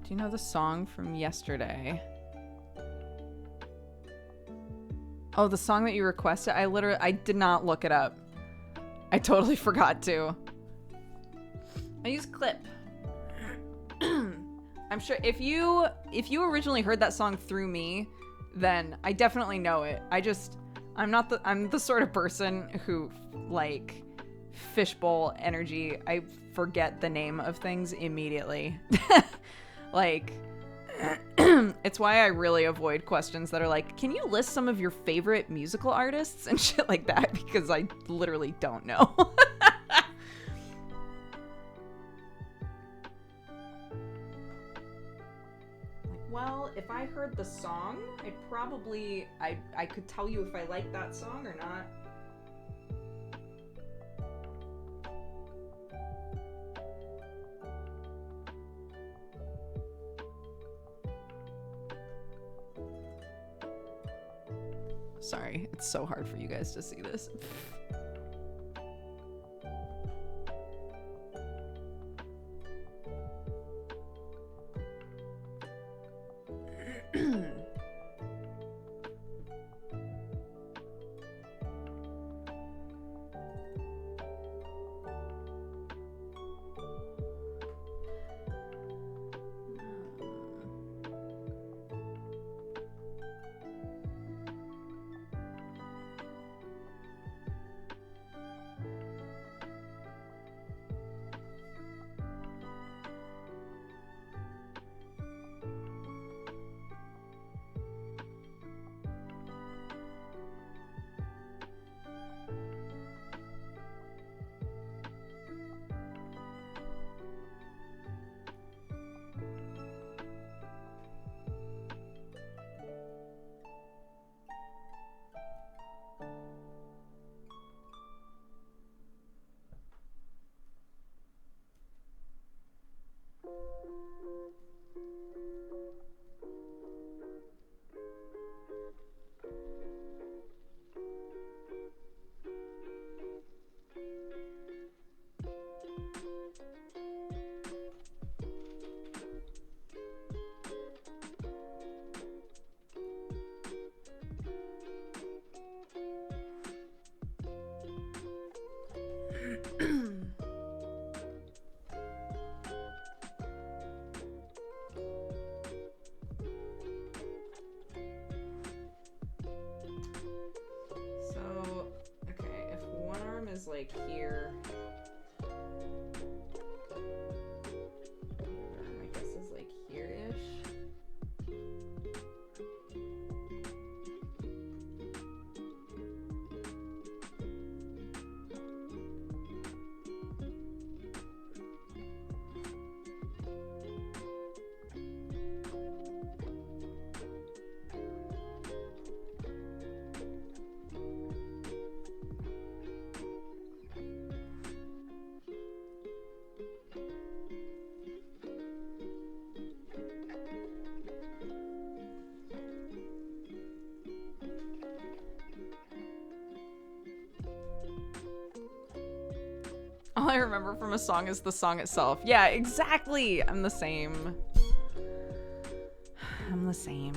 Do you know the song from yesterday? Oh, the song that you requested? I did not look it up. I totally forgot to. I use Clip. I'm sure if you originally heard that song through me, then I definitely know it. I'm the sort of person who, like, fishbowl energy. I forget the name of things immediately. Like, it's why I really avoid questions that are like, can you list some of your favorite musical artists and shit like that? Because I literally don't know. Well, if I heard the song, I could tell you if I like that song or not. Sorry, it's so hard for you guys to see this. Like here. My guess is like here-ish. All I remember from a song is the song itself. Yeah, exactly. I'm the same. I'm the same.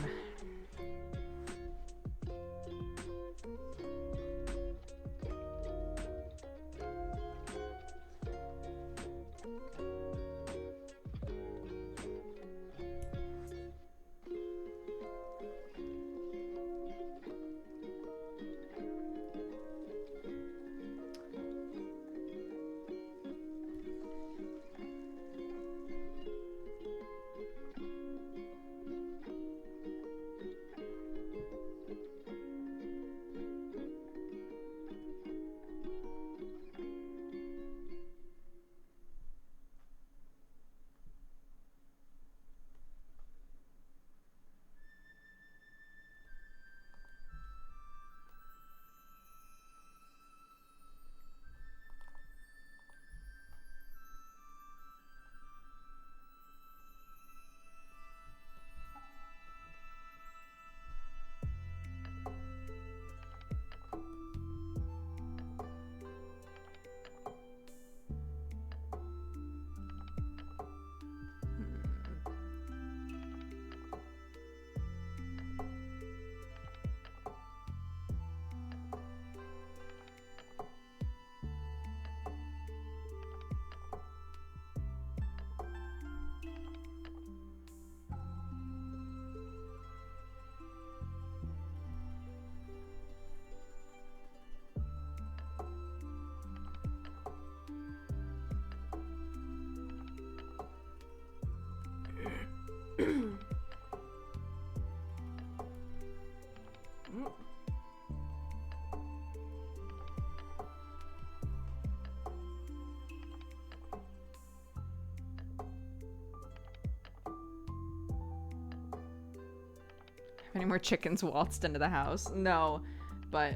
Have any more chickens waltzed into the house? No, but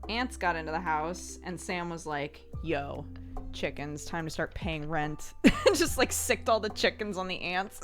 ants got into the house and Sam was like, yo, chickens, time to start paying rent. Just like sicked all the chickens on the ants.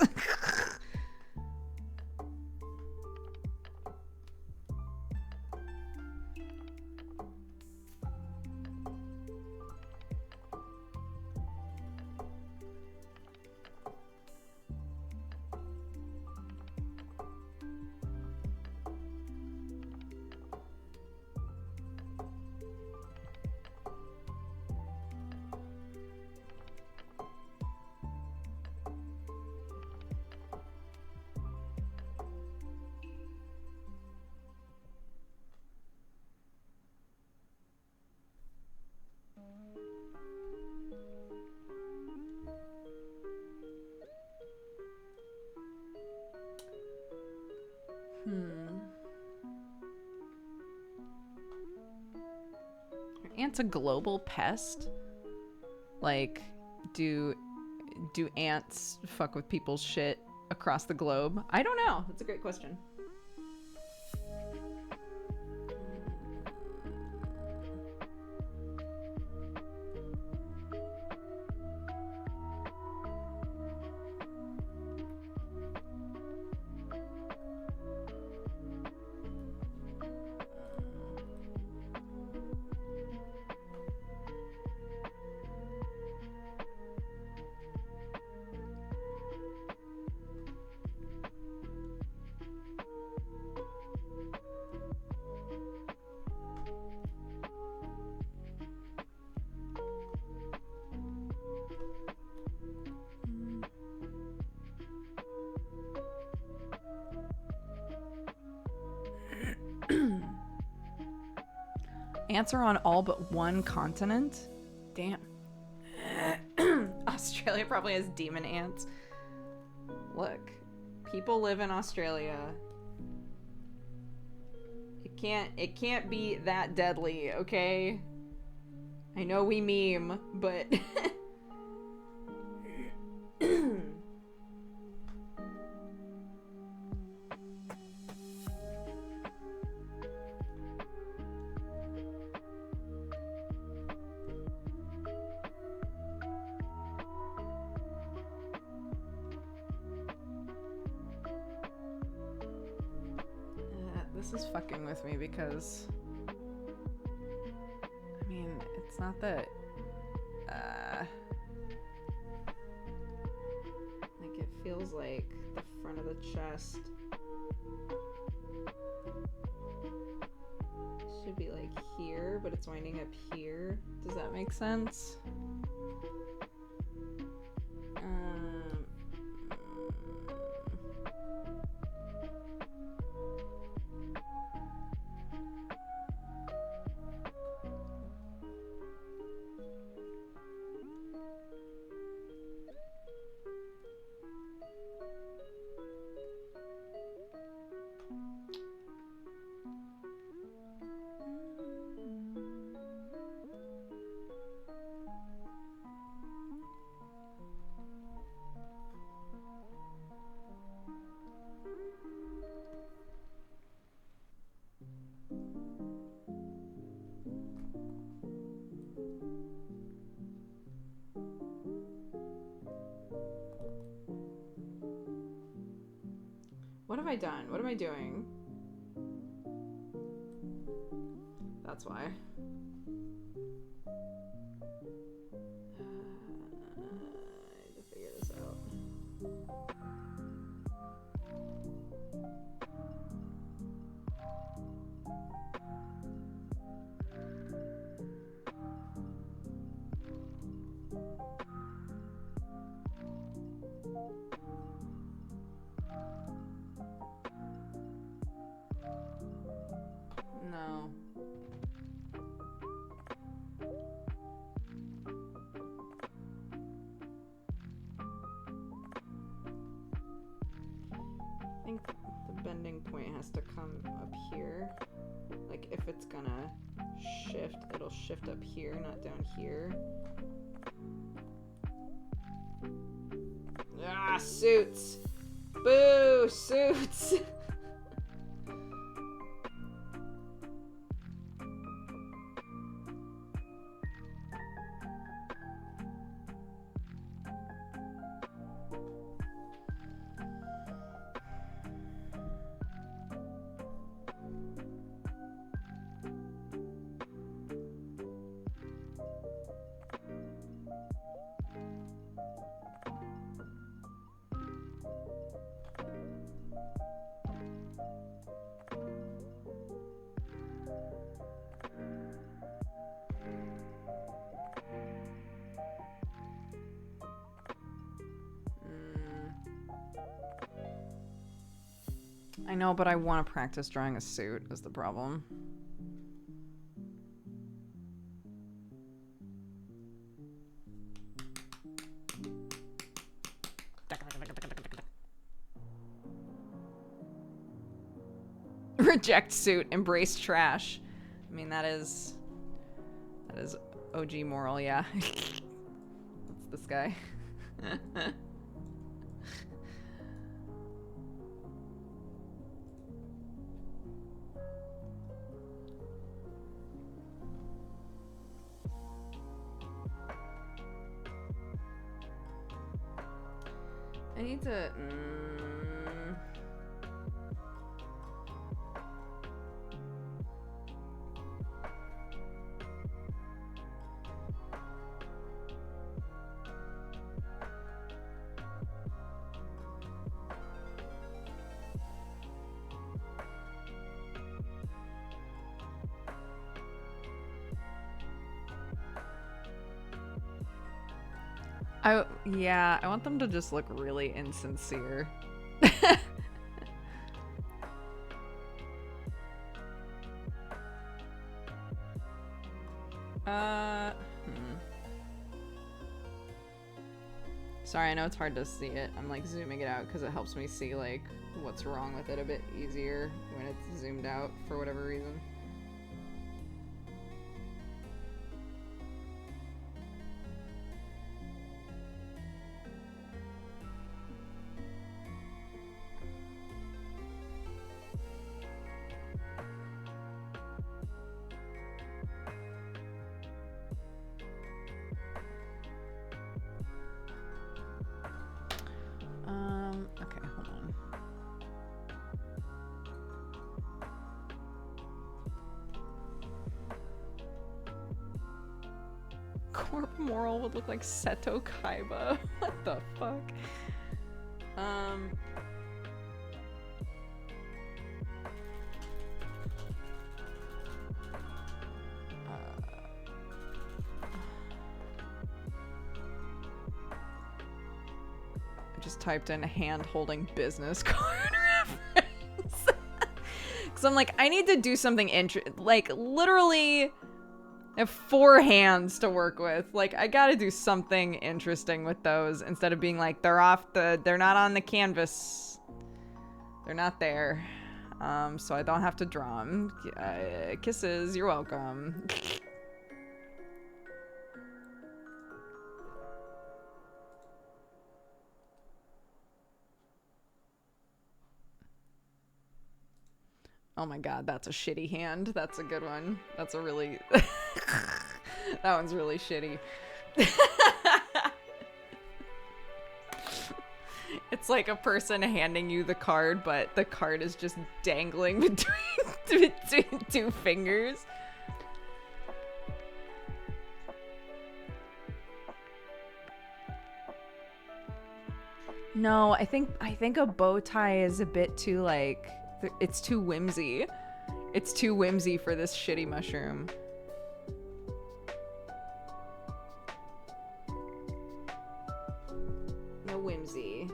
Are ants a global pest? Like, do ants fuck with people's shit across the globe? I don't know. That's a great question. Ants are on all but one continent? Damn. Australia probably has demon ants. Look, people live in Australia. It can't be that deadly, okay? I know we meme, but this is fucking with me because I mean, it's not that is like the front of the chest. Should be like here, but it's winding up here. Does that make sense? What have I done? What am I doing? That's why. I need to figure this out. No. I think the bending point has to come up here. Like if it's gonna shift, it'll shift up here, not down here. Ah, suits! Boo, suits! I know, but I want to practice drawing a suit is the problem. Reject suit, embrace trash. I mean, that is OG moral, yeah. That's this guy. I need to. I want them to just look really insincere. Sorry, I know it's hard to see it. I'm like zooming it out because it helps me see like what's wrong with it a bit easier when it's zoomed out for whatever reason. Okay, hold on. Corp Moral would look like Seto Kaiba. What the fuck? Um. I just typed in hand holding business card reference. Because I'm like, I need to do something like literally I have 4 hands to work with. Like, I gotta do something interesting with those instead of being like, they're not on the canvas. They're not there. So I don't have to draw them. Kisses, you're welcome. Oh my god, that's a shitty hand. That's a good one. That's a really... that one's really shitty. It's like a person handing you the card, but the card is just dangling between 2 fingers. No, I think a bow tie is a bit too like... It's too whimsy. It's too whimsy for this shitty mushroom. No whimsy.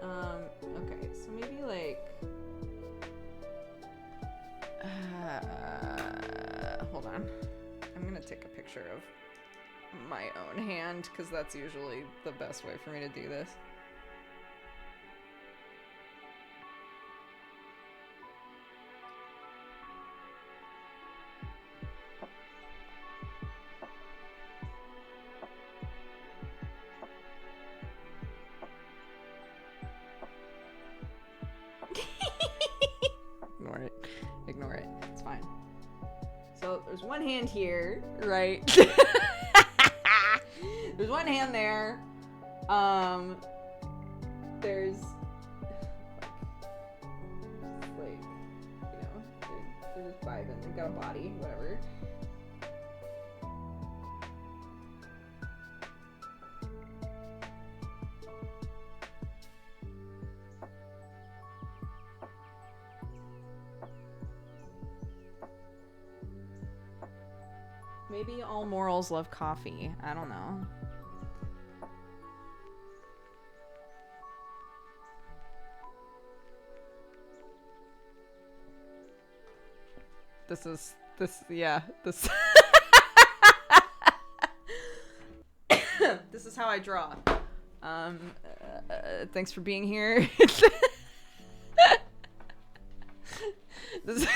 Okay, so maybe like... hold on. I'm gonna take a picture of my own hand, because that's usually the best way for me to do this. Ignore it. It's fine. So there's one hand here, right? There's one hand there. There's like, you know, they're just vibing. They've got a body, whatever. Maybe all morals love coffee. I don't know. This this is how I draw. Thanks for being here. This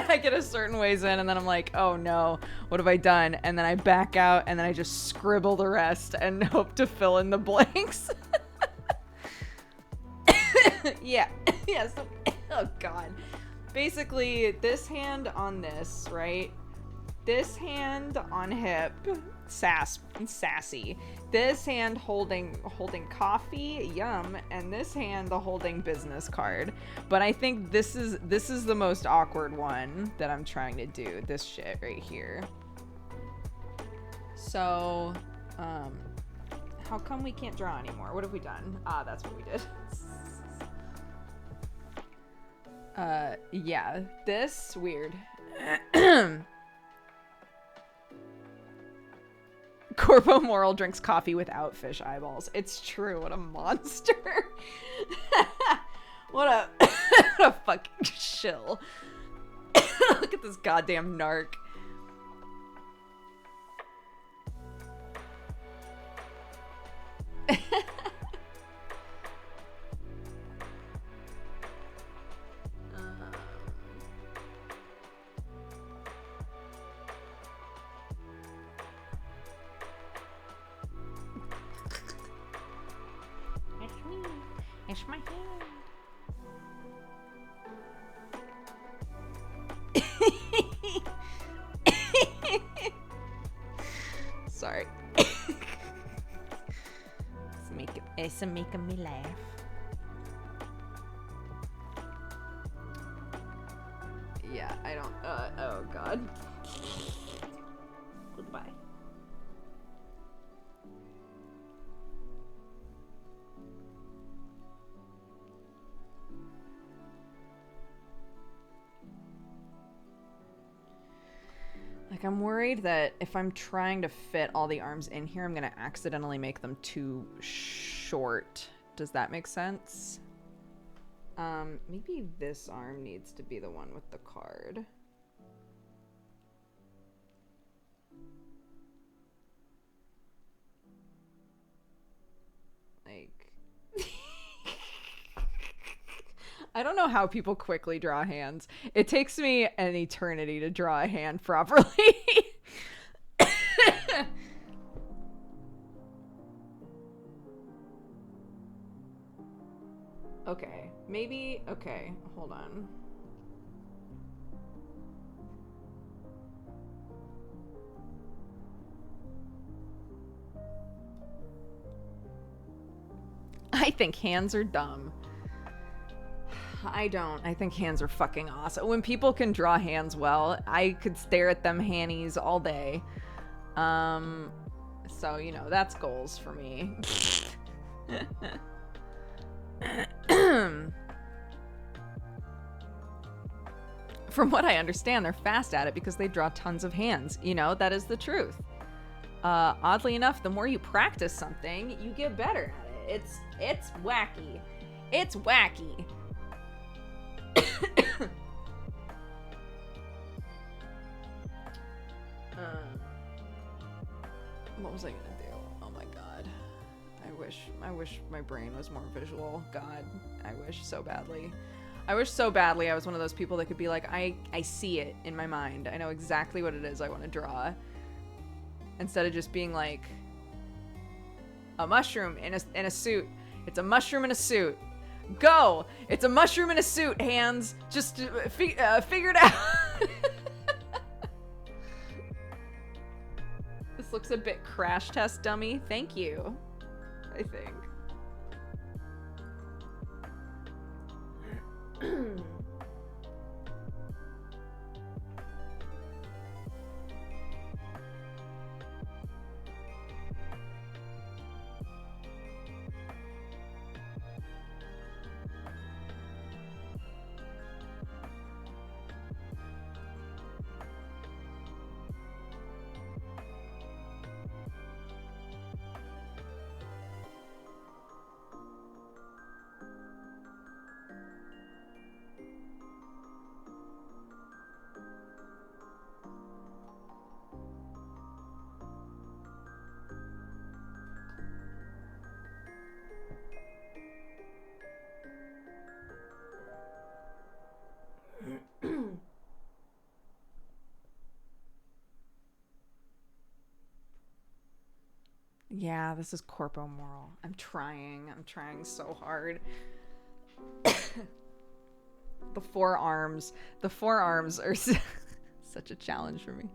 I get a certain ways in and then I'm like, oh no, what have I done? And then I back out and then I just scribble the rest and hope to fill in the blanks. Yeah. Yes. Oh god. Basically, this hand on this, right? This hand on hip, sassy. This hand holding coffee, yum, and this hand holding business card. But I think this is the most awkward one that I'm trying to do. This shit right here. So, how come we can't draw anymore? What have we done? Ah, that's what we did. Yeah, this weird. Corpo Moral drinks coffee without fish eyeballs. It's true. What a monster. What a fucking shill. Look at this goddamn narc. It's my hand. Sorry. It's making me laugh. Yeah, I don't. Oh god. Goodbye. Like, I'm worried that if I'm trying to fit all the arms in here, I'm going to accidentally make them too short. Does that make sense? Maybe this arm needs to be the one with the card. Like... I don't know how people quickly draw hands. It takes me an eternity to draw a hand properly. Okay, maybe, okay, hold on. I think hands are dumb. I don't. I think hands are fucking awesome. When people can draw hands well, I could stare at them hannies all day. So, you know, that's goals for me. From what I understand, they're fast at it because they draw tons of hands. You know, that is the truth. Oddly enough, the more you practice something, you get better at it. It's wacky. It's wacky. What was I gonna do? Oh my god. I wish my brain was more visual. God, I wish so badly. I wish so badly I was one of those people that could be like, I see it in my mind. I know exactly what it is I want to draw. Instead of just being like, a mushroom in a suit. It's a mushroom in a suit. Go! It's a mushroom in a suit, hands. Just figure it out. This looks a bit crash test dummy. Thank you. I think. Yeah, this is corpomoral. I'm trying so hard. The forearms are such a challenge for me.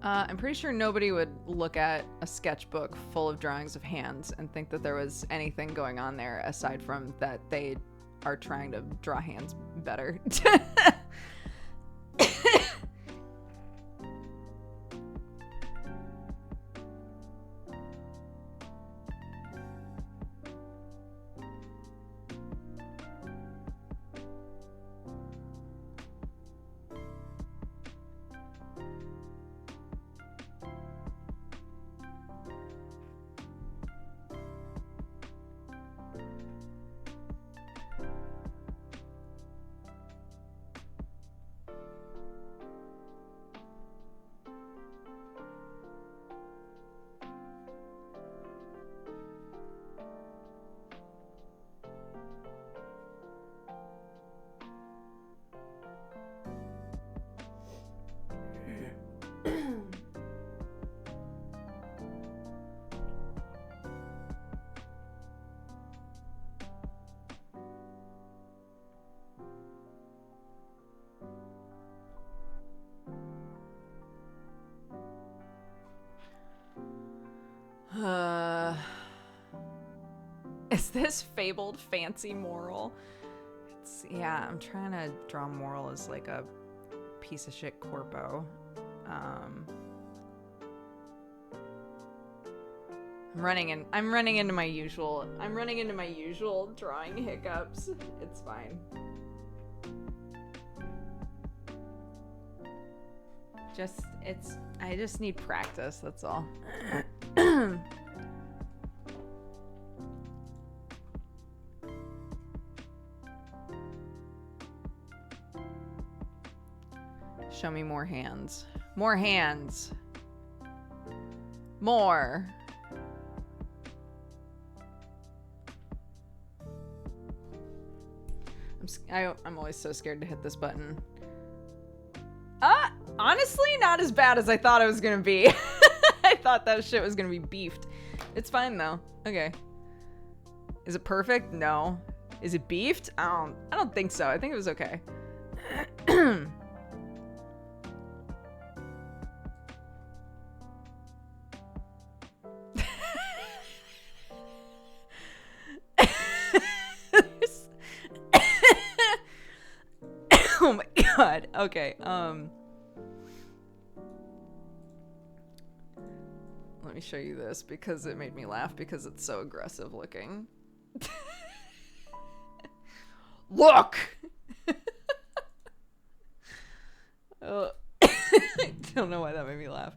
I'm pretty sure nobody would look at a sketchbook full of drawings of hands and think that there was anything going on there aside from that they are trying to draw hands better. Is this fabled fancy moral? Yeah, I'm trying to draw moral as like a piece of shit corpo. I'm running into my usual drawing hiccups. It's fine. I just need practice, that's all. Show me more hands. More hands. More. I'm always so scared to hit this button. Honestly, not as bad as I thought it was gonna be. I thought that shit was gonna be beefed. It's fine though. Okay. Is it perfect? No. Is it beefed? I don't think so. I think it was okay. Oh my god. Okay. Let me show you this because it made me laugh because it's so aggressive looking. Look! I don't know why that made me laugh.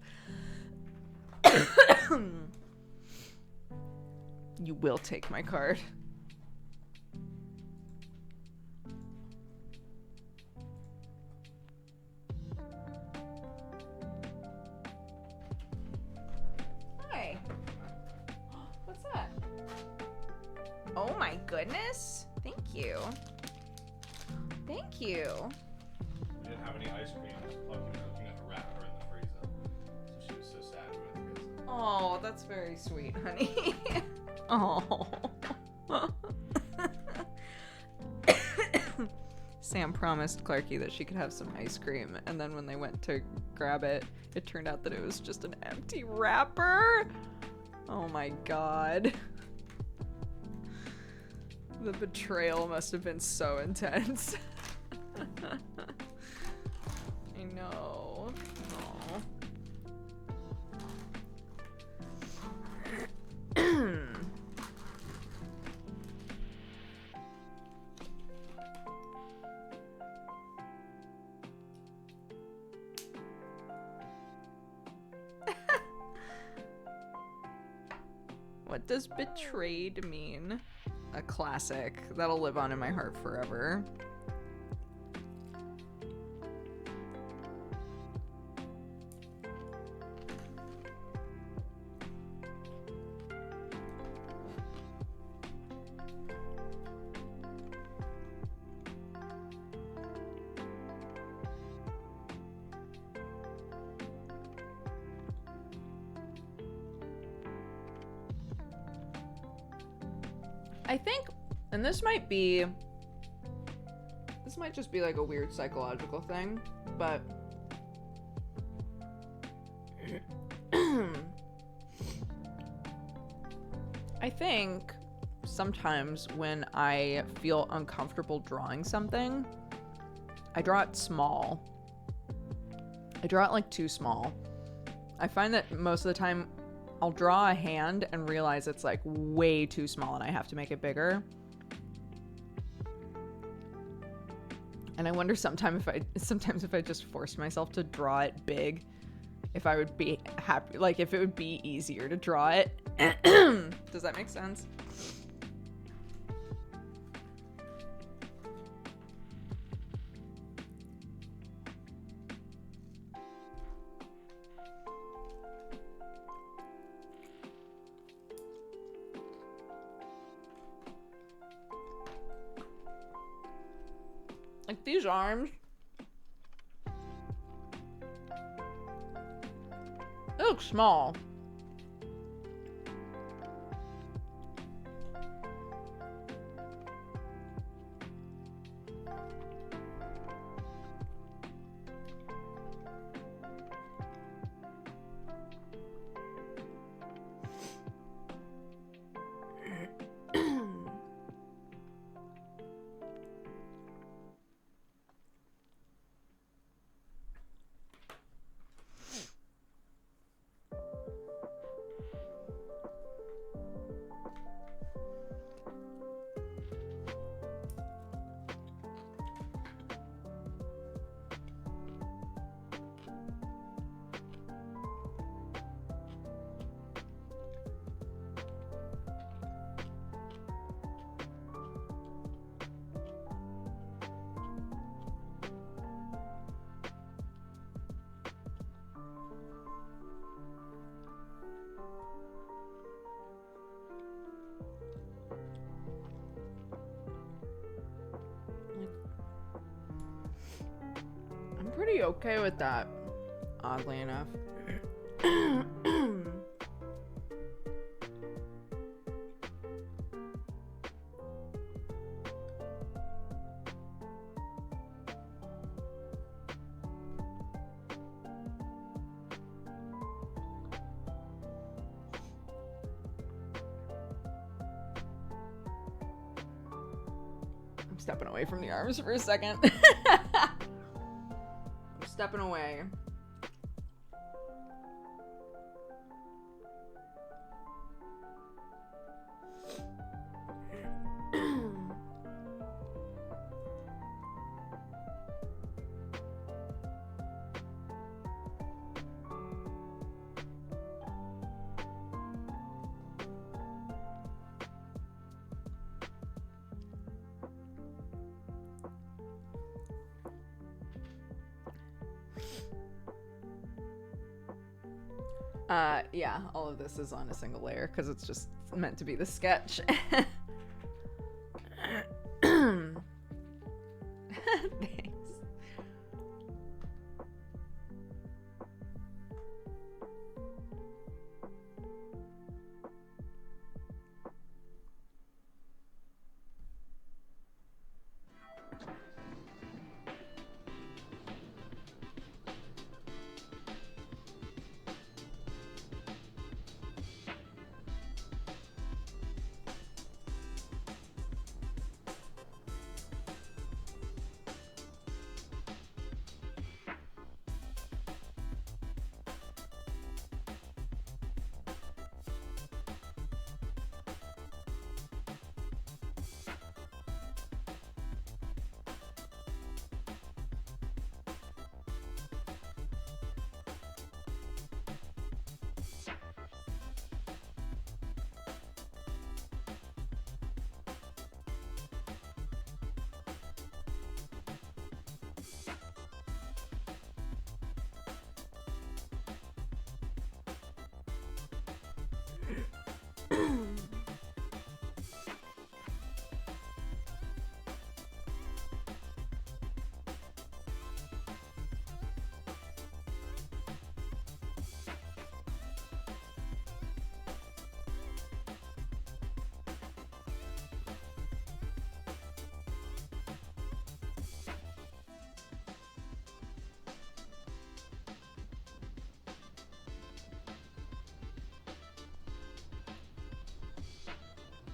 You will take my card. Hi. What's that? Oh my goodness. Thank you. Thank you. We didn't have any ice cream. Plucky was looking at a wrapper in the freezer. So she was so sad we went to get some. Oh, that's very sweet, honey. Oh. Sam promised Clarky that she could have some ice cream, and then when they went to grab it, it turned out that it was just an empty wrapper. Oh my god. The betrayal must have been so intense. I know. Aw. What does betrayed mean? A classic that'll live on in my heart forever. I think, and this might just be like a weird psychological thing, but I think sometimes when I feel uncomfortable drawing something, I draw it small. I draw it like too small. I find that most of the time I'll draw a hand and realize it's like way too small and I have to make it bigger. And I wonder sometimes if I just forced myself to draw it big, if I would be happy, like if it would be easier to draw it. Does that make sense? Like these arms. They look small. I'm pretty okay with that, oddly enough. I'm stepping away from the arms for a second. I'm stepping away. Yeah, all of this is on a single layer because it's just meant to be the sketch. Thanks.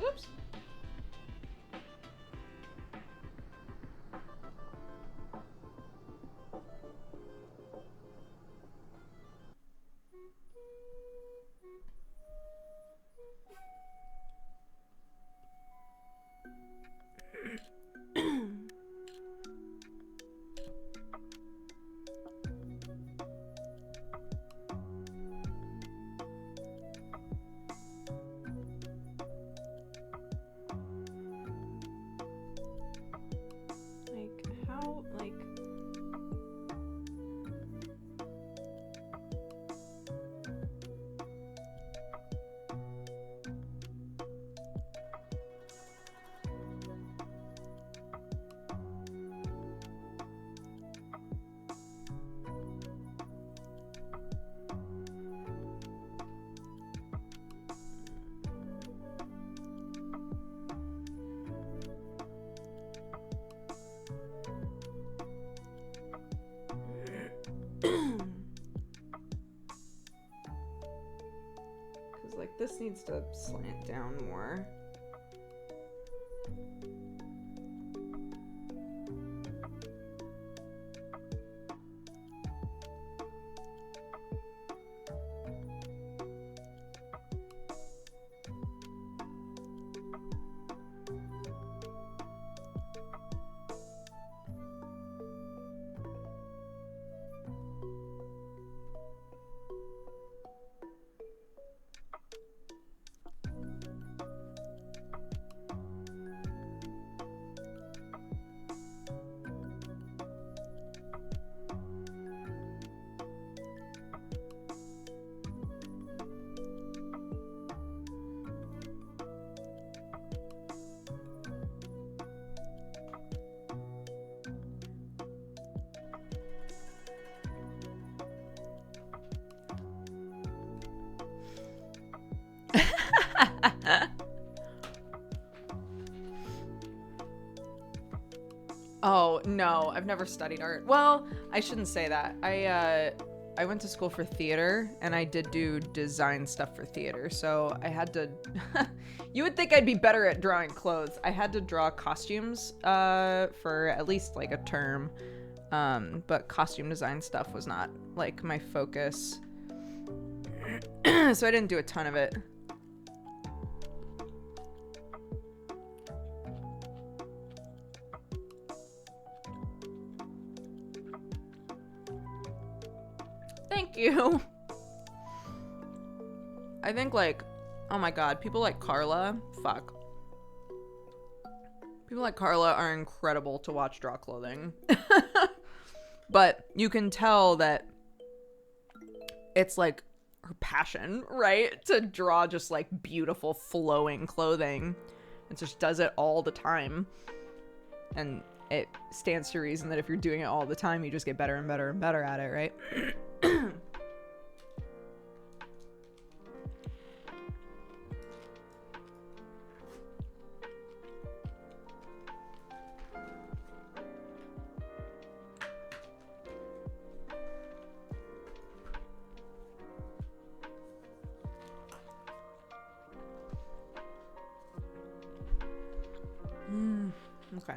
Oops. Like this needs to slant down more. I've never studied art. Well, I shouldn't say that. I went to school for theater, and I did do design stuff for theater. So I had to. You would think I'd be better at drawing clothes. I had to draw costumes for at least like a term, but costume design stuff was not like my focus. So I didn't do a ton of it. Thank you. I think like, oh my god, people like Carla, fuck. People like Carla are incredible to watch draw clothing. But you can tell that it's like her passion, right? To draw just like beautiful flowing clothing. And just does it all the time. And it stands to reason that if you're doing it all the time, you just get better and better and better at it, right? Okay.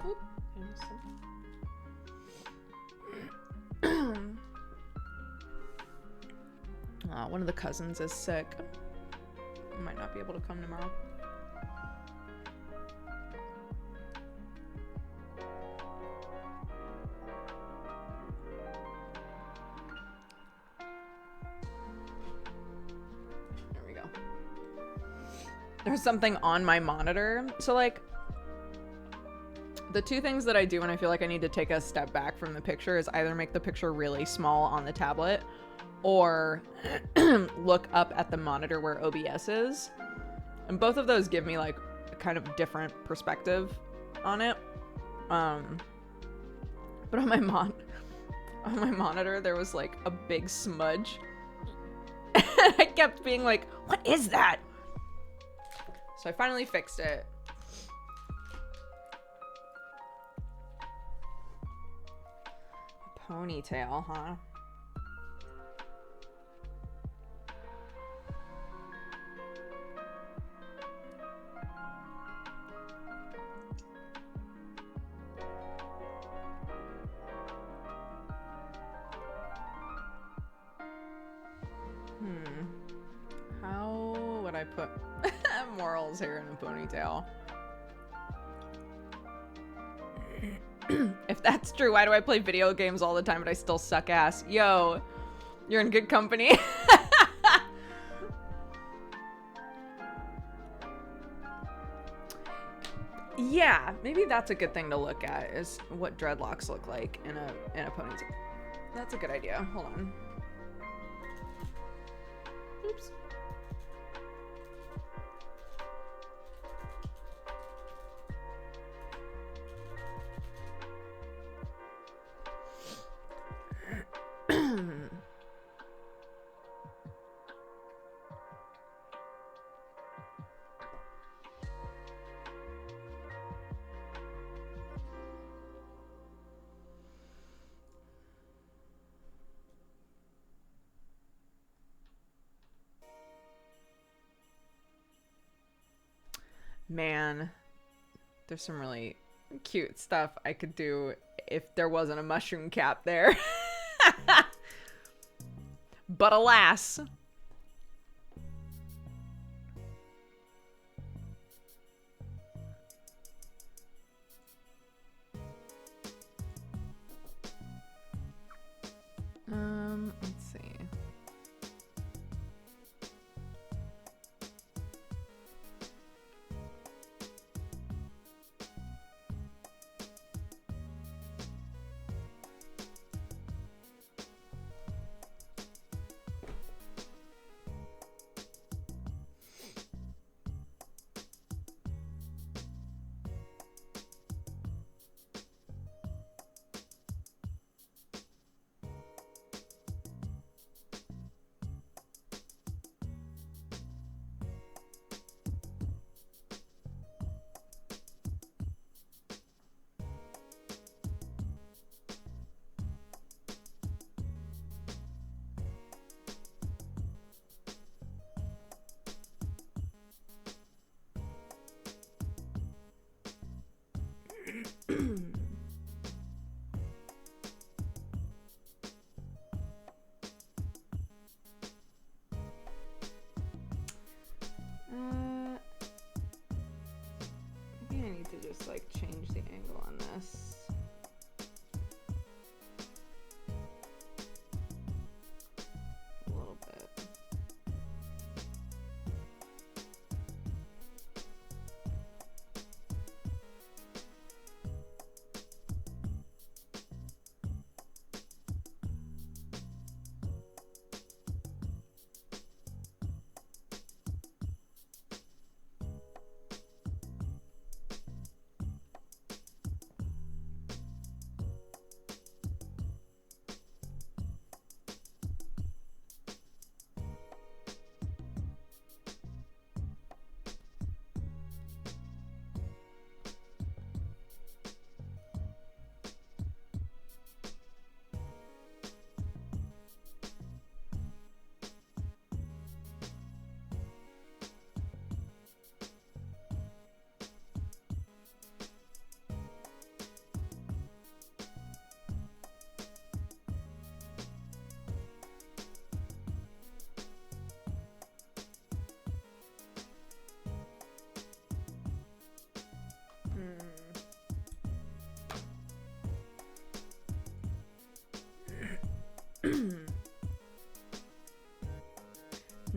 Oop, one of the cousins is sick. I might not be able to come tomorrow. There's something on my monitor. So like the two things that I do when I feel like I need to take a step back from the picture is either make the picture really small on the tablet or look up at the monitor where OBS is. And both of those give me like a kind of different perspective on it. But on my monitor there was like a big smudge. And I kept being like, what is that? So I finally fixed it. Ponytail, huh? How would I put Moral's hair in a ponytail? If that's true, why do I play video games all the time but I still suck ass? Yo, you're in good company. Yeah, maybe that's a good thing to look at, is what dreadlocks look like in a ponytail. That's a good idea. Hold on. Oops. Man, there's some really cute stuff I could do if there wasn't a mushroom cap there. But alas. Let's see. to just like change the angle on this. A little bit.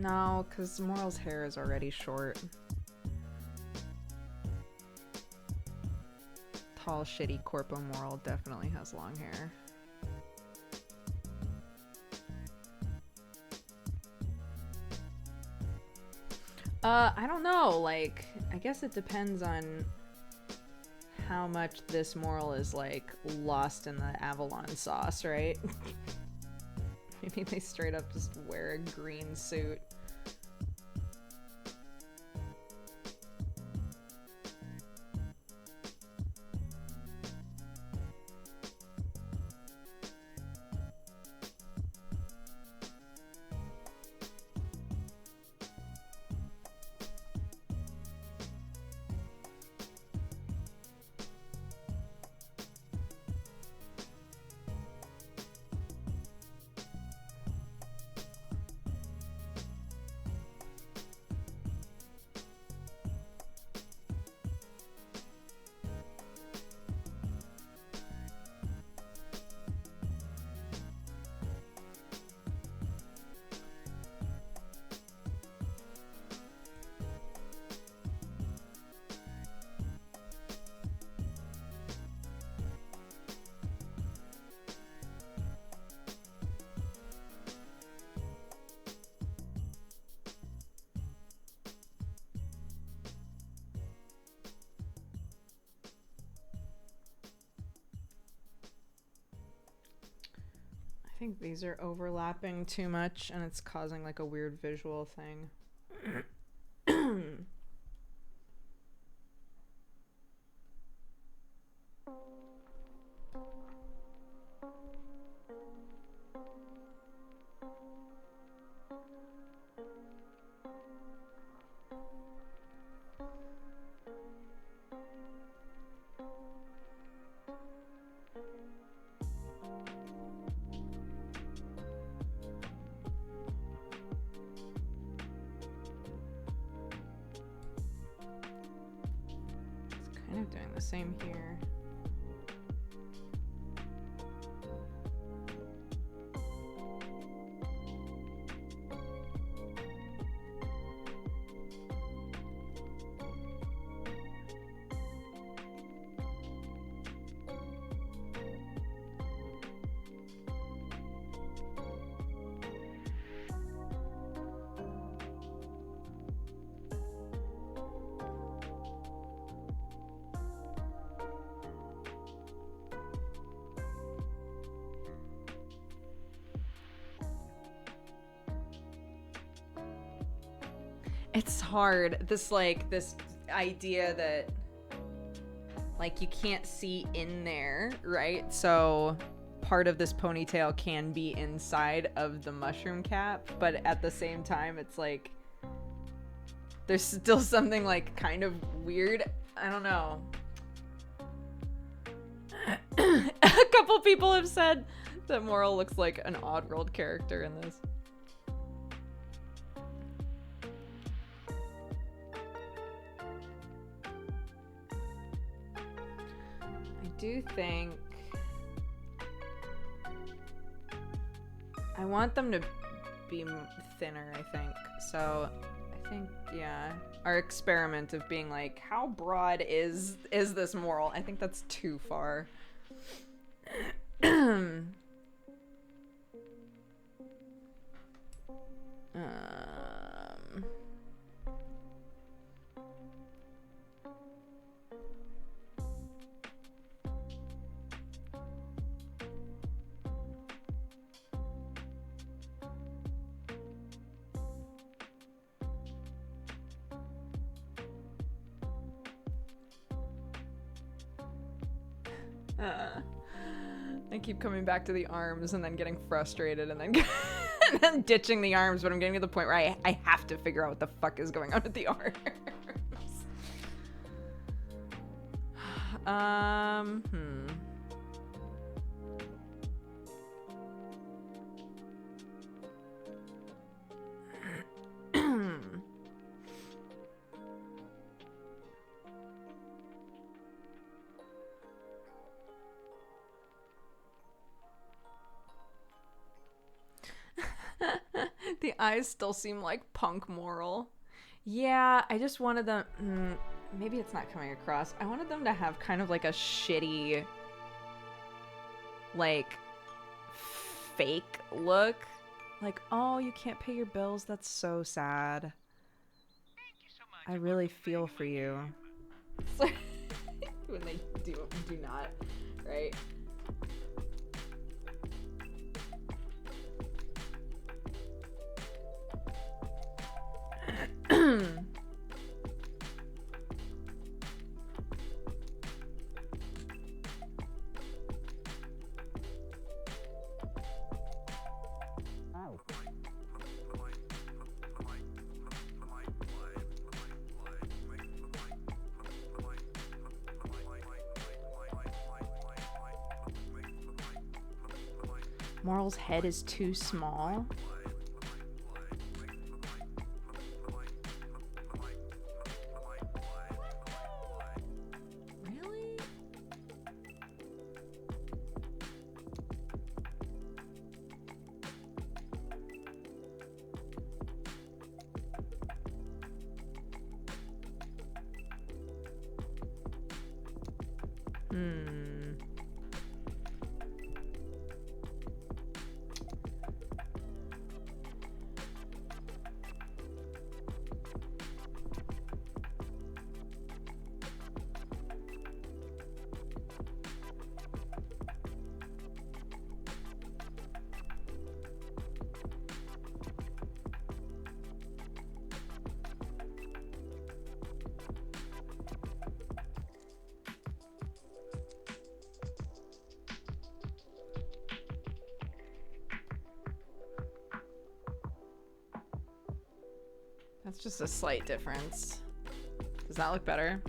No, because Moral's hair is already short. Tall, shitty Corpo Moral definitely has long hair. I don't know, like, I guess it depends on how much this Moral is, like, lost in the Avalon sauce, right? Maybe they straight up just wear a green suit. I think these are overlapping too much and it's causing like a weird visual thing. Kind of doing the same here. It's hard. This idea that like you can't see in there, right? So part of this ponytail can be inside of the mushroom cap, but at the same time it's like there's still something like kind of weird. I don't know. A couple people have said that Moral looks like an Oddworld character in this. do think I want them to be thinner, I think. So I think, yeah, our experiment of being like, how broad is this moral? I think that's too far. I keep coming back to the arms and then getting frustrated and then and then ditching the arms, but I'm getting to the point where I have to figure out what the fuck is going on with the arms. The eyes still seem like punk moral. Yeah, I just wanted them... maybe it's not coming across. I wanted them to have kind of like a shitty, like, fake look. Like, oh, you can't pay your bills? That's so sad. Thank you so much. I really feel for you. When they do not, right? Moral's head is too small. Really? That's just a slight difference. Does that look better?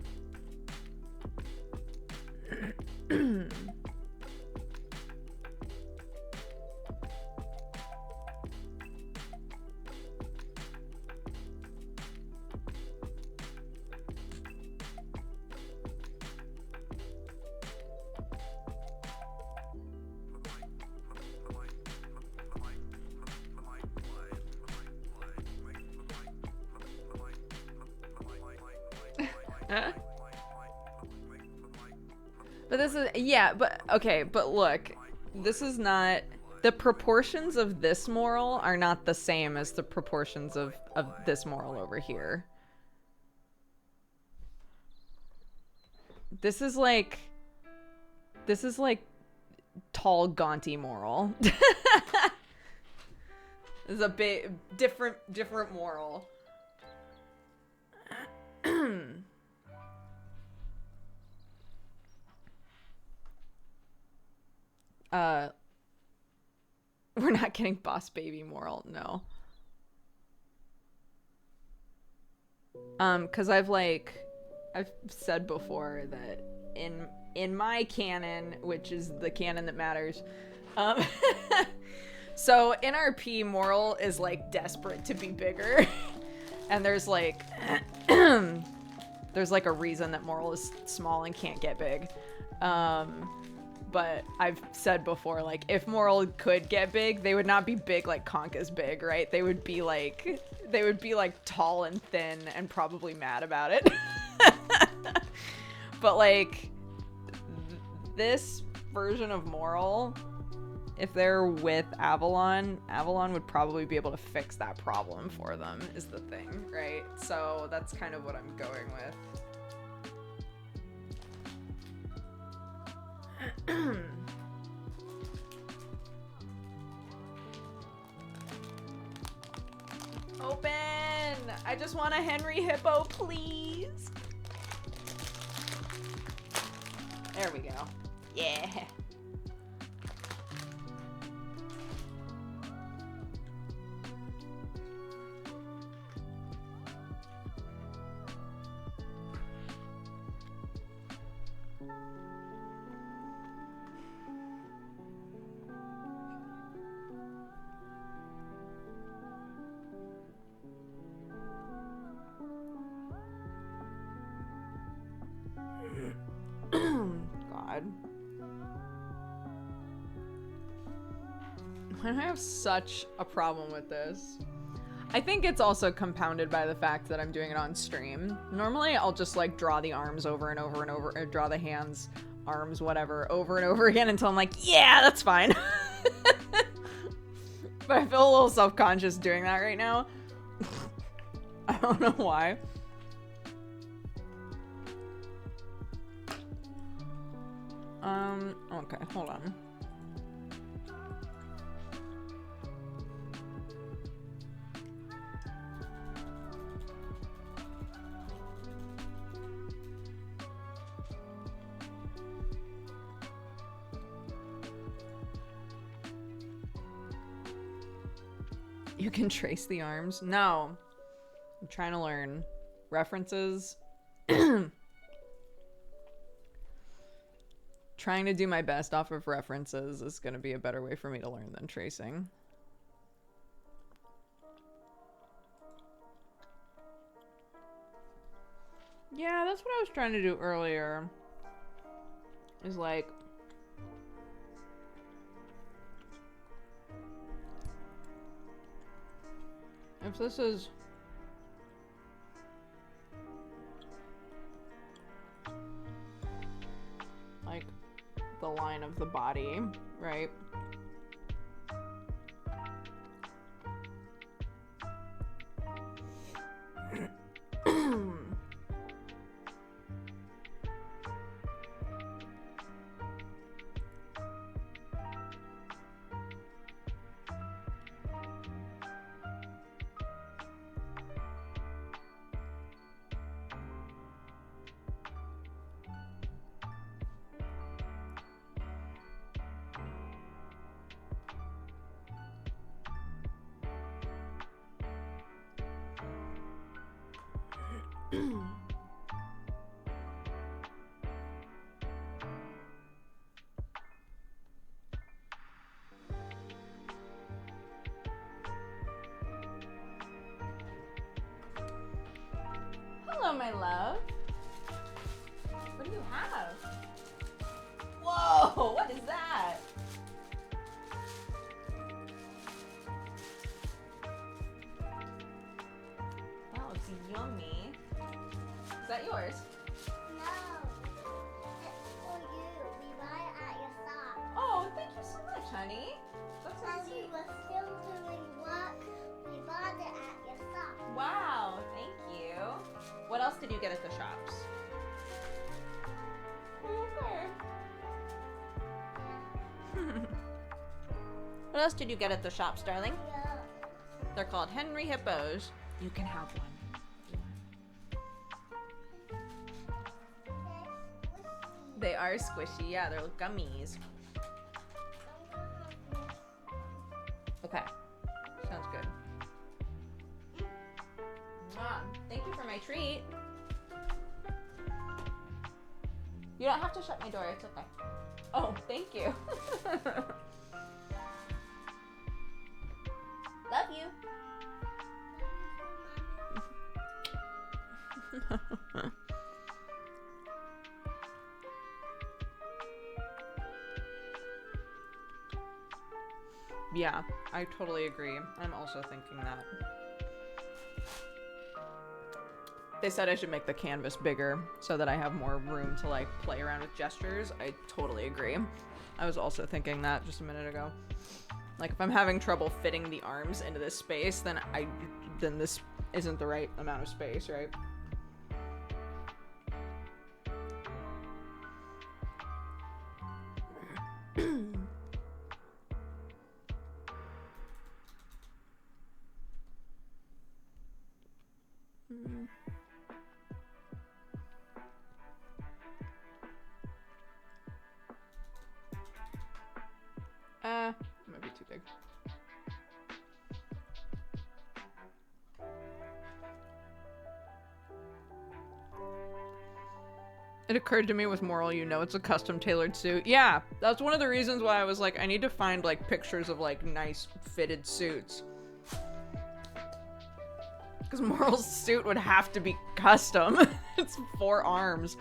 But this is, yeah, but, okay, but look, this is not, the proportions of this moral are not the same as the proportions of this moral over here. This is like tall, gaunty moral. This is a bit different moral. We're not getting boss baby moral, no. 'Cause I've said before that in my canon, which is the canon that matters, so NRP moral is like desperate to be bigger. And there's like a reason that moral is small and can't get big. But I've said before, like, if Moral could get big, they would not be big like Conka's big, right? They would be like tall and thin and probably mad about it. But like this version of Moral, if they're with Avalon would probably be able to fix that problem for them, is the thing, right? So that's kind of what I'm going with. Open! I just want a Henry Hippo, please. There we go. Yeah. God. Why do I have such a problem with this? I think it's also compounded by the fact that I'm doing it on stream. Normally, I'll just like draw the arms over and over and over, or draw the hands, arms, whatever, over and over again until I'm like, yeah, that's fine. But I feel a little self-conscious doing that right now. I don't know why. Okay, hold on. You can trace the arms? No. I'm trying to learn references. Trying to do my best off of references is going to be a better way for me to learn than tracing. Yeah, that's what I was trying to do earlier. Is like... if this is... like... the line of the body, right? Hello, my love. What do you have? Whoa, what is that? That looks yummy. Is that yours? No, it's for you. We buy it at your shop. Oh, thank you so much, honey. That's so As you sweet. were still doing work, we bought it at your shop. Wow, thank you. What else did you get at the shops? What else did you get at the shops, darling? Yeah. They're called Henry Hippos. You can have one. They are squishy, yeah, they're gummies. Okay, sounds good. Mom, thank you for my treat. You don't have to shut my door, it's okay. Oh, thank you. Love you. Yeah, I totally agree. I'm also thinking that. They said I should make the canvas bigger so that I have more room to like play around with gestures. I totally agree. I was also thinking that just a minute ago. Like if I'm having trouble fitting the arms into this space, then this isn't the right amount of space, right? Might be too big. It occurred to me with Moral, you know it's a custom tailored suit. Yeah, that's one of the reasons why I was like, I need to find like pictures of like nice fitted suits. Because Moral's suit would have to be custom. It's 4 arms.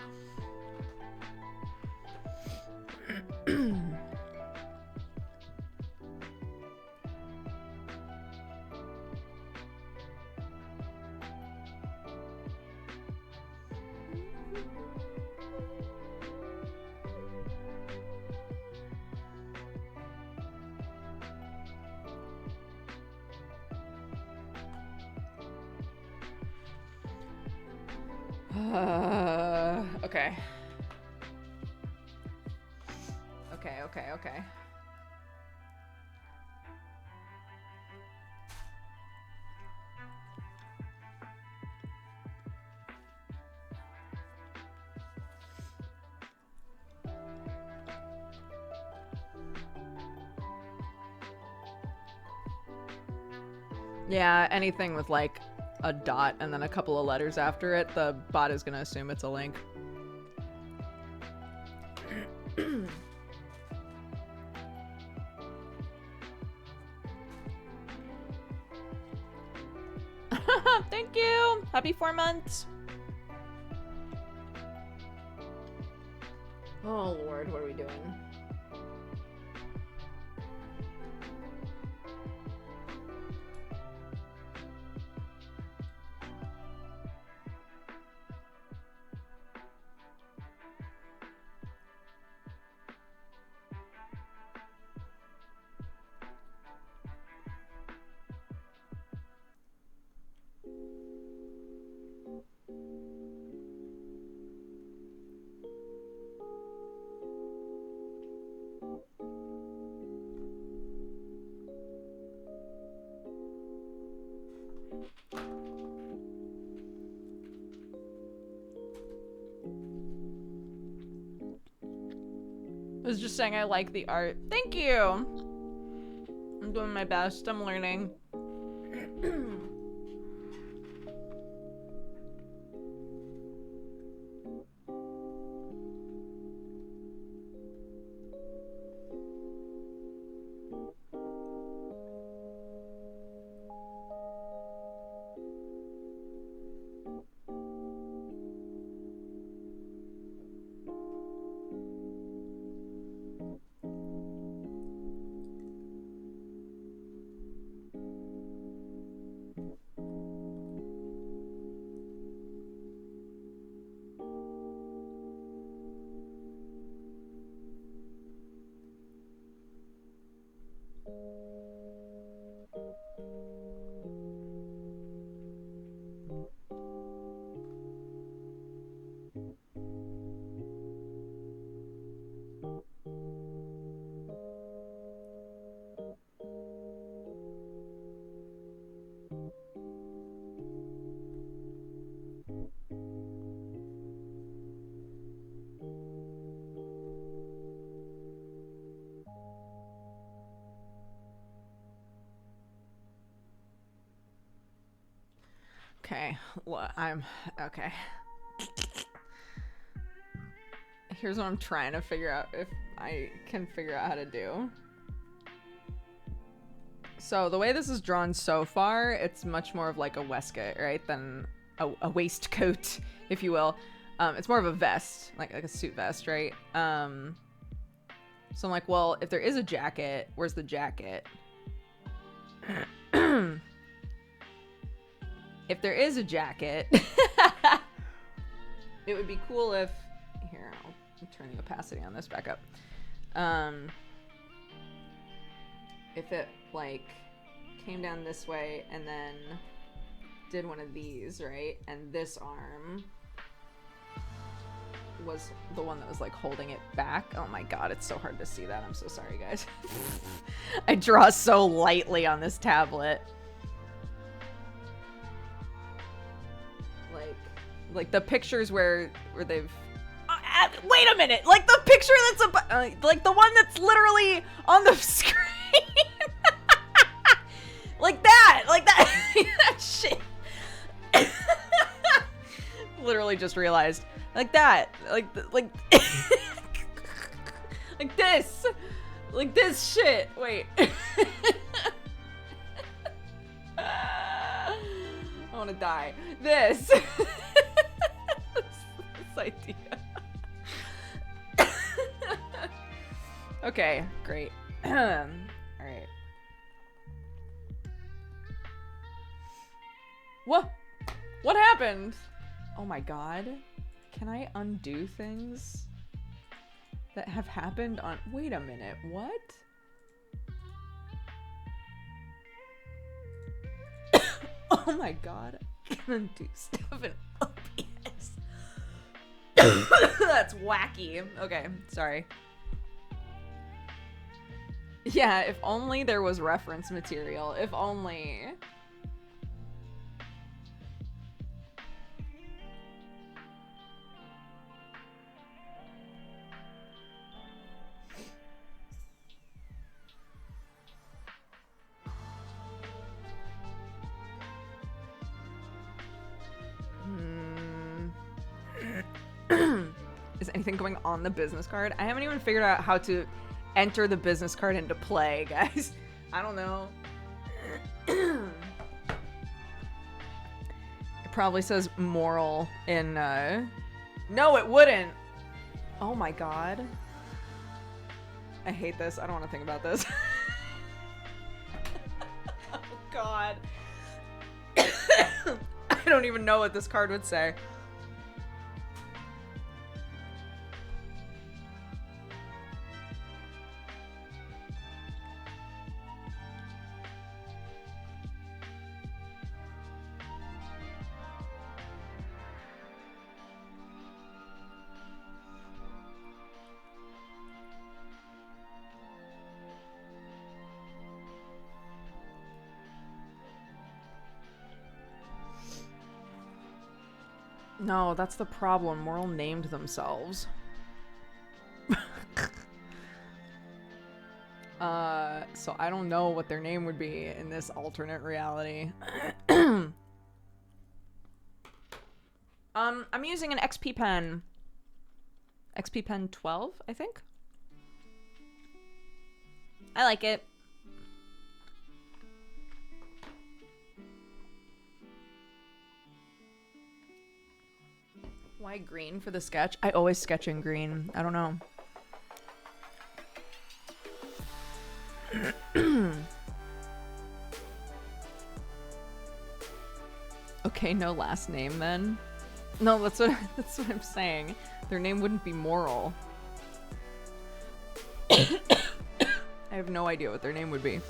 Okay. Okay. Yeah, anything with like a dot and then a couple of letters after it, the bot is gonna assume it's a link. Thank you! Happy 4 months! Oh lord, what are we doing? I was just saying I like the art. Thank you! I'm doing my best. I'm learning. Okay, well, okay. Here's what I'm trying to figure out if I can figure out how to do. So the way this is drawn so far, it's much more of like a waistcoat, right? Than a waistcoat, if you will. It's more of a vest, like a suit vest, right? So I'm like, well, if there is a jacket, where's the jacket? If there is a jacket, it would be cool if... Here, I'll turn the opacity on this back up. If it, like, came down this way and then did one of these, right? And this arm was the one that was, like, holding it back. Oh my god, it's so hard to see that. I'm so sorry, guys. I draw so lightly on this tablet. Like the pictures where they've... wait a minute! Like the picture that's like the one that's literally on the screen! Like that! Like that! That shit! Literally just realized. Like that! Like like this! Like this shit! Wait. I wanna die. This! This idea. Okay, great. Alright. What? What happened? Oh my god. Can I undo things that have happened on... Wait a minute, what? Oh my god. I can undo stuff in OBS. That's wacky. Okay, sorry. Yeah, if only there was reference material. If only. Is anything going on the business card? I haven't even figured out how to enter the business card into play, guys. I don't know. It probably says moral in, No, it wouldn't! Oh my god. I hate this. I don't want to think about this. Oh god. I don't even know what this card would say. No, that's the problem. Moral named themselves. So I don't know what their name would be in this alternate reality. I'm using an XP pen. XP pen 12, I think. I like it. Why green for the sketch? I always sketch in green. I don't know. Okay, no last name then. No, that's what I'm saying. Their name wouldn't be Moral. I have no idea what their name would be.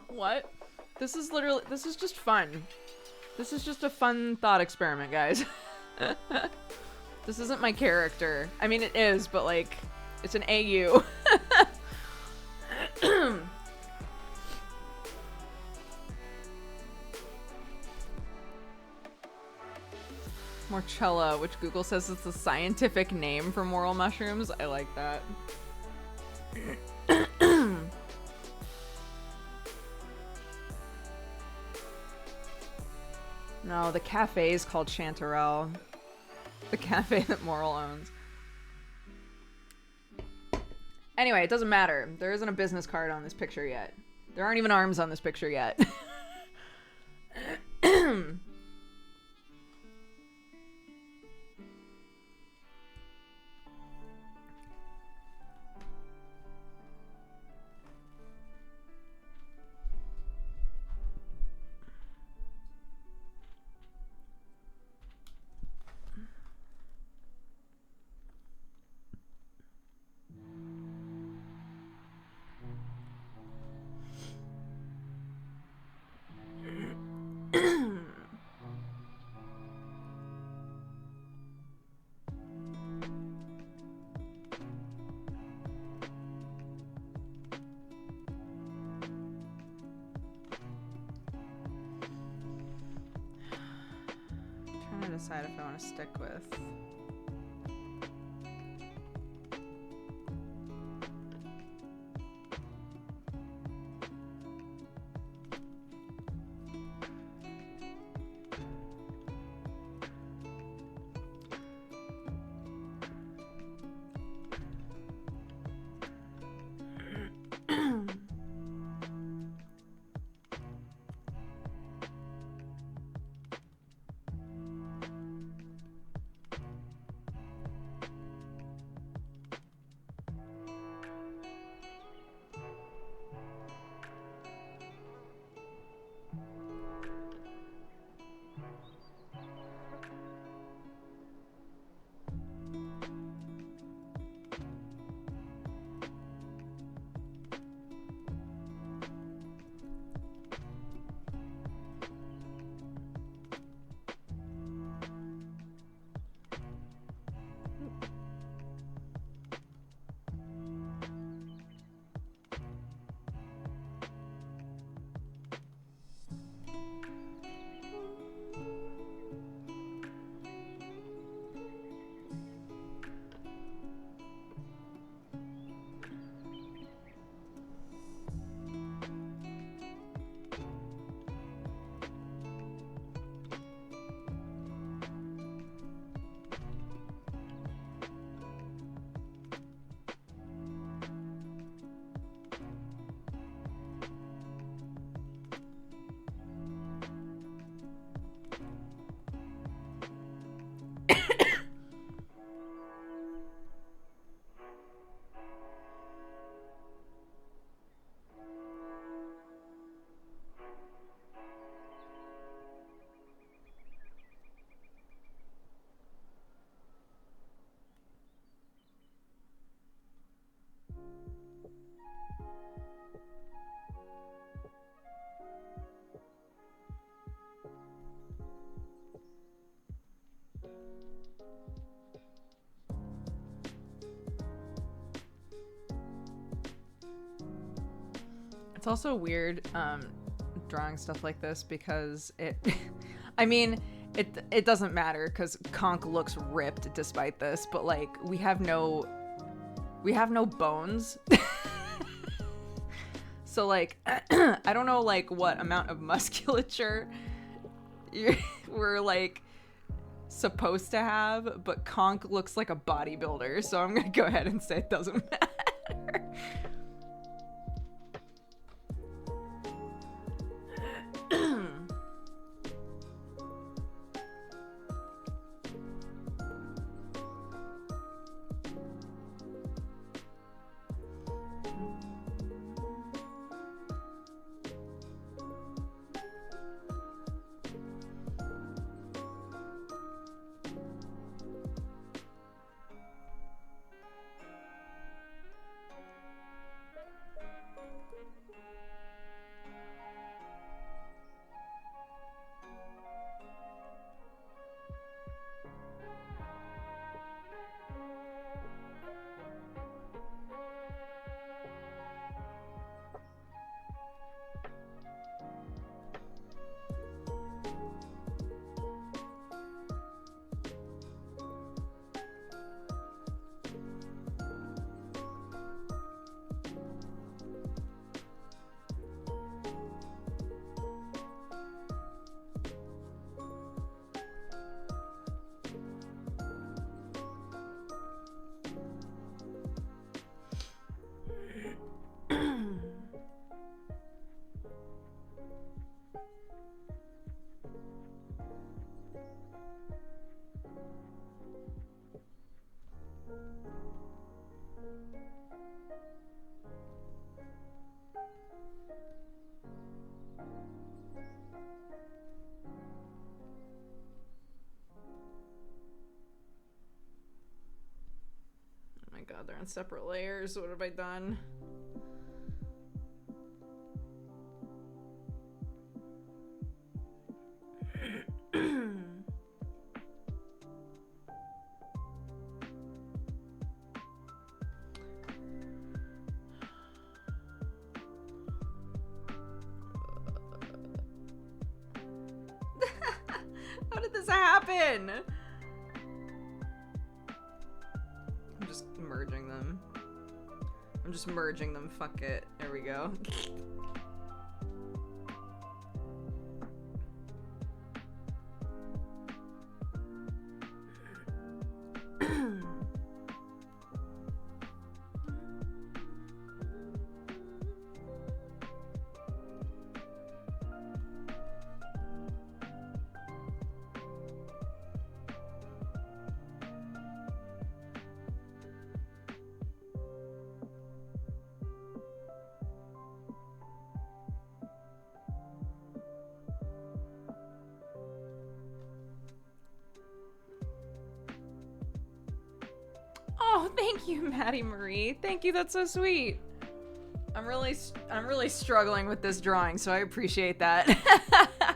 What? This is just fun. This is just a fun thought experiment, guys. This isn't my character. I mean, it is, but like, it's an AU. Morchella, which Google says it's the scientific name for moral mushrooms. I like that. No, the cafe is called Chanterelle. The cafe that Moral owns. Anyway, it doesn't matter. There isn't a business card on this picture yet. There aren't even arms on this picture yet. Trying to decide if I want to stick with. It's also weird drawing stuff like this because it I mean it doesn't matter because Conk looks ripped despite this, but like we have no bones. So like I don't know like what amount of musculature we're like supposed to have, but Conk looks like a bodybuilder, so I'm gonna go ahead and say it doesn't matter. They're on separate layers. What have I done? How did this happen? I'm just merging them. I'm just merging them. Fuck it. There we go. Oh, thank you, Maddie Marie. Thank you. That's so sweet. I'm really struggling with this drawing, so I appreciate that.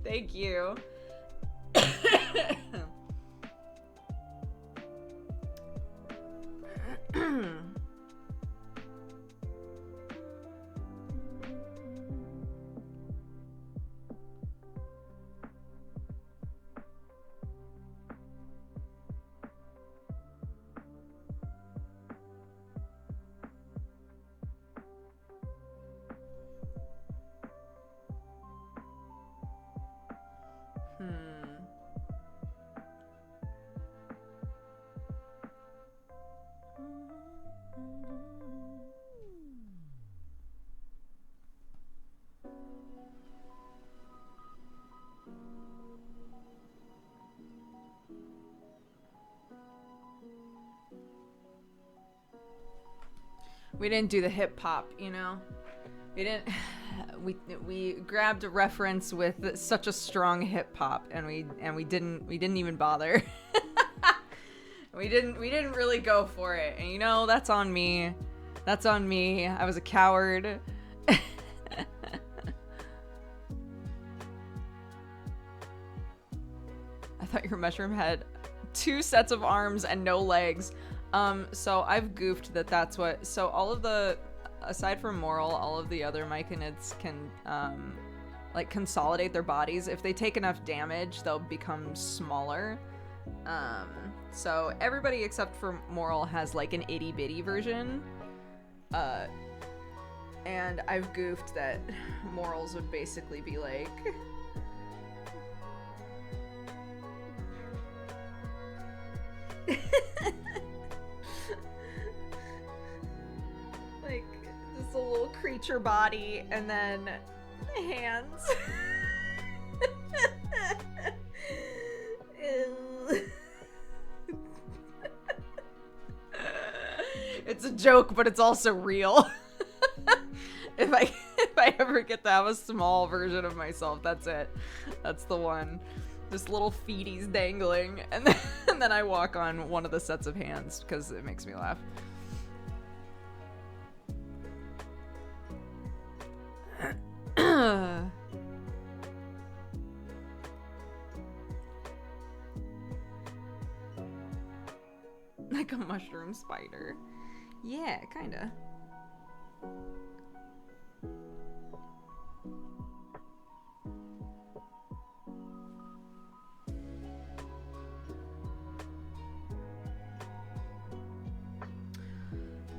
Thank you. We didn't do the hip hop, you know? We didn't. We grabbed a reference with such a strong hip hop, and we didn't even bother. we didn't really go for it, and you know, that's on me. That's on me. I was a coward. I thought your mushroom had 2 sets of arms and no legs. So I've goofed that's what. So all of the, aside from Moral, all of the other myconids can like consolidate their bodies. If they take enough damage, they'll become smaller. So everybody except for Moral has like an itty bitty version. And I've goofed that Morals would basically be like like just a little creature body and then hands. It's a joke, but it's also real. if I ever get to have a small version of myself, that's it. That's the one. Just little feeties dangling, and then I walk on one of the sets of hands because it makes me laugh. Like a mushroom spider. Yeah, kinda.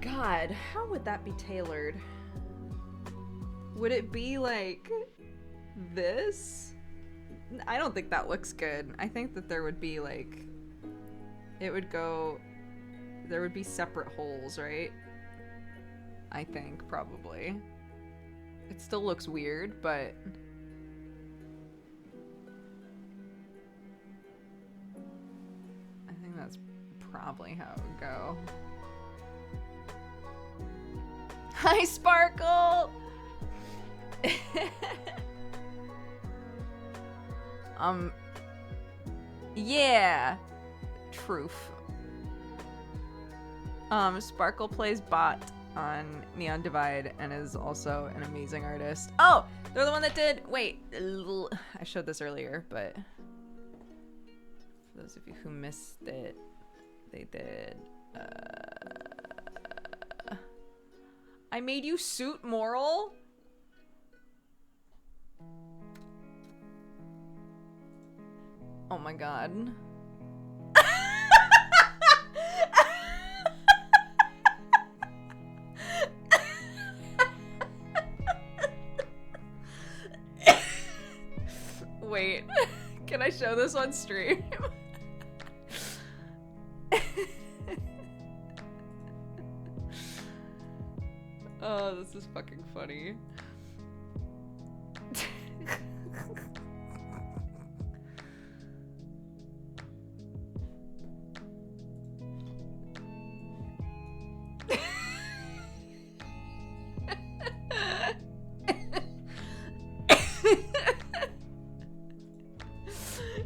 God, how would that be tailored? Would it be like this? I don't think that looks good. I think that there would be like, it would go, there would be separate holes, right? I think, probably. It still looks weird, but I think that's probably how it would go. Hi, Sparkle! Yeah. Truth. Sparkle plays bot on Neon Divide and is also an amazing artist. Oh, they're the one that did. Wait, I showed this earlier, but for those of you who missed it, they did. I made you suit Moral. Oh my god. Wait, can I show this on stream? Oh, this is fucking funny.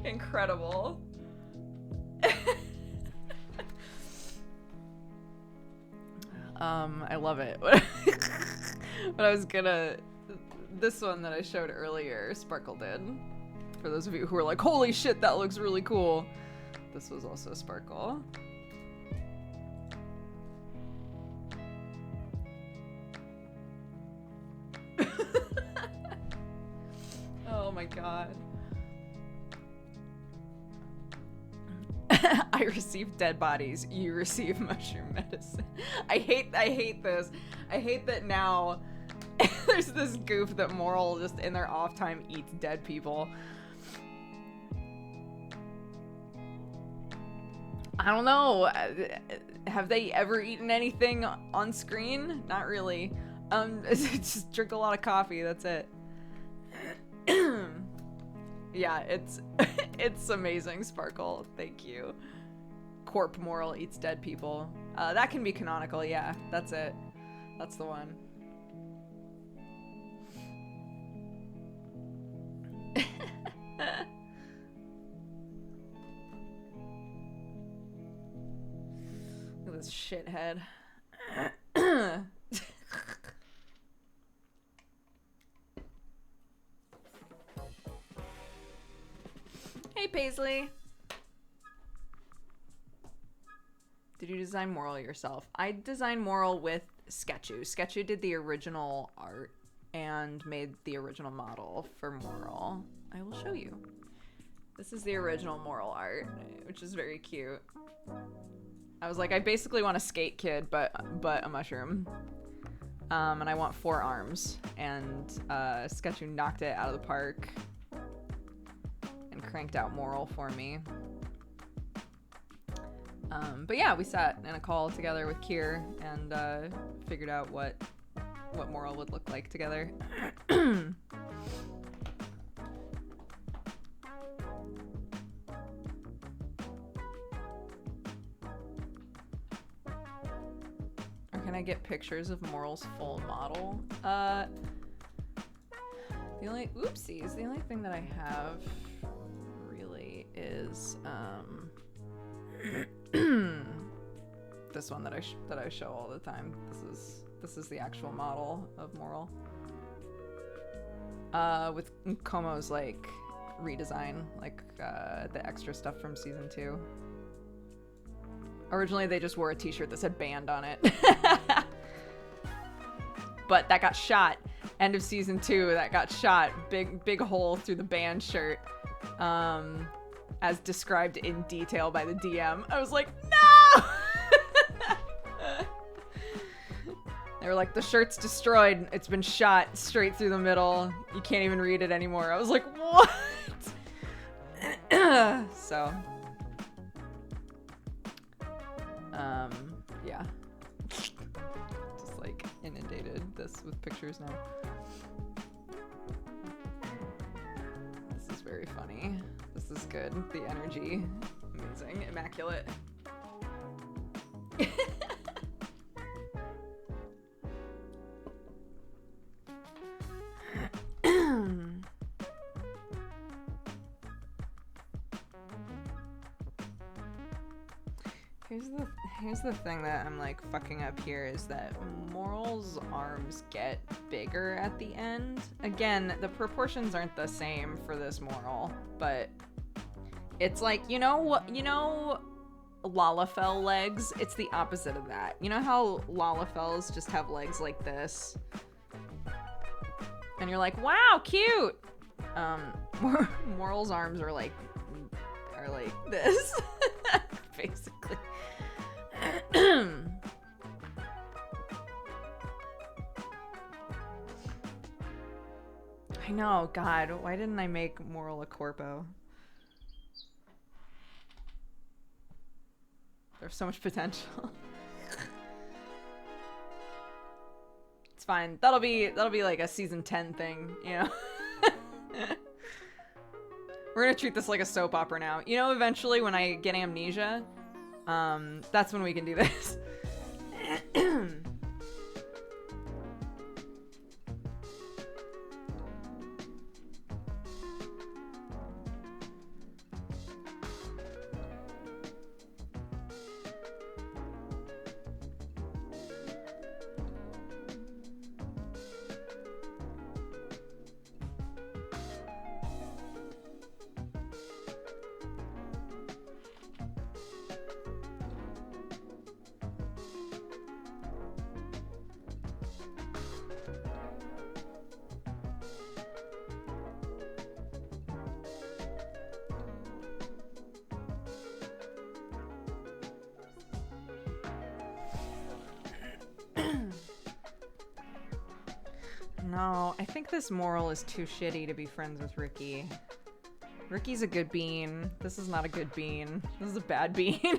Incredible. I love it. But I was gonna, this one that I showed earlier, Sparkle did. For those of you who are like, holy shit, that looks really cool. This was also Sparkle. Oh my god. I receive dead bodies. You receive mushroom medicine. I hate this. I hate that now there's this goof that Moral just in their off time eats dead people. I don't know. Have they ever eaten anything on screen? Not really. Just drink a lot of coffee. That's it. Yeah, it's amazing, Sparkle. Thank you. Corp Moral eats dead people. That can be canonical, yeah. That's it. That's the one. Look at this shithead. Hey, Paisley. Did you design Moral yourself? I designed Moral with Sketchu. Sketchu did the original art and made the original model for Moral. I will show you. This is the original Moral art, which is very cute. I was like, I basically want a skate kid, but a mushroom. And I want 4 arms. And Sketchu knocked it out of the park and cranked out Moral for me. But yeah, we sat in a call together with Kier and figured out what Moral would look like together. Or can I get pictures of Moral's full model? The only thing that I have really is this one that I show all the time. This is the actual model of Moral. With Komo's like redesign, like the extra stuff from season 2. Originally they just wore a t-shirt that said banned on it. But that got shot. End of season 2, that got shot. Big hole through the band shirt. As described in detail by the DM. I was like, no! They were like, the shirt's destroyed. It's been shot straight through the middle. You can't even read it anymore. I was like, what? So, yeah. Just like inundated this with pictures now. This is very funny. This is good. The energy, amazing, immaculate. Here's the thing that I'm like fucking up here is that Moral's arms get bigger at the end. Again, the proportions aren't the same for this Moral, but it's like, you know what, Lalafell legs? It's the opposite of that. You know how Lalafells just have legs like this? And you're like, wow, cute! Moral's arms are like this, basically. I know, God, why didn't I make Moral a corpo? There's so much potential. It's fine. That'll be like a season 10 thing, you know? We're gonna treat this like a soap opera now. You know, eventually when I get amnesia, that's when we can do this. No, I think this Moral is too shitty to be friends with Ricky. Ricky's a good bean. This is not a good bean. This is a bad bean.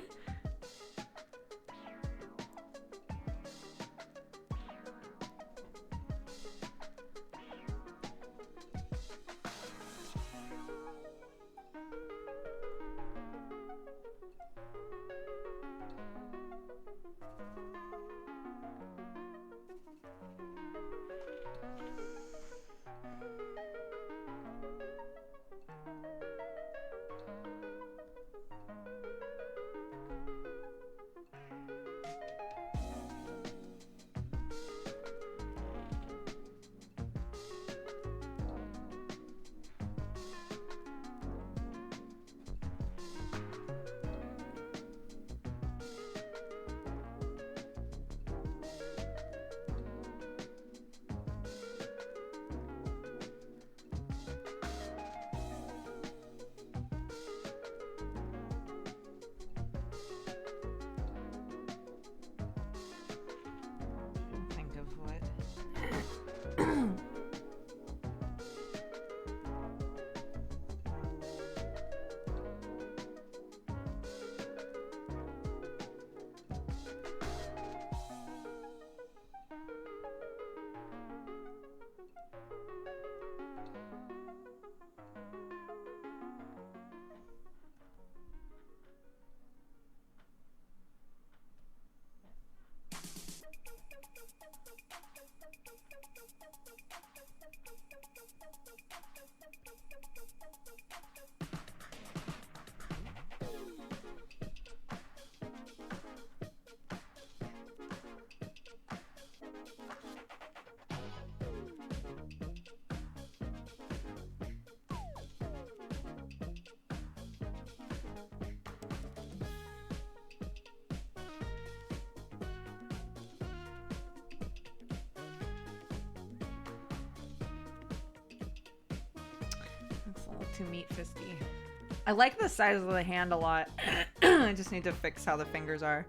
Think of what? That's a little too meat fisty. I like the size of the hand a lot. I just need to fix how the fingers are.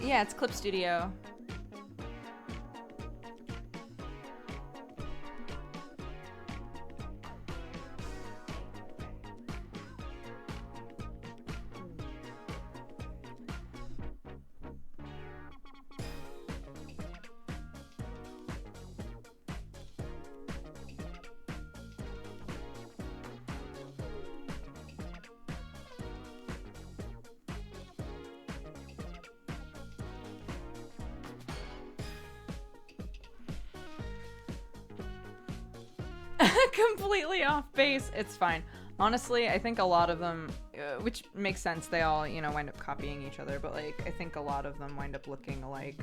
Yeah, it's Clip Studio. Completely off base. It's fine. Honestly, I think a lot of them, which makes sense, they all, wind up copying each other, but, like, I think a lot of them wind up looking alike,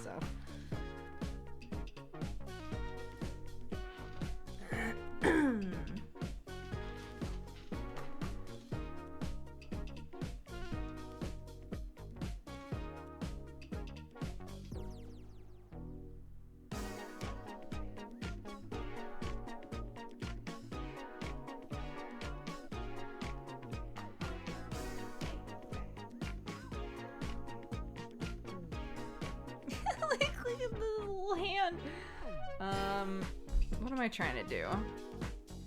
so. Look at the little hand. What am I trying to do?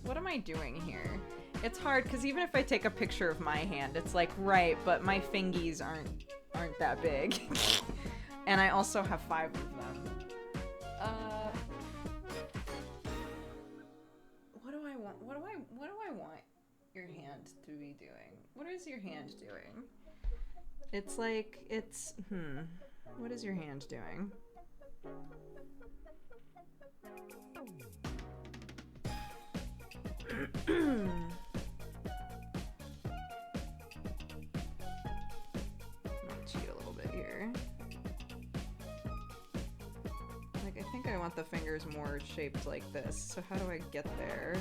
What am I doing here? It's hard because even if I take a picture of my hand, it's like, right, but my fingies aren't that big. And I also have 5 of them. What do I want? What do I want your hand to be doing? What is your hand doing? It's like, what is your hand doing? I'll cheat a little bit here. Like, I think I want the fingers more shaped like this. So how do I get there?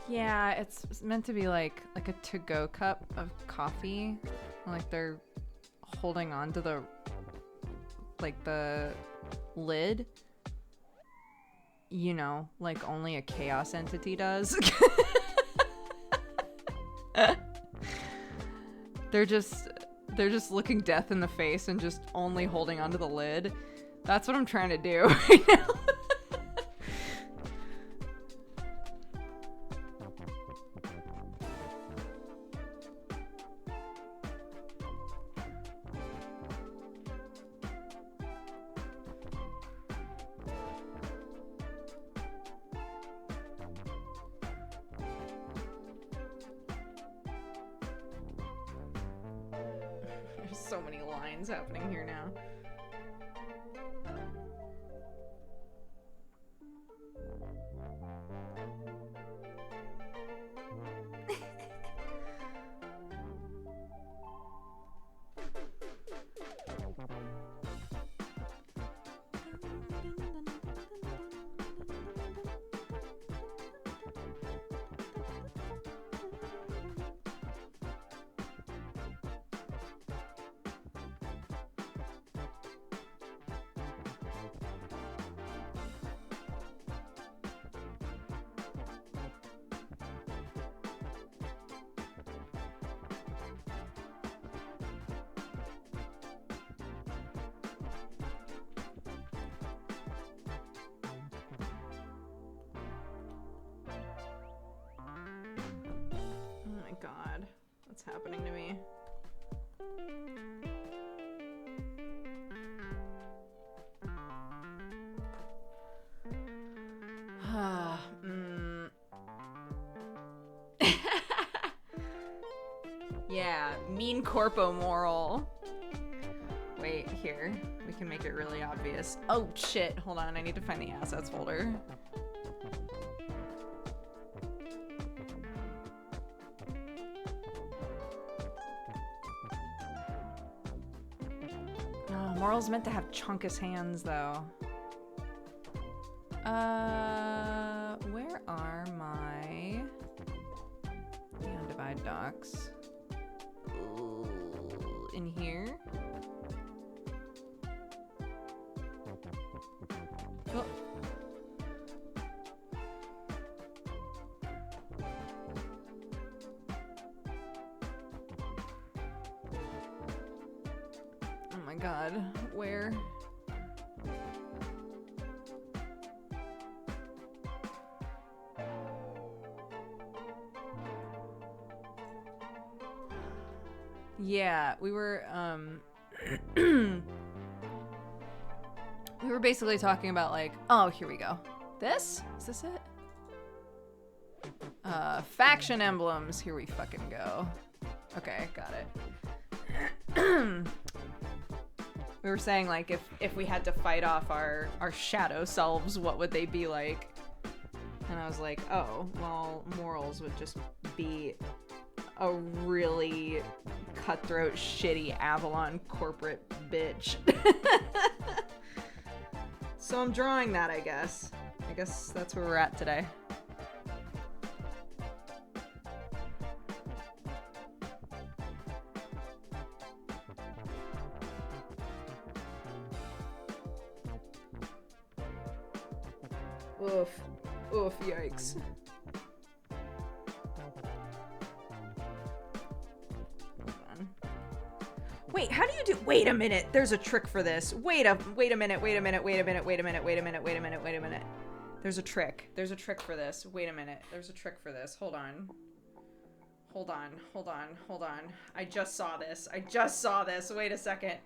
Yeah, it's meant to be like a to-go cup of coffee. Like they're holding on to the lid. Like only a chaos entity does. They're just looking death in the face and just only holding onto the lid. That's what I'm trying to do right now. There's so many lines happening here now. God, what's happening to me? Yeah, mean corpo moral. Wait, here. We can make it really obvious. Oh shit, hold on, I need to find the assets folder. Moral's meant to have chunkus hands, though. Where are my divide docs? Ooh, in here? Oh, god. Where? Yeah, we were we were basically talking about like, oh, here we go. This? Is this it? Faction emblems. Here we fucking go. Okay, got it. We were saying like if we had to fight off our shadow selves, what would they be like? And I was like, oh, well, morals would just be a really cutthroat, shitty Avalon corporate bitch. So I'm drawing that, I guess. I guess that's where we're at today. Oof. Oof, yikes. Hold on. Wait, how do you do— wait a minute, there's a trick for this. Wait a minute. There's a trick. There's a trick for this. Wait a minute. There's a trick for this. Hold on. I just saw this. Wait a second.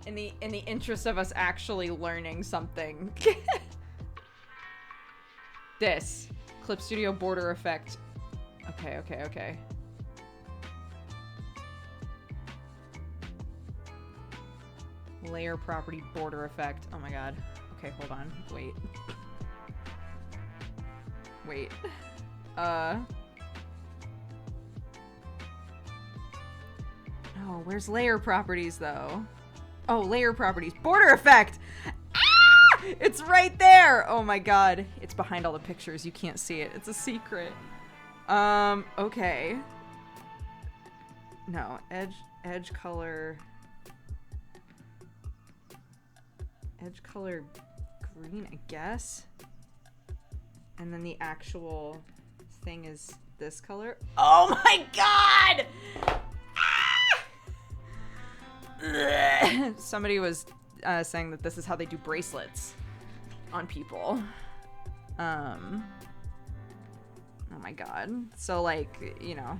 In the interest of us actually learning something. This. Clip Studio border effect. Okay. Layer property border effect. Oh my god. Okay, hold on. Wait. Oh, where's layer properties though? Oh, layer properties. Border effect! Ah! It's right there! Oh my god. It's behind all the pictures. You can't see it. It's a secret. Okay. No, edge color. Edge color green, I guess. And then the actual thing is this color. Oh my god! Somebody was saying that this is how they do bracelets on people. Oh my god. So like, you know,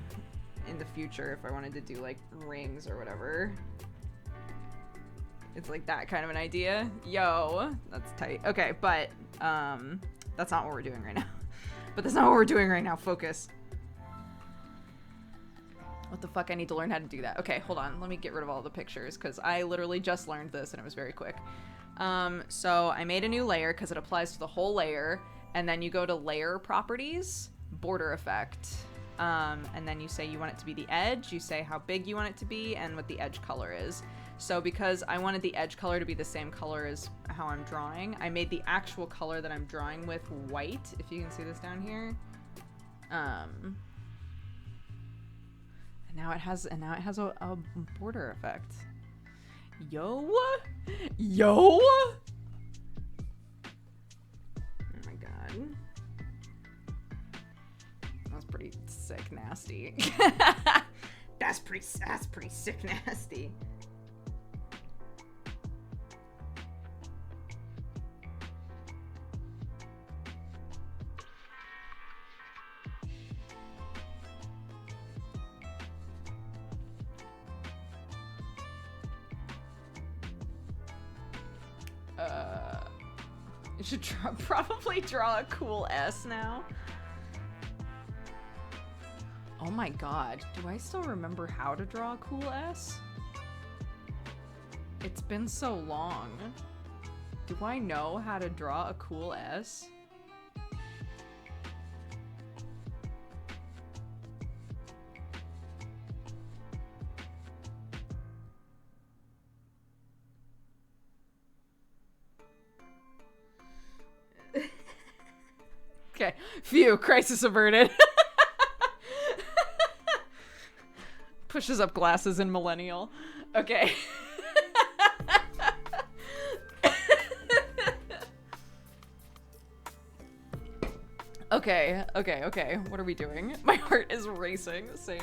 in the future if I wanted to do like rings or whatever, it's like that kind of an idea. Yo, that's tight. Okay, but that's not what we're doing right now. Focus. What the fuck? I need to learn how to do that. Okay, hold on. Let me get rid of all the pictures because I literally just learned this and it was very quick. So I made a new layer because it applies to the whole layer, and then you go to layer properties, border effect, and then you say you want it to be the edge, you say how big you want it to be, and what the edge color is. So because I wanted the edge color to be the same color as how I'm drawing, I made the actual color that I'm drawing with white, if you can see this down here. And now it has a border effect. Yo! Oh my god. That's pretty sick nasty. That's pretty sick nasty. You should probably draw a cool S now. Oh my god, do I still remember how to draw a cool S? It's been so long. Do I know how to draw a cool S? Okay, phew, crisis averted. Pushes up glasses in millennial. Okay. Okay. What are we doing? My heart is racing. Same.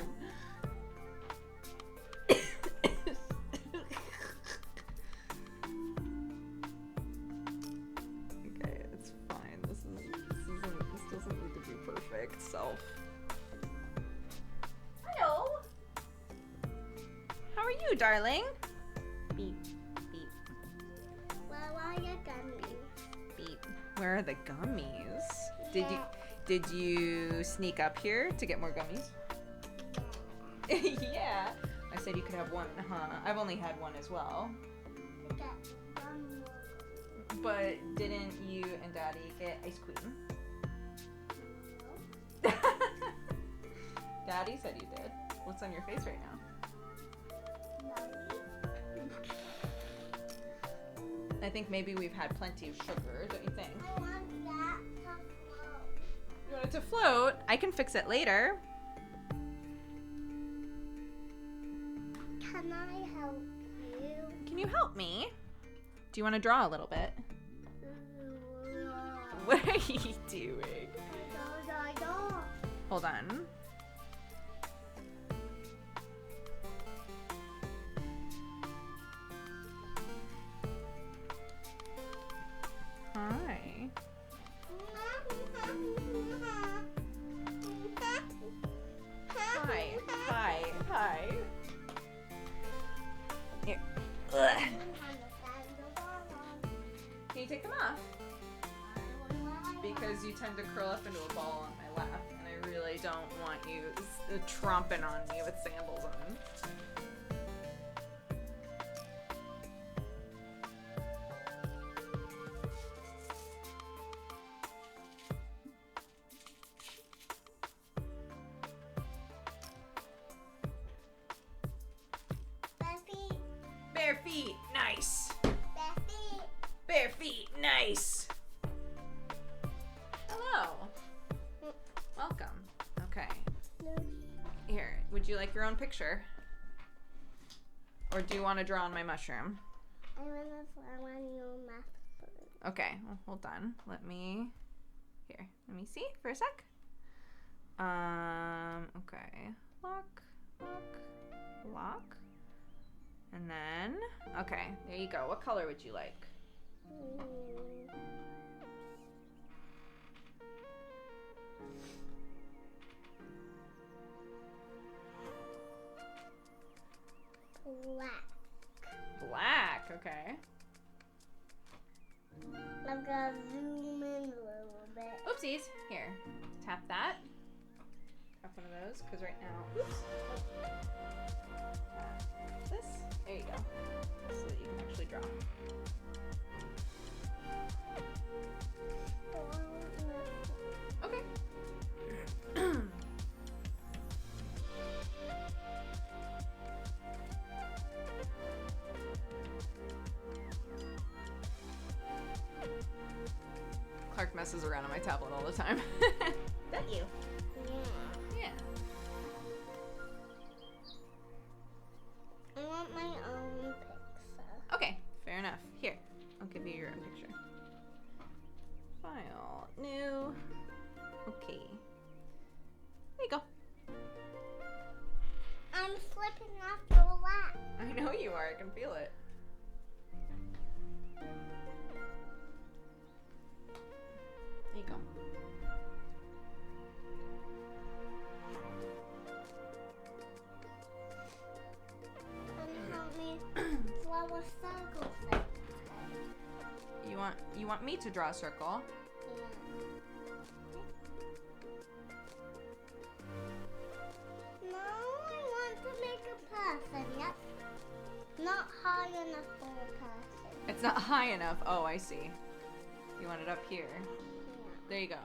you, darling? Beep, beep, Where are your gummies? beep. Where are the gummies? Did you sneak up here to get more gummies? Yeah. I said you could have one, huh? I've only had one as well. Get one more. But didn't you and Daddy get ice cream? No. Daddy said you did. What's on your face right now? I think maybe we've had plenty of sugar, don't you think? I want that to float. You want it to float? I can fix it later. Can I help you? Can you help me? Do you want to draw a little bit? No. What are you doing? No. Hold on. Hi. Hi. Here. Ugh. Can you take them off? Because you tend to curl up into a ball on my lap, and I really don't want you tromping on me with sandals on. Bare feet, nice. Bare feet, nice. Hello. Welcome. Okay. Here, would you like your own picture? Or do you want to draw on my mushroom? I want your math. Okay, well, hold on. Let me see for a sec. Okay. Lock. And then, okay, there you go. What color would you like? Black, okay. I'm gonna zoom in a little bit. Oopsies. Here, tap that. Tap one of those, because right now, oops. Tap this. There you go. So that you can actually draw. Okay. Clark messes around on my tablet all the time. Don't you? Yeah. I want my own picture. Okay, fair enough. Here, I'll give you your own picture. File, new. Okay. There you go. I'm slipping off your lap. I know you are, I can feel it. There you go. Can you help me draw a circle thing? You want me to draw a circle? Yeah. No, I want to make a person. Yep. Not high enough for a person. It's not high enough. Oh, I see. You want it up here. Yeah. There you go.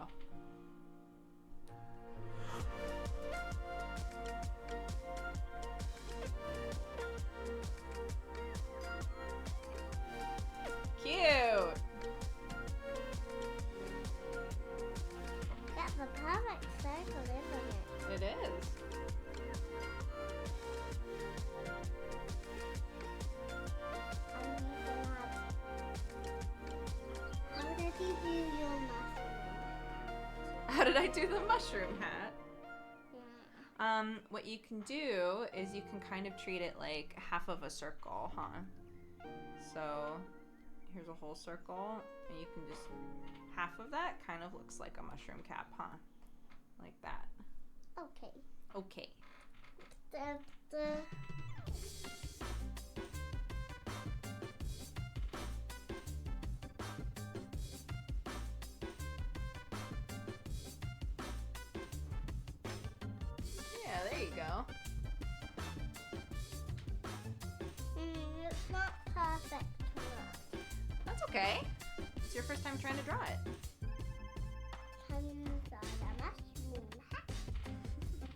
Cute. That's a perfect circle, isn't it? It is. How did you do your mushroom? How did I do the mushroom hat? Yeah. What you can do is you can kind of treat it like half of a circle, huh? So here's a whole circle, and you can just, half of that kind of looks like a mushroom cap, huh? Like that. Okay. Okay. The Yeah, there you go. It's not perfect enough. That's okay. It's your first time trying to draw it. Comes on a mushroom.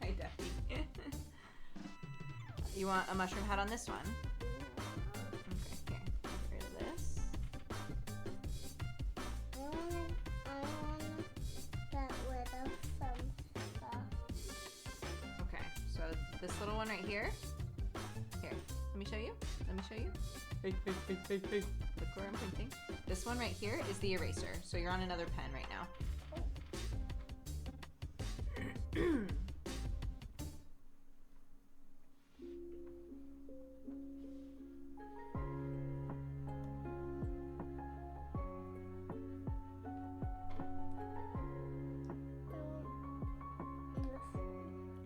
Hi, Duffy. You want a mushroom hat on this one? Okay, here. Get rid of this. I want to get rid of some stuff. Okay, so this little one right here. Here, let me show you. Let me show you. Hey. Look where I'm pointing. This one right here is the eraser. So you're on another pen right now.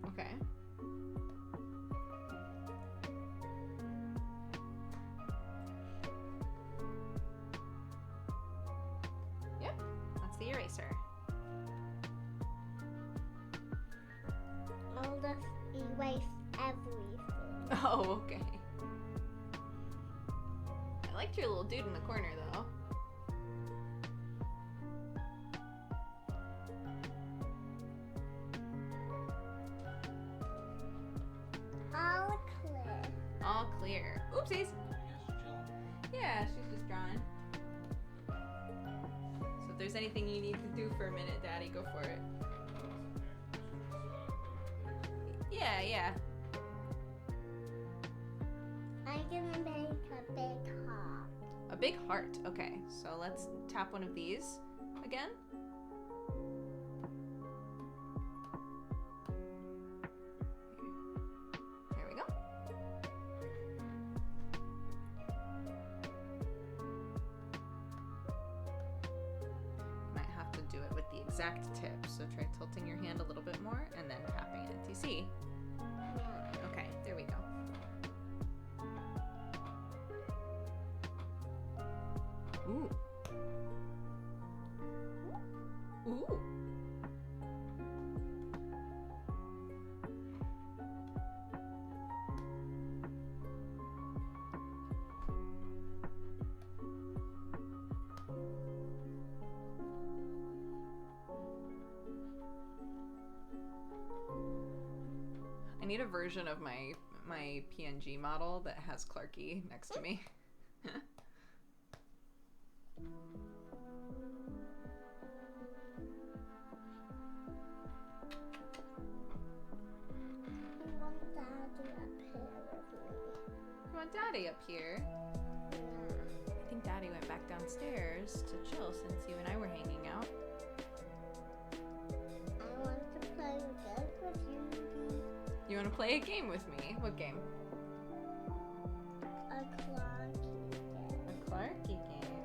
Okay. Yep, that's the eraser. I'll just erase everything. Oh, okay. I liked your little dude in the corner, though. All clear. All clear. Oopsies. I guess chilling. Yeah, she's just drawing. So if there's anything you need to do for a minute, Daddy, go for it. Yeah, yeah. I'm gonna make a big heart. A big heart. Okay, so let's tap one of these again. There we go. Might have to do it with the exact tip, so try tilting your hand a little bit more and then tapping it. Do you see? Okay, there we go. Ooh. Ooh. I need a version of my PNG model that has Clarky next to me. I want Daddy up here with me. You want Daddy up here? I think Daddy went back downstairs to chill since you and I were hanging out. I want to play a game with you. You want to play a game with me? What game? A Clarky game. A Clarky game.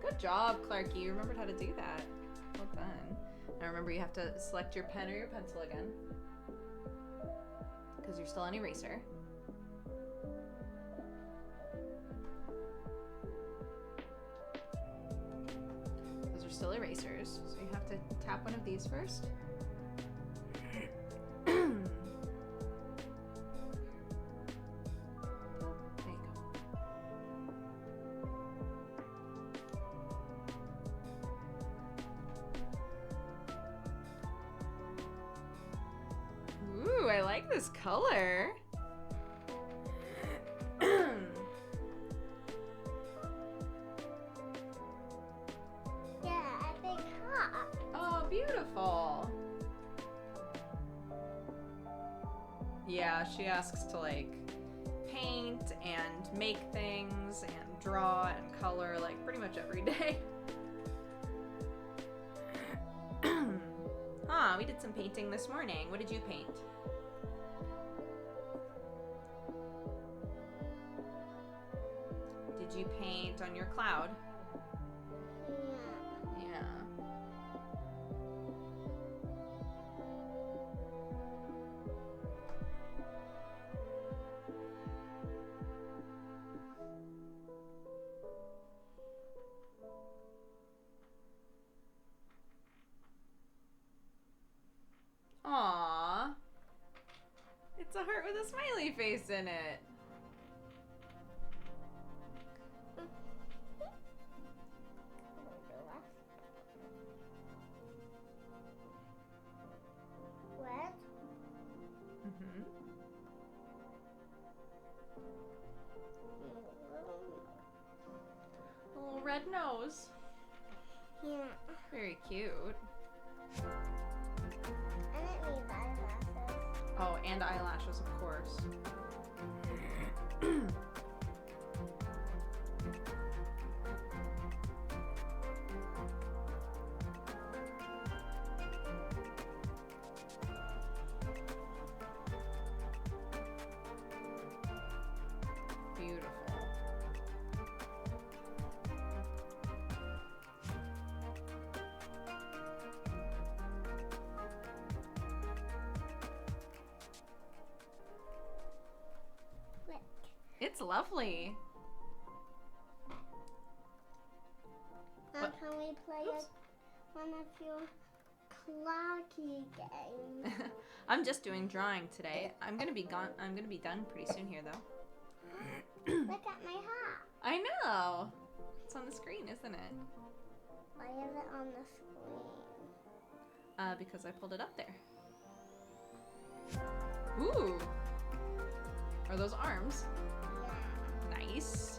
Good job, Clarky. You remembered how to do that. Well done. Now remember, you have to select your pen or your pencil again, because you're still on eraser. Those are still erasers, so you have to tap one of these first. There you go. Ooh, I like this color. Yeah, a big heart. Oh, beautiful. Yeah, she asks to like paint and make things and draw and color like pretty much every day. Huh, we did some painting this morning. What did you paint? Did you paint on your cloud? Yeah. Yeah. It's a heart with a smiley face in it. Red. Mm-hmm. Little red nose. Yeah. Very cute. And it needs eyelashes. Oh, and eyelashes, of course. Beautiful. Look. It's lovely. Now What? can we play Oops. one of your clocky games? I'm just doing drawing today. I'm gonna be done pretty soon here, though. Look at my hat. I know. It's on the screen, isn't it? Why is it on the screen? Because I pulled it up there. Ooh. Are those arms? Yeah. Nice.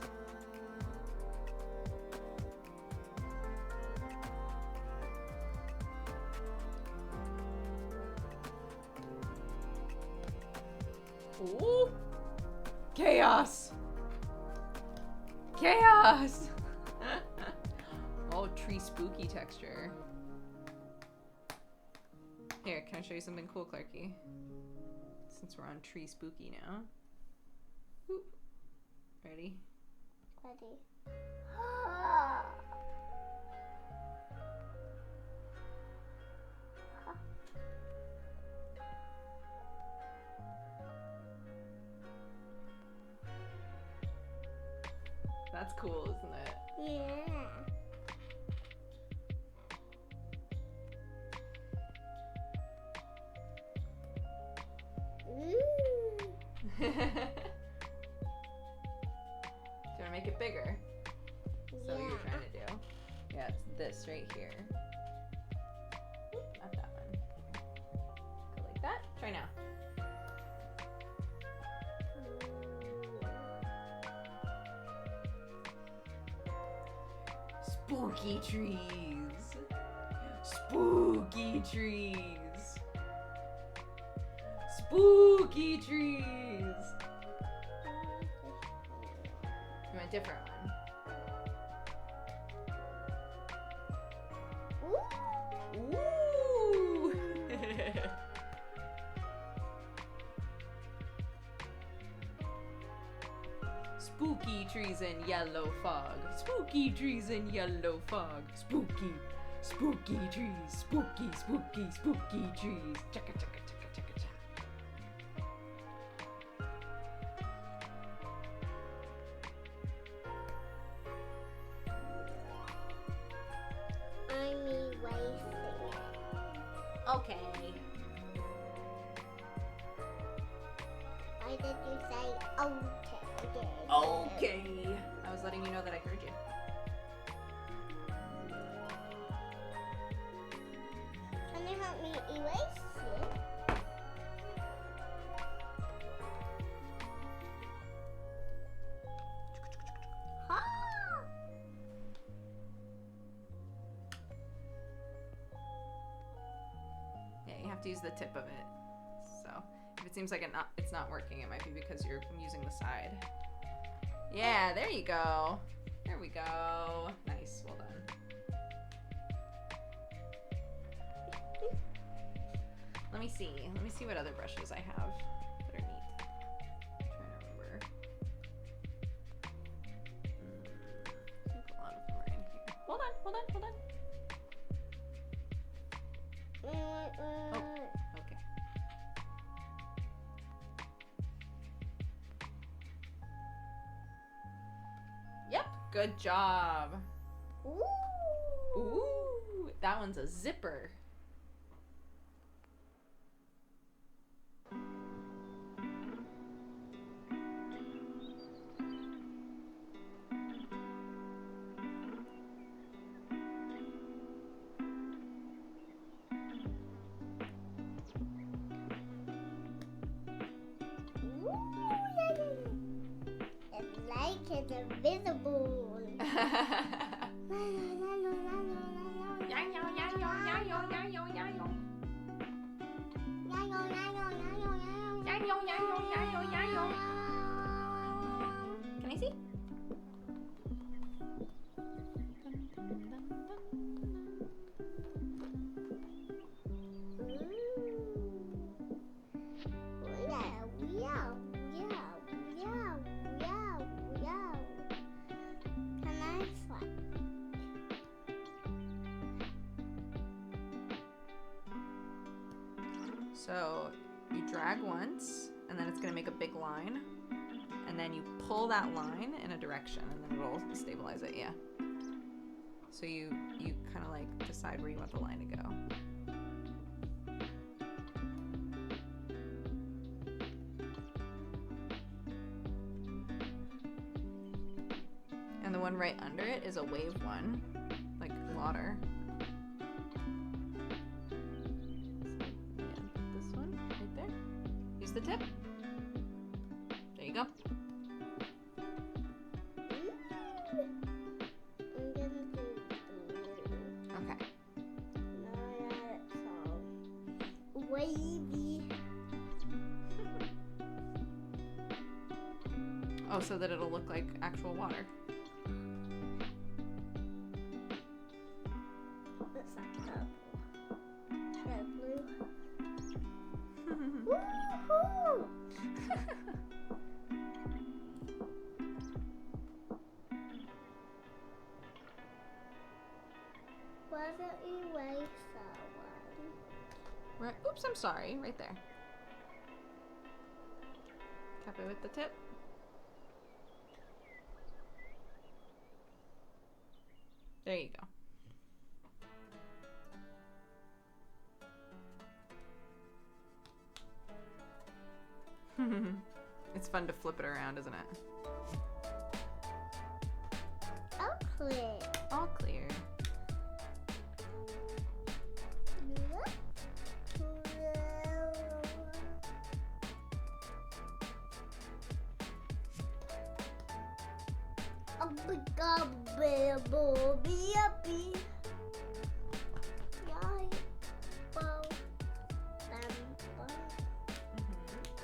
Ooh. Chaos. Chaos. Oh, tree spooky texture. Here, can I show you something cool, Clarky? Since we're on tree spooky now. Ooh. Ready? Ready. That's cool, isn't it? Yeah. Ooh. Do you want to make it bigger? Is that what you're trying to do? Yeah, it's this right here. Oop, not that one. Go like that. Try now. Spooky trees. Spooky trees. Spooky trees. You want a different one? Ooh. Ooh. Spooky trees and yellow fog. Spooky trees and yellow fog. Spooky, spooky trees. Spooky, spooky, spooky trees. Chaka, chaka, chaka, chaka, chaka. I'm erasing it. Okay. Why did you say okay? Okay. I was letting you know that I heard you. Can you help me erase it? Ha! Yeah, you have to use the tip of it. So if it seems like it's not working, it might be because you're using the side. Yeah, there you go. There we go. Nice. Well done. Let me see. Let me see what other brushes I have that are neat. I'm trying to remember. I think a lot of them are in here. Hold on, hold on, hold on. Oh, okay. Yep, good job. Ooh. Ooh, that one's a zipper. is invisible. Can I see? Can I fly? So you drag once, and then it's gonna make a big line, and then you pull that line in a direction, and then it'll stabilize it. Yeah. So you kind of like decide where you want the line to go. And the one right under it is a wave one, like water. So, yeah, this one right there. Use the tip. There you go. I'm gonna do blue. Okay. Now that it's all wavy. Oh, so that it'll look like actual water. What's that purple? That blue. Woohoo! Where's the eraser one? Right. Oops, I'm sorry. Right there. Tap it with the tip. There you go. It's fun to flip it around, isn't it? Oh, clear. All clear.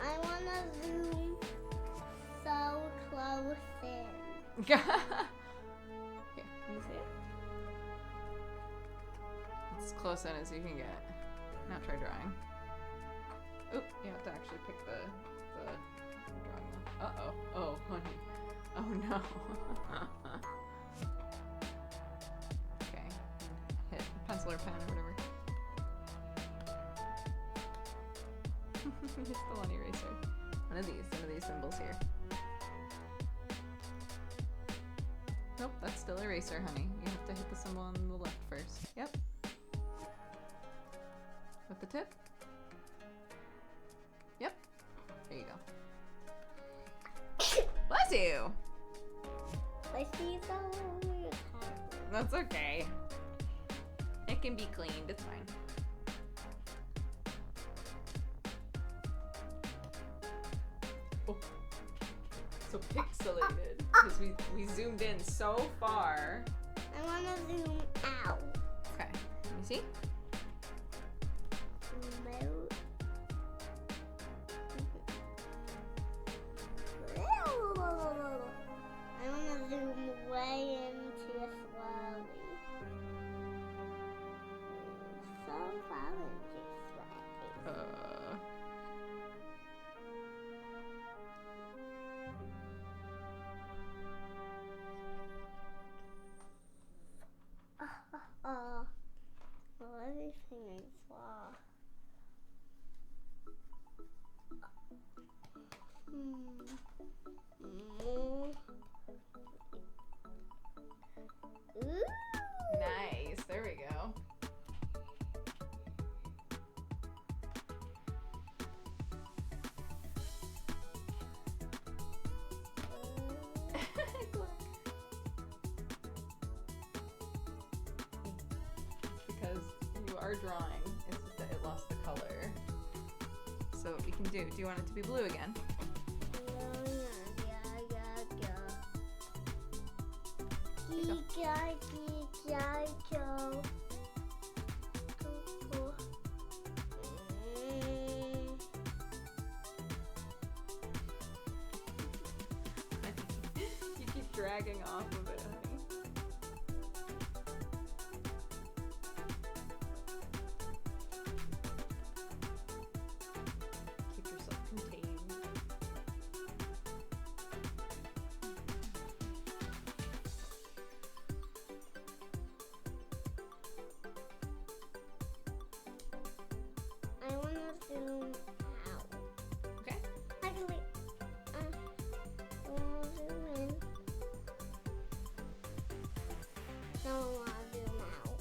I wanna zoom so close in. Here, can you see it? It's as close in as you can get. Now try drawing. Oop, you have to actually pick the drawing. Uh-oh. Oh, honey. Oh, no. Okay. Hit pencil or pen or whatever. You're still on eraser. One of these symbols here. Nope, that's still eraser, honey. You have to hit the symbol on the left first. Yep. With the tip? Yep. There you go. Bless you! My teeth are really That's okay. It can be cleaned, it's fine. Oh. So pixelated. Because we zoomed in so far. I wanna zoom out. Okay, let me see. Remote. I wanna zoom way into it slowly. So far into sweaty. Well, everything is raw. Ooh. Nice, there we go. Because you are drawing, it's just that it lost the color. So what we can do you want it to be blue again? You keep dragging off of it, honey. Keep yourself contained. I want to zoom out. Okay. Actually, I want to zoom in. No, I want to zoom out.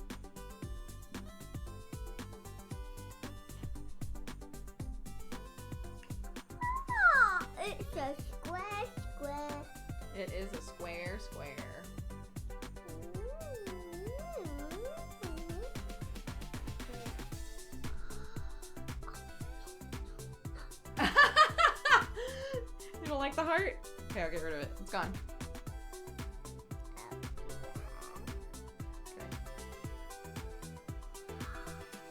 Ah, it's a square, square. It is a square. You don't like the heart? Okay, I'll get rid of it. It's gone. Okay.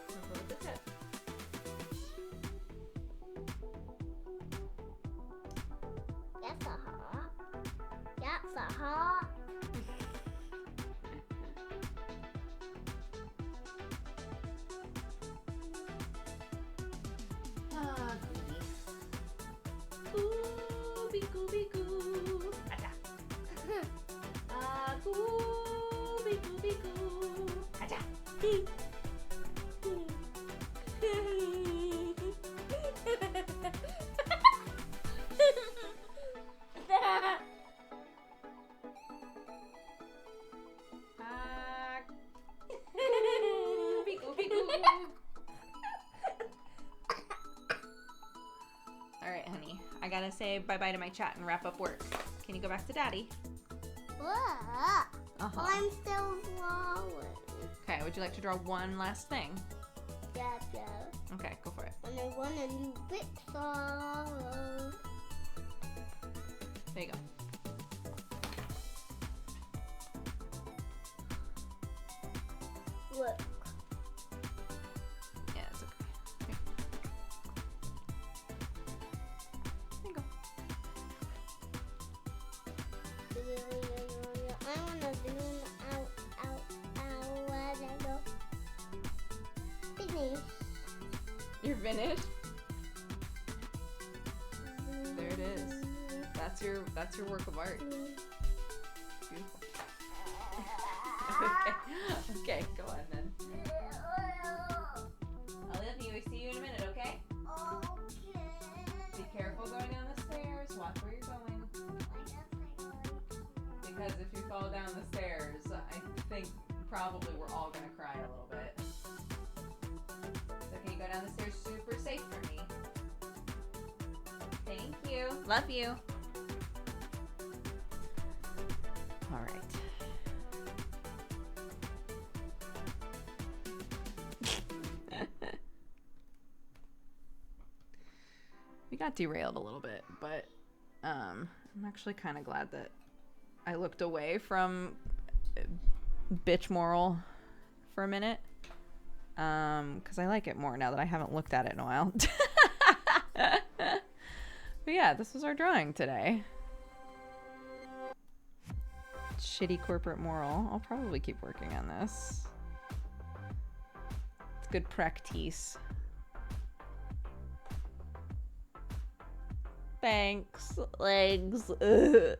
I'll go with the tip. That's a heart. That's a heart. Ah, Gooby, gooby, goo. Acha. Ah, gooby, gooby, goo. Acha. Ah, gooby, gooby, goo. All right, honey. I gotta say bye-bye to my chat and wrap up work. Can you go back to daddy? What? Uh-huh. I'm still drawing. Okay, would you like to draw one last thing? Yeah. Okay, go for it. And I want a new pixel. There you go. Look. Yeah, it's okay. Here. There you go. I want to zoom out. Where did I go? Finish. You're finished? There it is. That's your work of art. Beautiful. Okay, go on then. I love you. I see you in a minute, okay? Be careful going down the stairs. Watch where you're going. Because if you fall down the stairs, I think probably we're all gonna cry a little bit. So can you go down the stairs super safe for me? Thank you. Love you. All right. We got derailed a little bit, but I'm actually kind of glad that I looked away from bitch moral for a minute, because I like it more now that I haven't looked at it in a while. But yeah, this was our drawing today. Shitty corporate moral. I'll probably keep working on this. It's good practice. Thanks, legs. Ugh.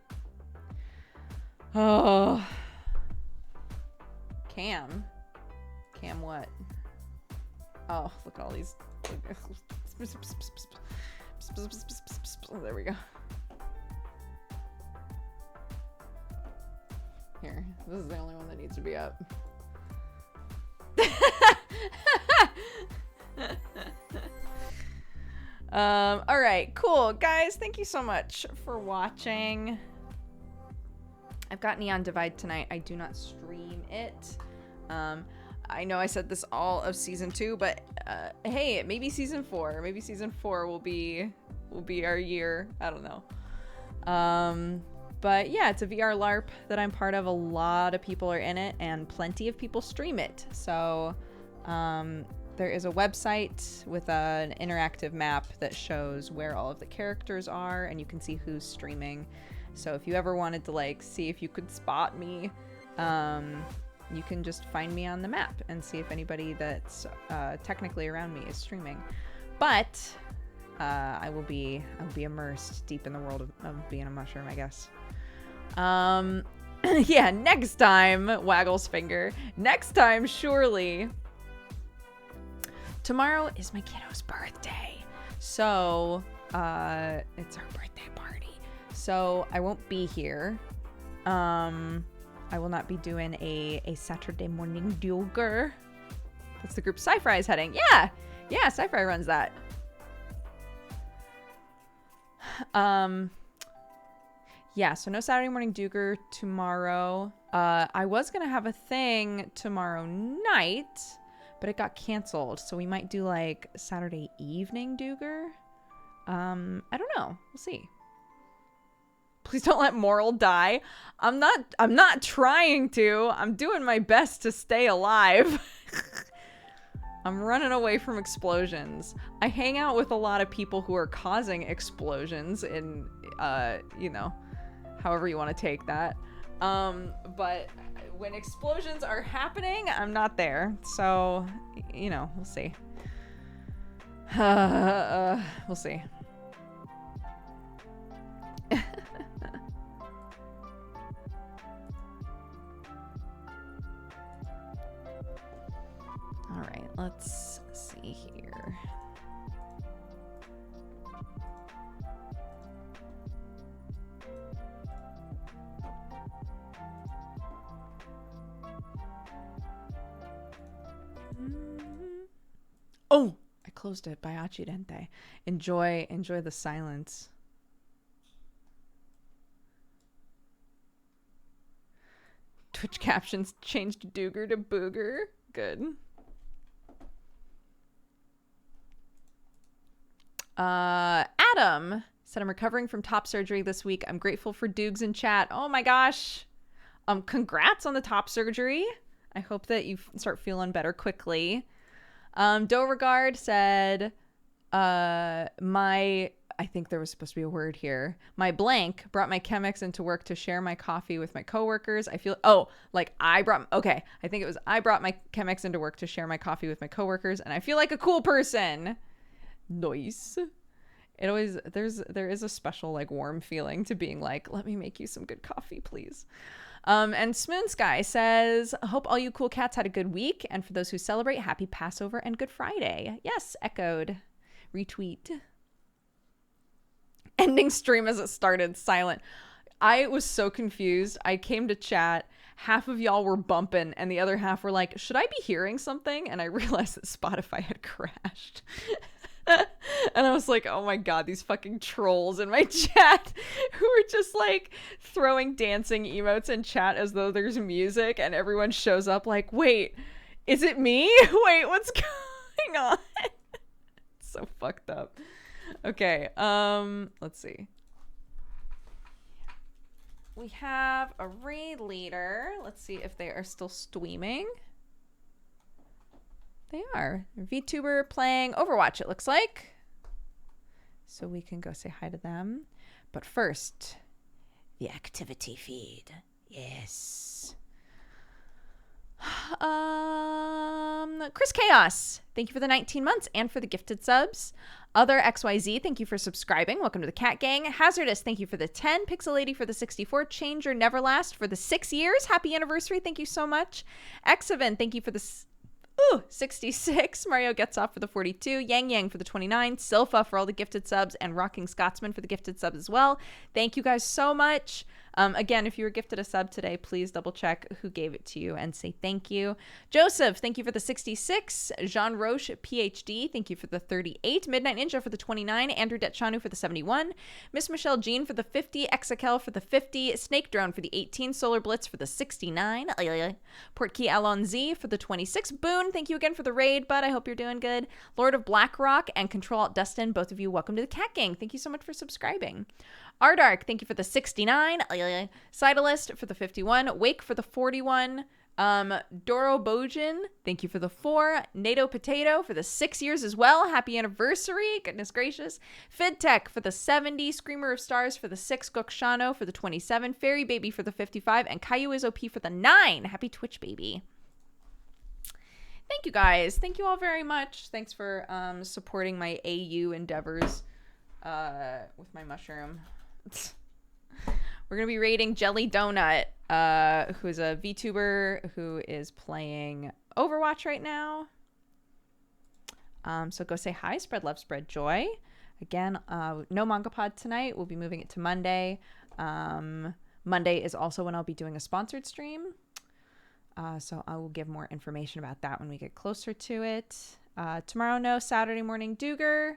Oh. Cam what? Oh, look at all these. There we go. Here, this is the only one that needs to be up. All right, cool. Guys, thank you so much for watching. I've got Neon Divide tonight. I do not stream it. I know I said this all of season 2, but hey, maybe season 4. Maybe season 4 will be our year. I don't know. But yeah, it's a VR LARP that I'm part of. A lot of people are in it and plenty of people stream it. So there is a website with an interactive map that shows where all of the characters are, and you can see who's streaming. So if you ever wanted to like see if you could spot me, you can just find me on the map and see if anybody that's technically around me is streaming. But I will be immersed deep in the world of being a mushroom, I guess. Yeah, next time, waggles finger. Next time, surely. Tomorrow is my kiddo's birthday. So, it's her birthday party. So, I won't be here. I will not be doing a Saturday morning duger. That's the group Sci-Fi is heading. Yeah, Sci-Fi runs that. Yeah, so no Saturday morning duger tomorrow. I was gonna have a thing tomorrow night, but it got canceled. So we might do like Saturday evening duger. I don't know. We'll see. Please don't let Moral die. I'm not trying to. I'm doing my best to stay alive. I'm running away from explosions. I hang out with a lot of people who are causing explosions in, you know, however you want to take that. But when explosions are happening, I'm not there. So, you know, we'll see. We'll see. All right, let's see here. Oh, I closed it by accidente. Enjoy the silence. Twitch captions changed Dooger to Booger. Good. Adam said, I'm recovering from top surgery this week. I'm grateful for Doogs in chat. Oh my gosh. Congrats on the top surgery. I hope that you start feeling better quickly. Beauregard said, I think there was supposed to be a word here. My blank brought my Chemex into work to share my coffee with my coworkers. I brought my Chemex into work to share my coffee with my coworkers, and I feel like a cool person. Nice. It always, there is a special like warm feeling to being like, let me make you some good coffee, please. And Smoon Sky says, hope all you cool cats had a good week. And for those who celebrate, happy Passover and Good Friday. Yes, echoed. Retweet. Ending stream as it started, silent. I was so confused. I came to chat. Half of y'all were bumping and the other half were like, should I be hearing something? And I realized that Spotify had crashed. And I was like, oh my god, these fucking trolls in my chat who are just like throwing dancing emotes in chat as though there's music, and everyone shows up like, wait, is it me? Wait, what's going on? It's so fucked up. Okay, let's see. We have a raid leader. Let's see if they are still streaming. They are. VTuber playing Overwatch, it looks like. So we can go say hi to them. But first, the activity feed. Yes. Chris Chaos, thank you for the 19 months and for the gifted subs. Other XYZ, thank you for subscribing. Welcome to the Cat Gang. Hazardous, thank you for the 10. Pixel Lady for the 64. Changer Neverlast for the 6 years. Happy anniversary. Thank you so much. Exaven, thank you for the 66. Mario Gets Off for the 42. Yang Yang for the 29. Silpha for all the gifted subs, and Rocking Scotsman for the gifted sub as well. Thank you guys so much. Again, if you were gifted a sub today, please double check who gave it to you and say thank you. Joseph, thank you for the 66. Jean Roche, PhD, thank you for the 38. Midnight Ninja for the 29. Andrew Detchanu for the 71. Miss Michelle Jean for the 50. Exakel for the 50. Snake Drone for the 18. Solar Blitz for the 69. Portkey Alonzi for the 26. Boone, thank you again for the raid, bud. I hope you're doing good. Lord of Blackrock and Control Alt Dustin, both of you, welcome to the Cat Gang. Thank you so much for subscribing. Ardark, thank you for the 69. Sidalist for the 51. Wake for the 41. Doro Bojan, thank you for the 4. NATO Potato for the 6 years as well. Happy anniversary. Goodness gracious. Fidtech for the 70. Screamer of Stars for the 6. Gokshano for the 27. Fairy Baby for the 55. And Caillou is OP for the 9. Happy Twitch baby. Thank you guys. Thank you all very much. Thanks for supporting my AU endeavors with my mushroom. We're going to be rating Jelly Donut, who is a VTuber who is playing Overwatch right now. So go say hi, spread love, spread joy. Again, no manga pod tonight. We'll be moving it to Monday. Monday is also when I'll be doing a sponsored stream. So I will give more information about that when we get closer to it. Tomorrow, no Saturday morning Duger.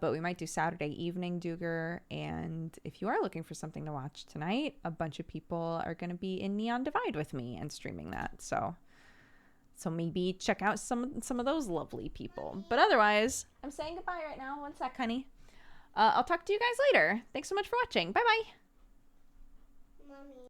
But we might do Saturday evening Duger. And if you are looking for something to watch tonight, a bunch of people are going to be in Neon Divide with me and streaming that. So maybe check out some of those lovely people. But otherwise, I'm saying goodbye right now. One sec, honey. I'll talk to you guys later. Thanks so much for watching. Bye-bye. Mommy.